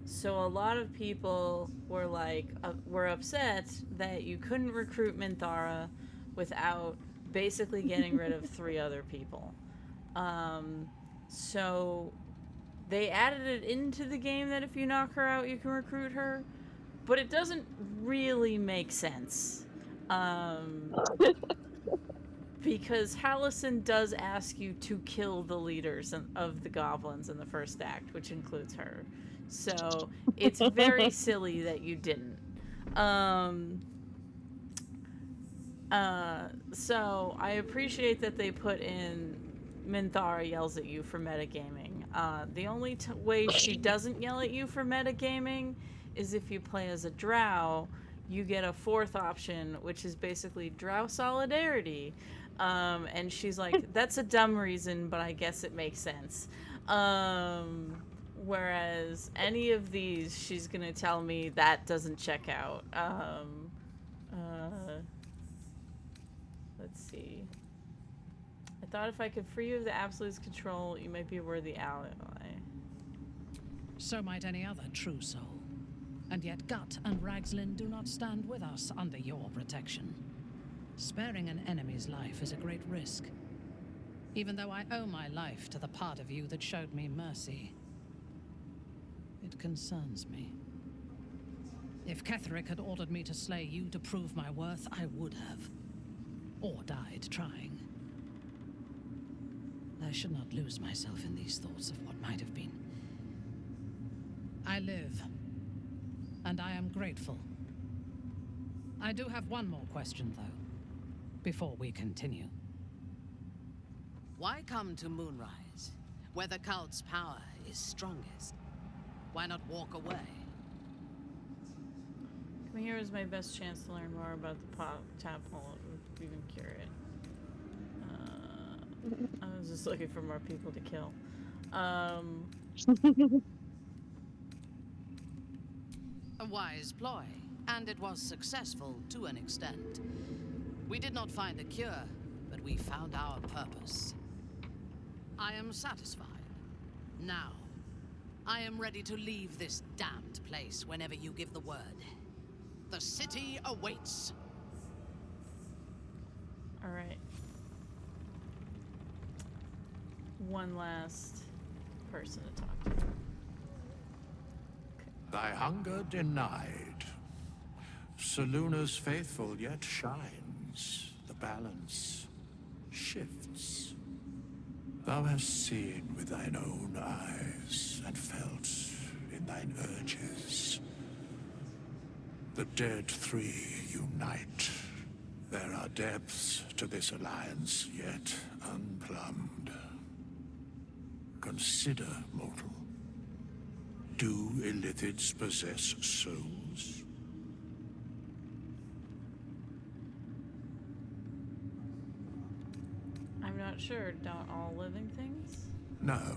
So a lot of people were like, were upset that you couldn't recruit Minthara without basically getting rid of 3 other people. So they added it into the game that if you knock her out, you can recruit her, but it doesn't really make sense. Because Hallison does ask you to kill the leaders of the goblins in the first act, which includes her. So it's very silly that you didn't. So I appreciate that they put in Minthara yells at you for metagaming. The only way she doesn't yell at you for metagaming is if you play as a drow. You get a 4th option, which is basically drow solidarity. And she's like, that's a dumb reason, but I guess it makes sense. Whereas any of these, she's gonna tell me that doesn't check out. Let's see. I thought if I could free you of the Absolute's control, you might be a worthy ally. So might any other true soul. And yet Gut and Ragslin do not stand with us under your protection. Sparing an enemy's life is a great risk. Even though I owe my life to the part of you that showed me mercy. It concerns me. If Ketherick had ordered me to slay you to prove my worth, I would have. Or died trying. I should not lose myself in these thoughts of what might have been. I live. And I am grateful. I do have one more question, though, before we continue. Why come to Moonrise, where the cult's power is strongest? Why not walk away? Coming here is my best chance to learn more about the tadpole of even curate. I was just looking for more people to kill. A wise ploy, and it was successful to an extent. We did not find a cure, but we found our purpose. I am satisfied. Now, I am ready to leave this damned place whenever you give the word. The city awaits. All right. One last person to talk to. Thy hunger denied. Seluna's faithful yet shines. The balance shifts. Thou hast seen with thine own eyes and felt in thine urges. The dead 3 unite. There are depths to this alliance yet unplumbed. Consider, mortal. Do illithids possess souls? I'm not sure. Don't all living things? No.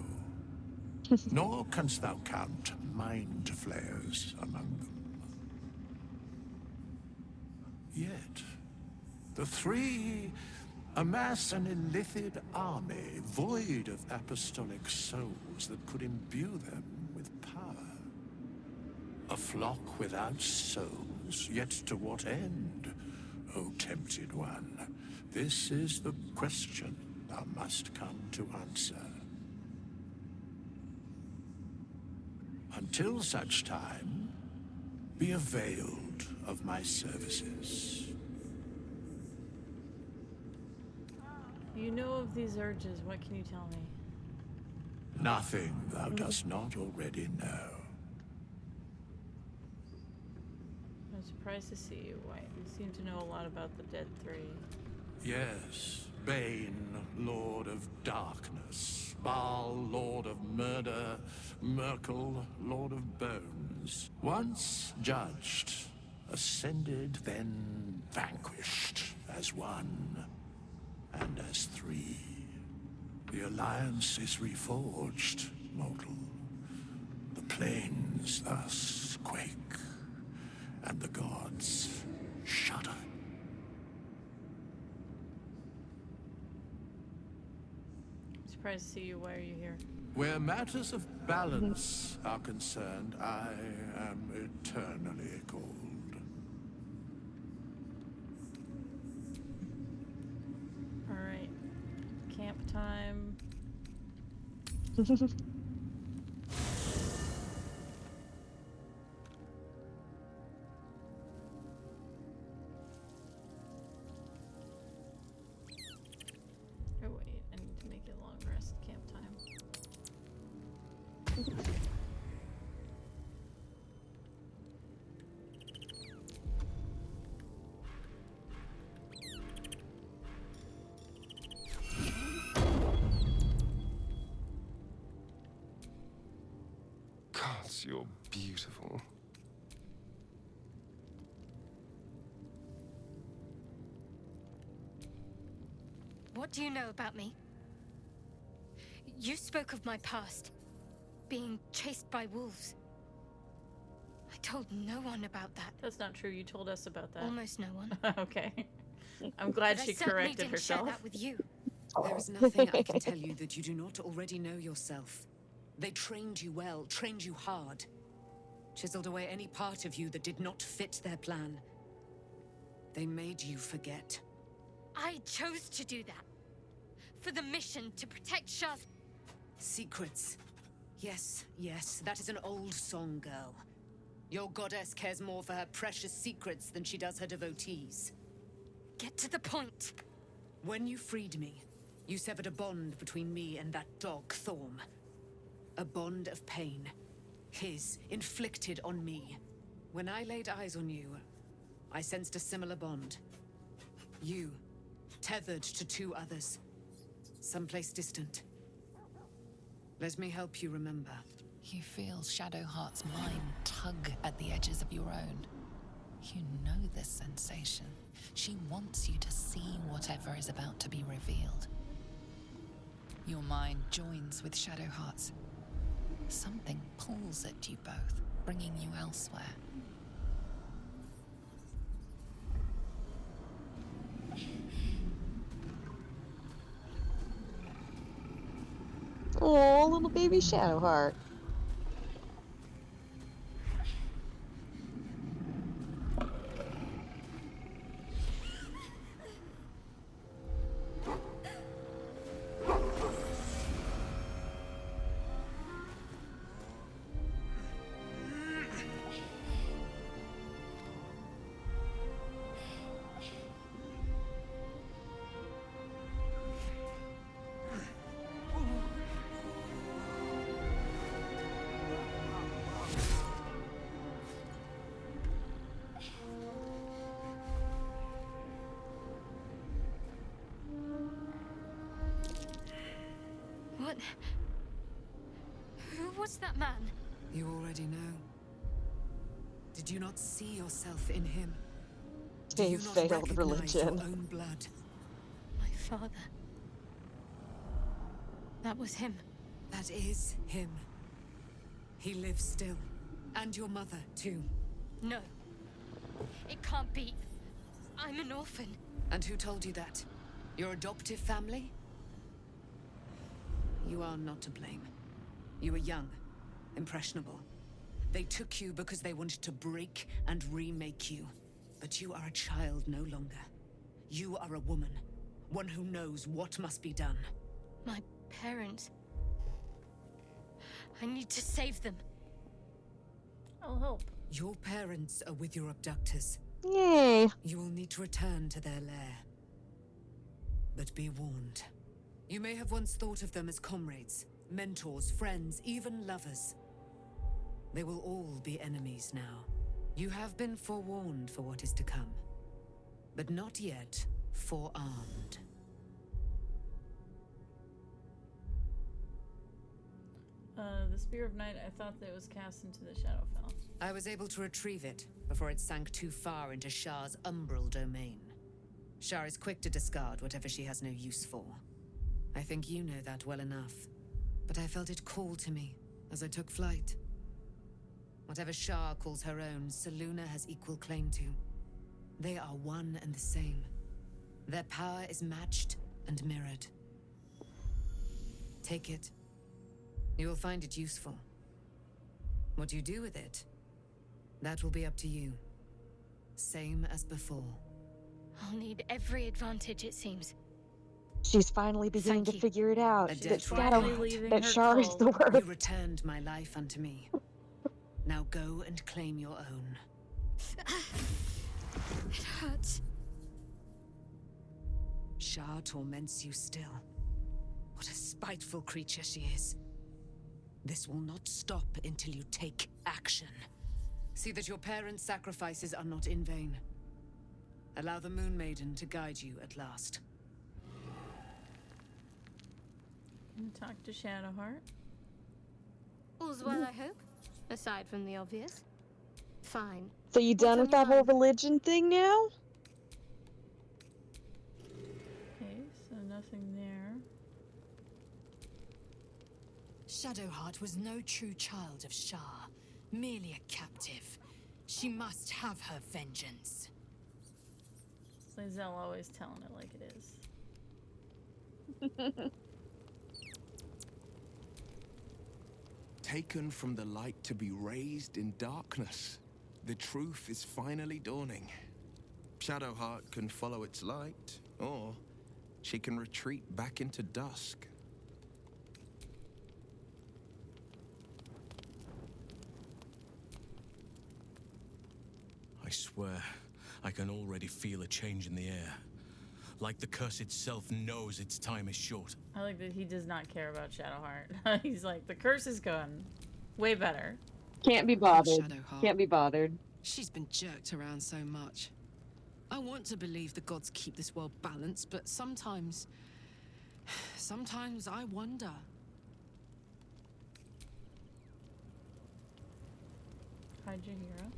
Nor canst thou count mind flayers among them. Yet, the 3 amass an illithid army void of apostolic souls that could imbue them with power. A flock without souls, yet to what end, O tempted one? This is the question thou must come to answer. Until such time, be availed of my services. You know of these urges. What can you tell me? Nothing thou dost not already know. I'm surprised to see you, White. You seem to know a lot about the Dead 3. Yes, Bane, Lord of Darkness, Baal, Lord of Murder, Merkel, Lord of Bones. Once judged, ascended, then vanquished as one. and as three. The alliance is reforged, mortal. The plains thus quake, and the gods shudder. Surprised to see you. Why are you here? Where matters of balance are concerned, I am eternally cold. Alright. Camp time. Oh wait, I need to make it long rest camp time. Gods, you're beautiful. What do you know about me? You spoke of my past, being chased by wolves. I told no one about that. That's not true. You told us about that. Almost no one. Okay. I'm glad But she I certainly corrected didn't herself. share that with you. There is nothing I can tell you that you do not already know yourself. They trained you well, trained you hard. Chiseled away any part of you that did not fit their plan. They made you forget. I chose to do that. For the mission to protect Shaz. Secrets. Yes, yes, that is an old song, girl. Your goddess cares more for her precious secrets than she does her devotees. Get to the point. When you freed me, you severed a bond between me and that dog, Thorm. A bond of pain. His, inflicted on me. When I laid eyes on you, I sensed a similar bond. You, tethered to two others. Someplace distant. Let me help you remember. You feel Shadowheart's mind tug at the edges of your own. You know this sensation. She wants you to see whatever is about to be revealed. Your mind joins with Shadowheart's. Something pulls at you both, bringing you elsewhere. Oh, little baby Shadowheart. What? Who was that man? You already know. Did you not see yourself in him? Do you He not failed recognize religion. your own blood? My father. That was him. That is him. He lives still. And your mother, too. No. It can't be. I'm an orphan. And who told you that? Your adoptive family? You are not to blame. You were young, impressionable. They took you because they wanted to break and remake you. But you are a child no longer. You are a woman. One who knows what must be done. My parents. I need to save them. I'll help. Your parents are with your abductors. Yay. You will need to return to their lair. But be warned. You may have once thought of them as comrades, mentors, friends, even lovers. They will all be enemies now. You have been forewarned for what is to come, but not yet forearmed. The Spear of Night, I thought that it was cast into the Shadowfell. I was able to retrieve it before it sank too far into Shah's umbral domain. Shar is quick to discard whatever she has no use for. I think you know that well enough. But I felt it call to me as I took flight. Whatever Shar calls her own, Selûne has equal claim to. They are one and the same. Their power is matched and mirrored. Take it. You will find it useful. What you do with it, that will be up to you. Same as before. I'll need every advantage, it seems. She's finally beginning to figure it out. A That debt that Shar is the worst. You returned my life unto me. Now go and claim your own. It hurts. Shar torments you still. What a spiteful creature she is. This will not stop until you take action. See that your parents' sacrifices are not in vain. Allow the Moon Maiden to guide you at last. Talk to Shadowheart. All's well, I hope. Aside from the obvious. Fine. So you done with that whole religion thing now? Okay, so nothing there. Shadowheart was no true child of Shar, merely a captive. She must have her vengeance. Lae'zel always telling it like it is. Taken from the light to be raised in darkness. The truth is finally dawning. Shadowheart can follow its light, or she can retreat back into dusk. I swear, I can already feel a change in the air. Like the curse itself knows its time is short. I like that he does not care about Shadowheart. He's like, the curse is gone. Way better. Can't be bothered. Shadowheart. Can't be bothered. She's been jerked around so much. I want to believe the gods keep this world balanced, but sometimes I wonder. Hide your hero.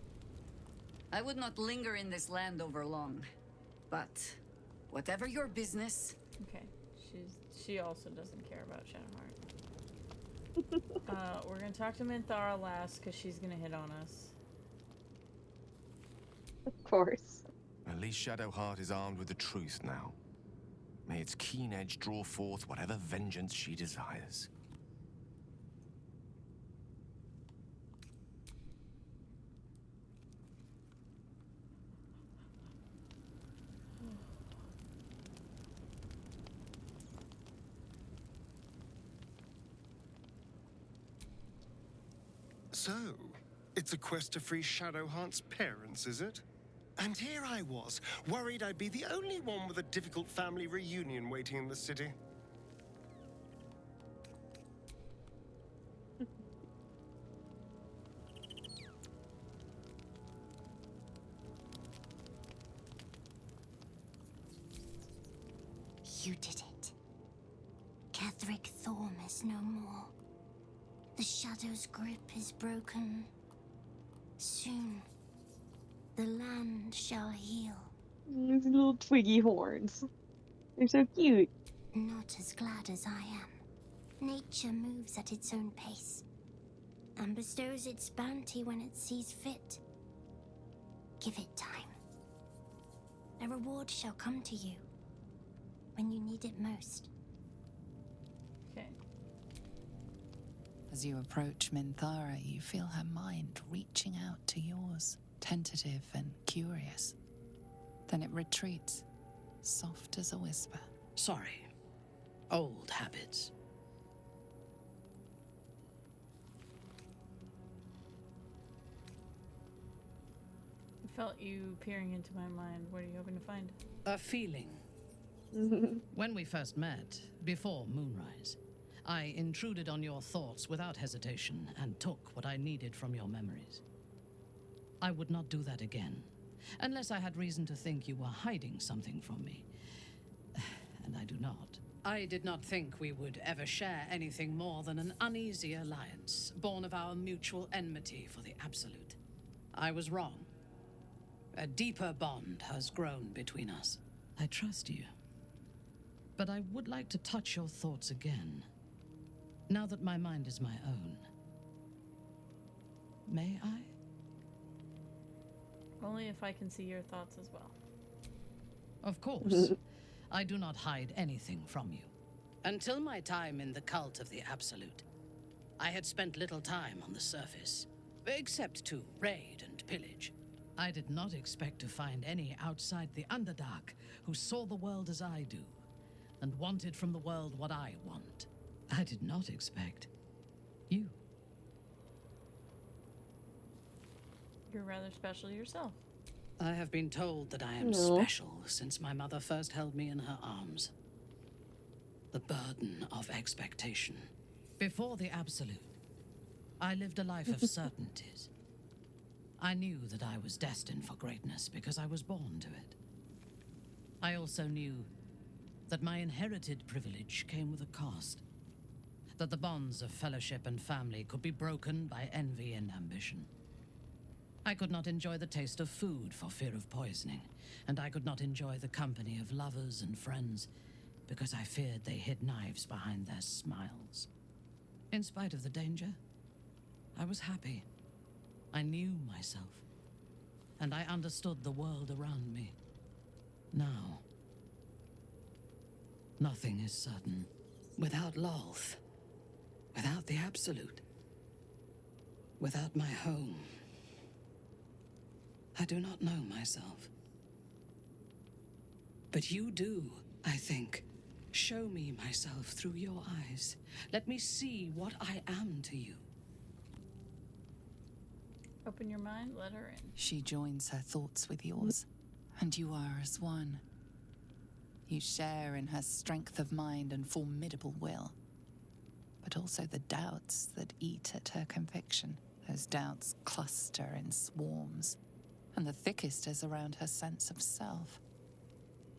I would not linger in this land over long. But whatever your business. Okay, she also doesn't care about Shadowheart. We're gonna talk to Minthara last because she's gonna hit on us. Of course. At least Shadowheart is armed with the truth now. May its keen edge draw forth whatever vengeance she desires. So, it's a quest to free Shadowheart's parents, is it? And here I was, worried I'd be the only one with a difficult family reunion waiting in the city. You did it. Ketheric Thorm is no more. The Shadow's grip is broken. Soon, the land shall heal. These little twiggy horns. They're so cute. Not as glad as I am. Nature moves at its own pace and bestows its bounty when it sees fit. Give it time. A reward shall come to you when you need it most. Okay. As you approach Minthara, you feel her mind reaching out to yours, tentative and curious. Then it retreats, soft as a whisper. Sorry. Old habits. I felt you peering into my mind. What are you hoping to find? A feeling. When we first met, before moonrise, I intruded on your thoughts without hesitation and took what I needed from your memories. I would not do that again, unless I had reason to think you were hiding something from me. And I do not. I did not think we would ever share anything more than an uneasy alliance, born of our mutual enmity for the Absolute. I was wrong. A deeper bond has grown between us. I trust you. But I would like to touch your thoughts again, now that my mind is my own. May I? Only if I can see your thoughts as well. Of course. I do not hide anything from you. Until my time in the cult of the Absolute, I had spent little time on the surface, except to raid and pillage. I did not expect to find any outside the Underdark who saw the world as I do, and wanted from the world what I want. I did not expect you. You're rather special yourself. I have been told that I am No. special since my mother first held me in her arms. The burden of expectation. Before the Absolute, I lived a life of certainties. I knew that I was destined for greatness because I was born to it. I also knew that my inherited privilege came with a cost. That the bonds of fellowship and family could be broken by envy and ambition. I could not enjoy the taste of food for fear of poisoning, and I could not enjoy the company of lovers and friends because I feared they hid knives behind their smiles. In spite of the danger, I was happy. I knew myself, and I understood the world around me. Now, nothing is certain. Without Lolth, without the Absolute, without my home, I do not know myself. But you do, I think. Show me myself through your eyes. Let me see what I am to you. Open your mind, let her in. She joins her thoughts with yours, and you are as one. You share in her strength of mind and formidable will, but also the doubts that eat at her conviction. Those doubts cluster in swarms, and the thickest is around her sense of self.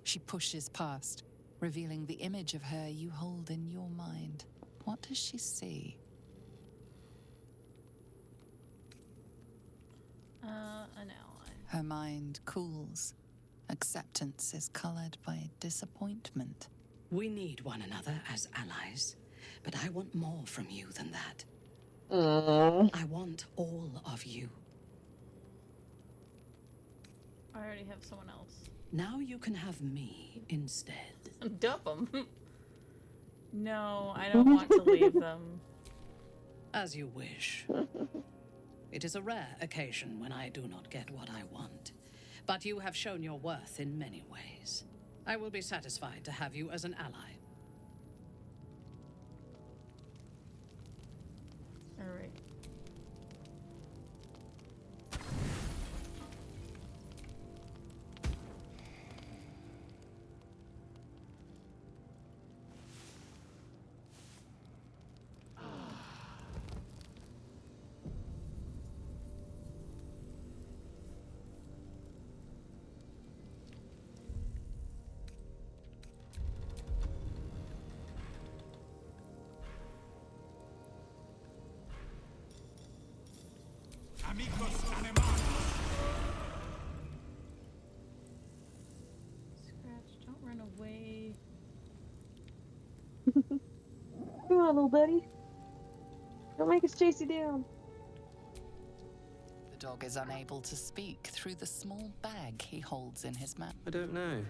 She pushes past, revealing the image of her you hold in your mind. What does she see? An ally. Her mind cools. Acceptance is colored by disappointment. We need one another as allies, but I want more from you than that. I want all of you. I already have someone else. Now you can have me instead. Dump them. No, I don't want to leave them. As you wish. It is a rare occasion when I do not get what I want, but you have shown your worth in many ways. I will be satisfied to have you as an ally. All right. Scratch, don't run away. Come on, little buddy. Don't make us chase you down. The dog is unable to speak through the small bag he holds in his mouth. I don't know.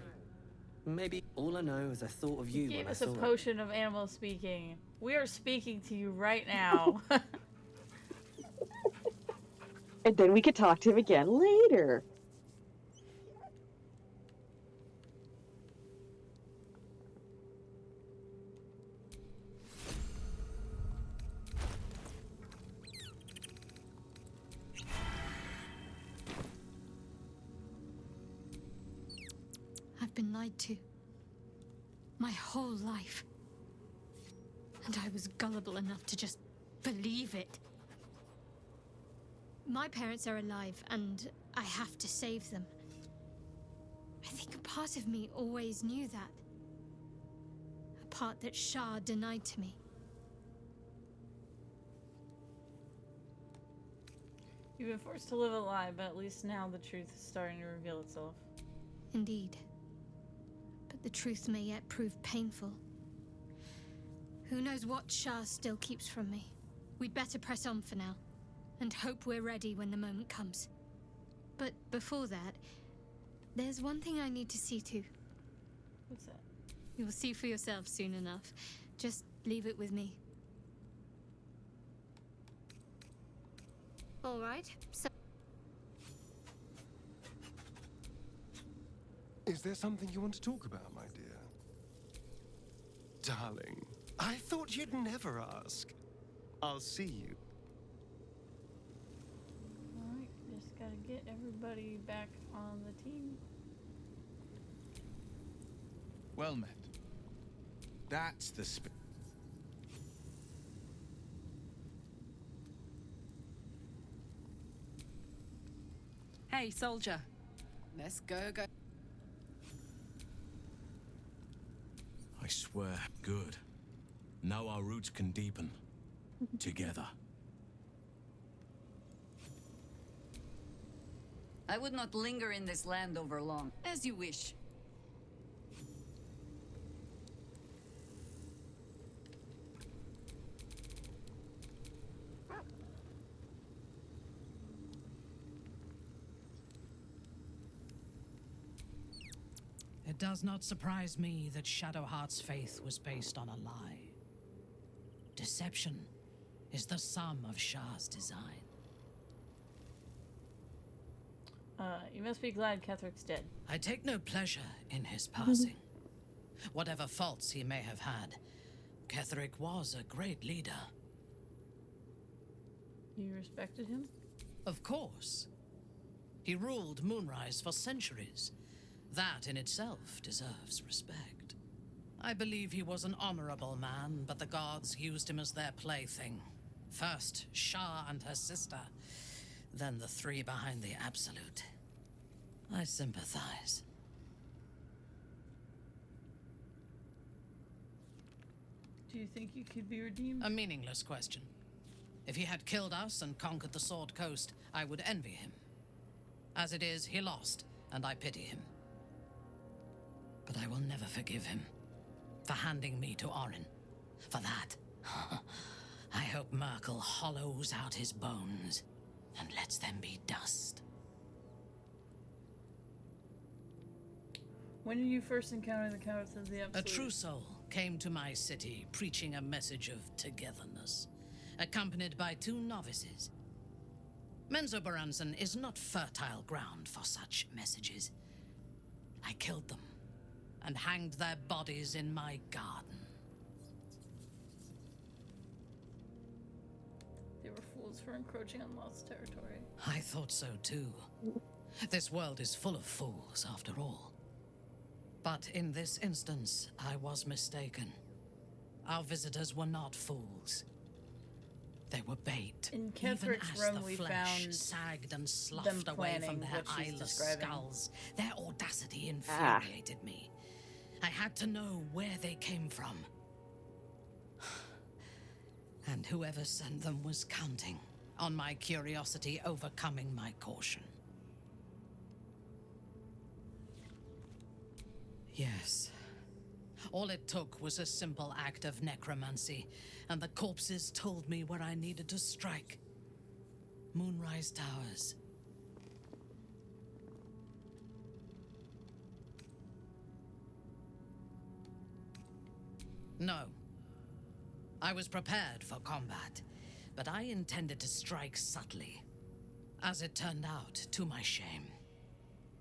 Maybe all I know is I thought of you Gave when I us a saw it. potion of animal speaking. We are speaking to you right now. And then we could talk to him again later. I've been lied to. My whole life. And I was gullible enough to just believe it. My parents are alive, and I have to save them. I think a part of me always knew that. A part that Shah denied to me. You've been forced to live a lie, but at least now the truth is starting to reveal itself. Indeed. but the truth may yet prove painful. Who knows what Shah still keeps from me? We'd better press on for now, and hope we're ready when the moment comes. But before that, there's one thing I need to see to. What's that? You'll see for yourself soon enough. Just leave it with me. All right, so... Is there something you want to talk about, my dear? Darling, I thought you'd never ask. I'll see you. Alright, just gotta get everybody back on the team. Well met. That's the Hey, soldier. Let's go. I swear, good. Now our roots can deepen. Together. I would not linger in this land over long. As you wish. It does not surprise me that Shadowheart's faith was based on a lie. Deception is the sum of Shah's design. You must be glad Ketheric's dead. I take no pleasure in his passing. Whatever faults he may have had, Ketheric was a great leader. You respected him? Of course. He ruled Moonrise for centuries. That in itself deserves respect. I believe he was an honorable man, but the gods used him as their plaything. First, Shah and her sister, then the three behind the Absolute. I sympathize. Do you think you could be redeemed? A meaningless question. If he had killed us and conquered the Sword Coast, I would envy him. As it is, he lost, and I pity him. But I will never forgive him for handing me to Orin. For that, I hope Merkel hollows out his bones and lets them be dust. When did you first encounter the Cowards of the Absolute? A true soul came to my city preaching a message of togetherness, accompanied by 2 novices. Menzoberranzan is not fertile ground for such messages. I killed them and hanged their bodies in my garden. They were fools for encroaching on lost territory. I thought so too. This world is full of fools, after all. But in this instance, I was mistaken. Our visitors were not fools. They were bait. In Even Ketheric's as room, the we flesh found sagged and them sloughed away from planning their what she's eyeless describing. skulls. Their audacity infuriated me. I had to know where they came from. And whoever sent them was counting on my curiosity overcoming my caution. Yes. All it took was a simple act of necromancy, and the corpses told me where I needed to strike. Moonrise Towers. No. I was prepared for combat, but I intended to strike subtly. As it turned out, to my shame,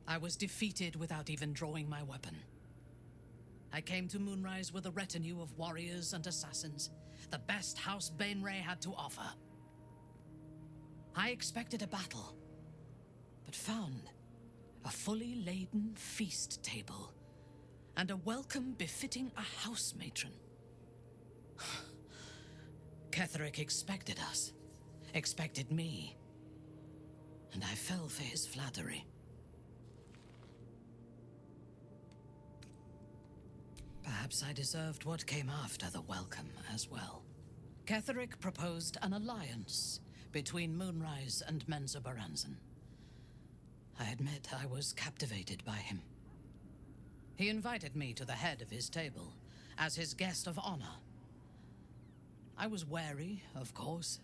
I was defeated without even drawing my weapon. I came to Moonrise with a retinue of warriors and assassins, the best House Bainray had to offer. I expected a battle, but found a fully laden feast table and a welcome befitting a house matron. Ketheric expected us, expected me, and I fell for his flattery. Perhaps I deserved what came after the welcome as well. Ketheric proposed an alliance between Moonrise and Menzoberranzan. I admit I was captivated by him. He invited me to the head of his table as his guest of honor. I was wary, of course.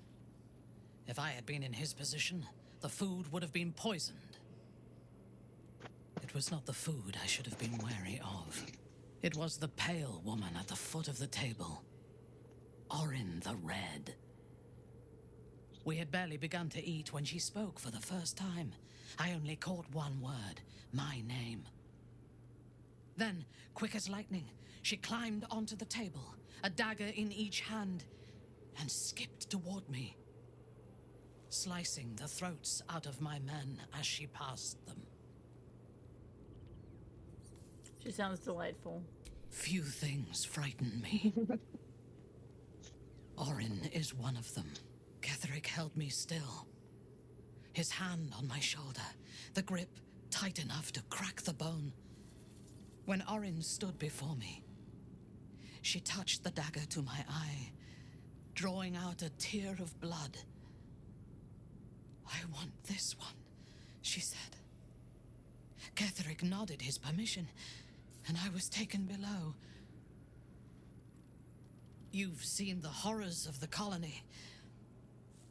If I had been in his position, the food would have been poisoned. It was not the food I should have been wary of. It was the pale woman at the foot of the table. Orin the Red. We had barely begun to eat when she spoke for the first time. I only caught one word, my name. Then, quick as lightning, she climbed onto the table, a dagger in each hand, and skipped toward me, slicing the throats out of my men as she passed them. She sounds delightful. Few things frighten me. Orin is one of them. Ketherick held me still, his hand on my shoulder, the grip tight enough to crack the bone. When Orin stood before me, she touched the dagger to my eye, drawing out a tear of blood. "I want this one," she said. Ketherick nodded his permission, and I was taken below. You've seen the horrors of the colony.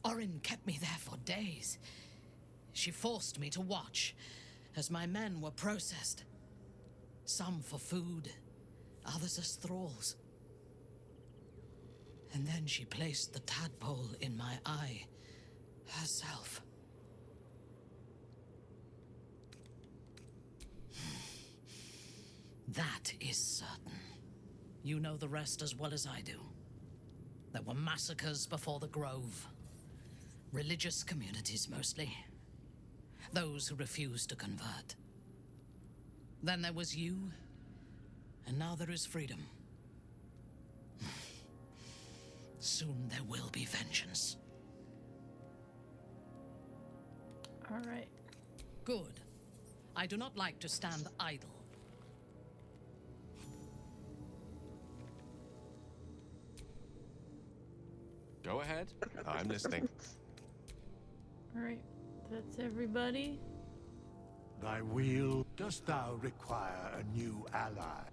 Orin kept me there for days. She forced me to watch as my men were processed. Some for food, others as thralls. And then she placed the tadpole in my eye herself. That is certain. You know the rest as well as I do. There were massacres before the Grove. Religious communities, mostly. Those who refused to convert. Then there was you, and now there is freedom. Soon there will be vengeance. All right. Good. I do not like to stand idle. Go ahead. I'm listening. All right. That's everybody. Thy wheel, dost thou require a new ally?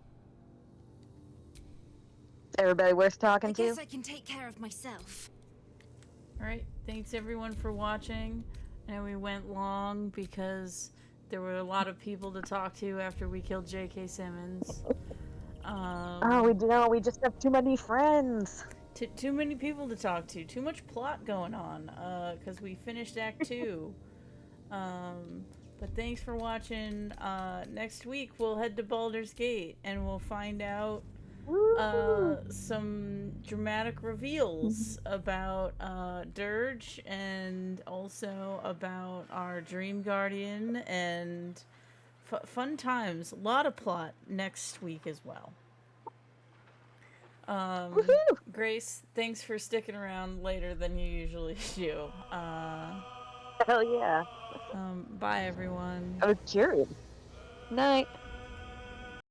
Everybody worth talking to? I guess I can take care of myself. All right. Thanks everyone for watching. I know we went long because there were a lot of people to talk to after we killed JK Simmons. We just have too many friends. Too many people to talk to. Too much plot going on. Because we finished Act 2. But thanks for watching. Next week we'll head to Baldur's Gate and we'll find out some dramatic reveals about Durge and also about our Dream Guardian and fun times. A lot of plot next week as well. Grace, thanks for sticking around later than you usually do. Hell yeah. Bye everyone. I was curious. Night.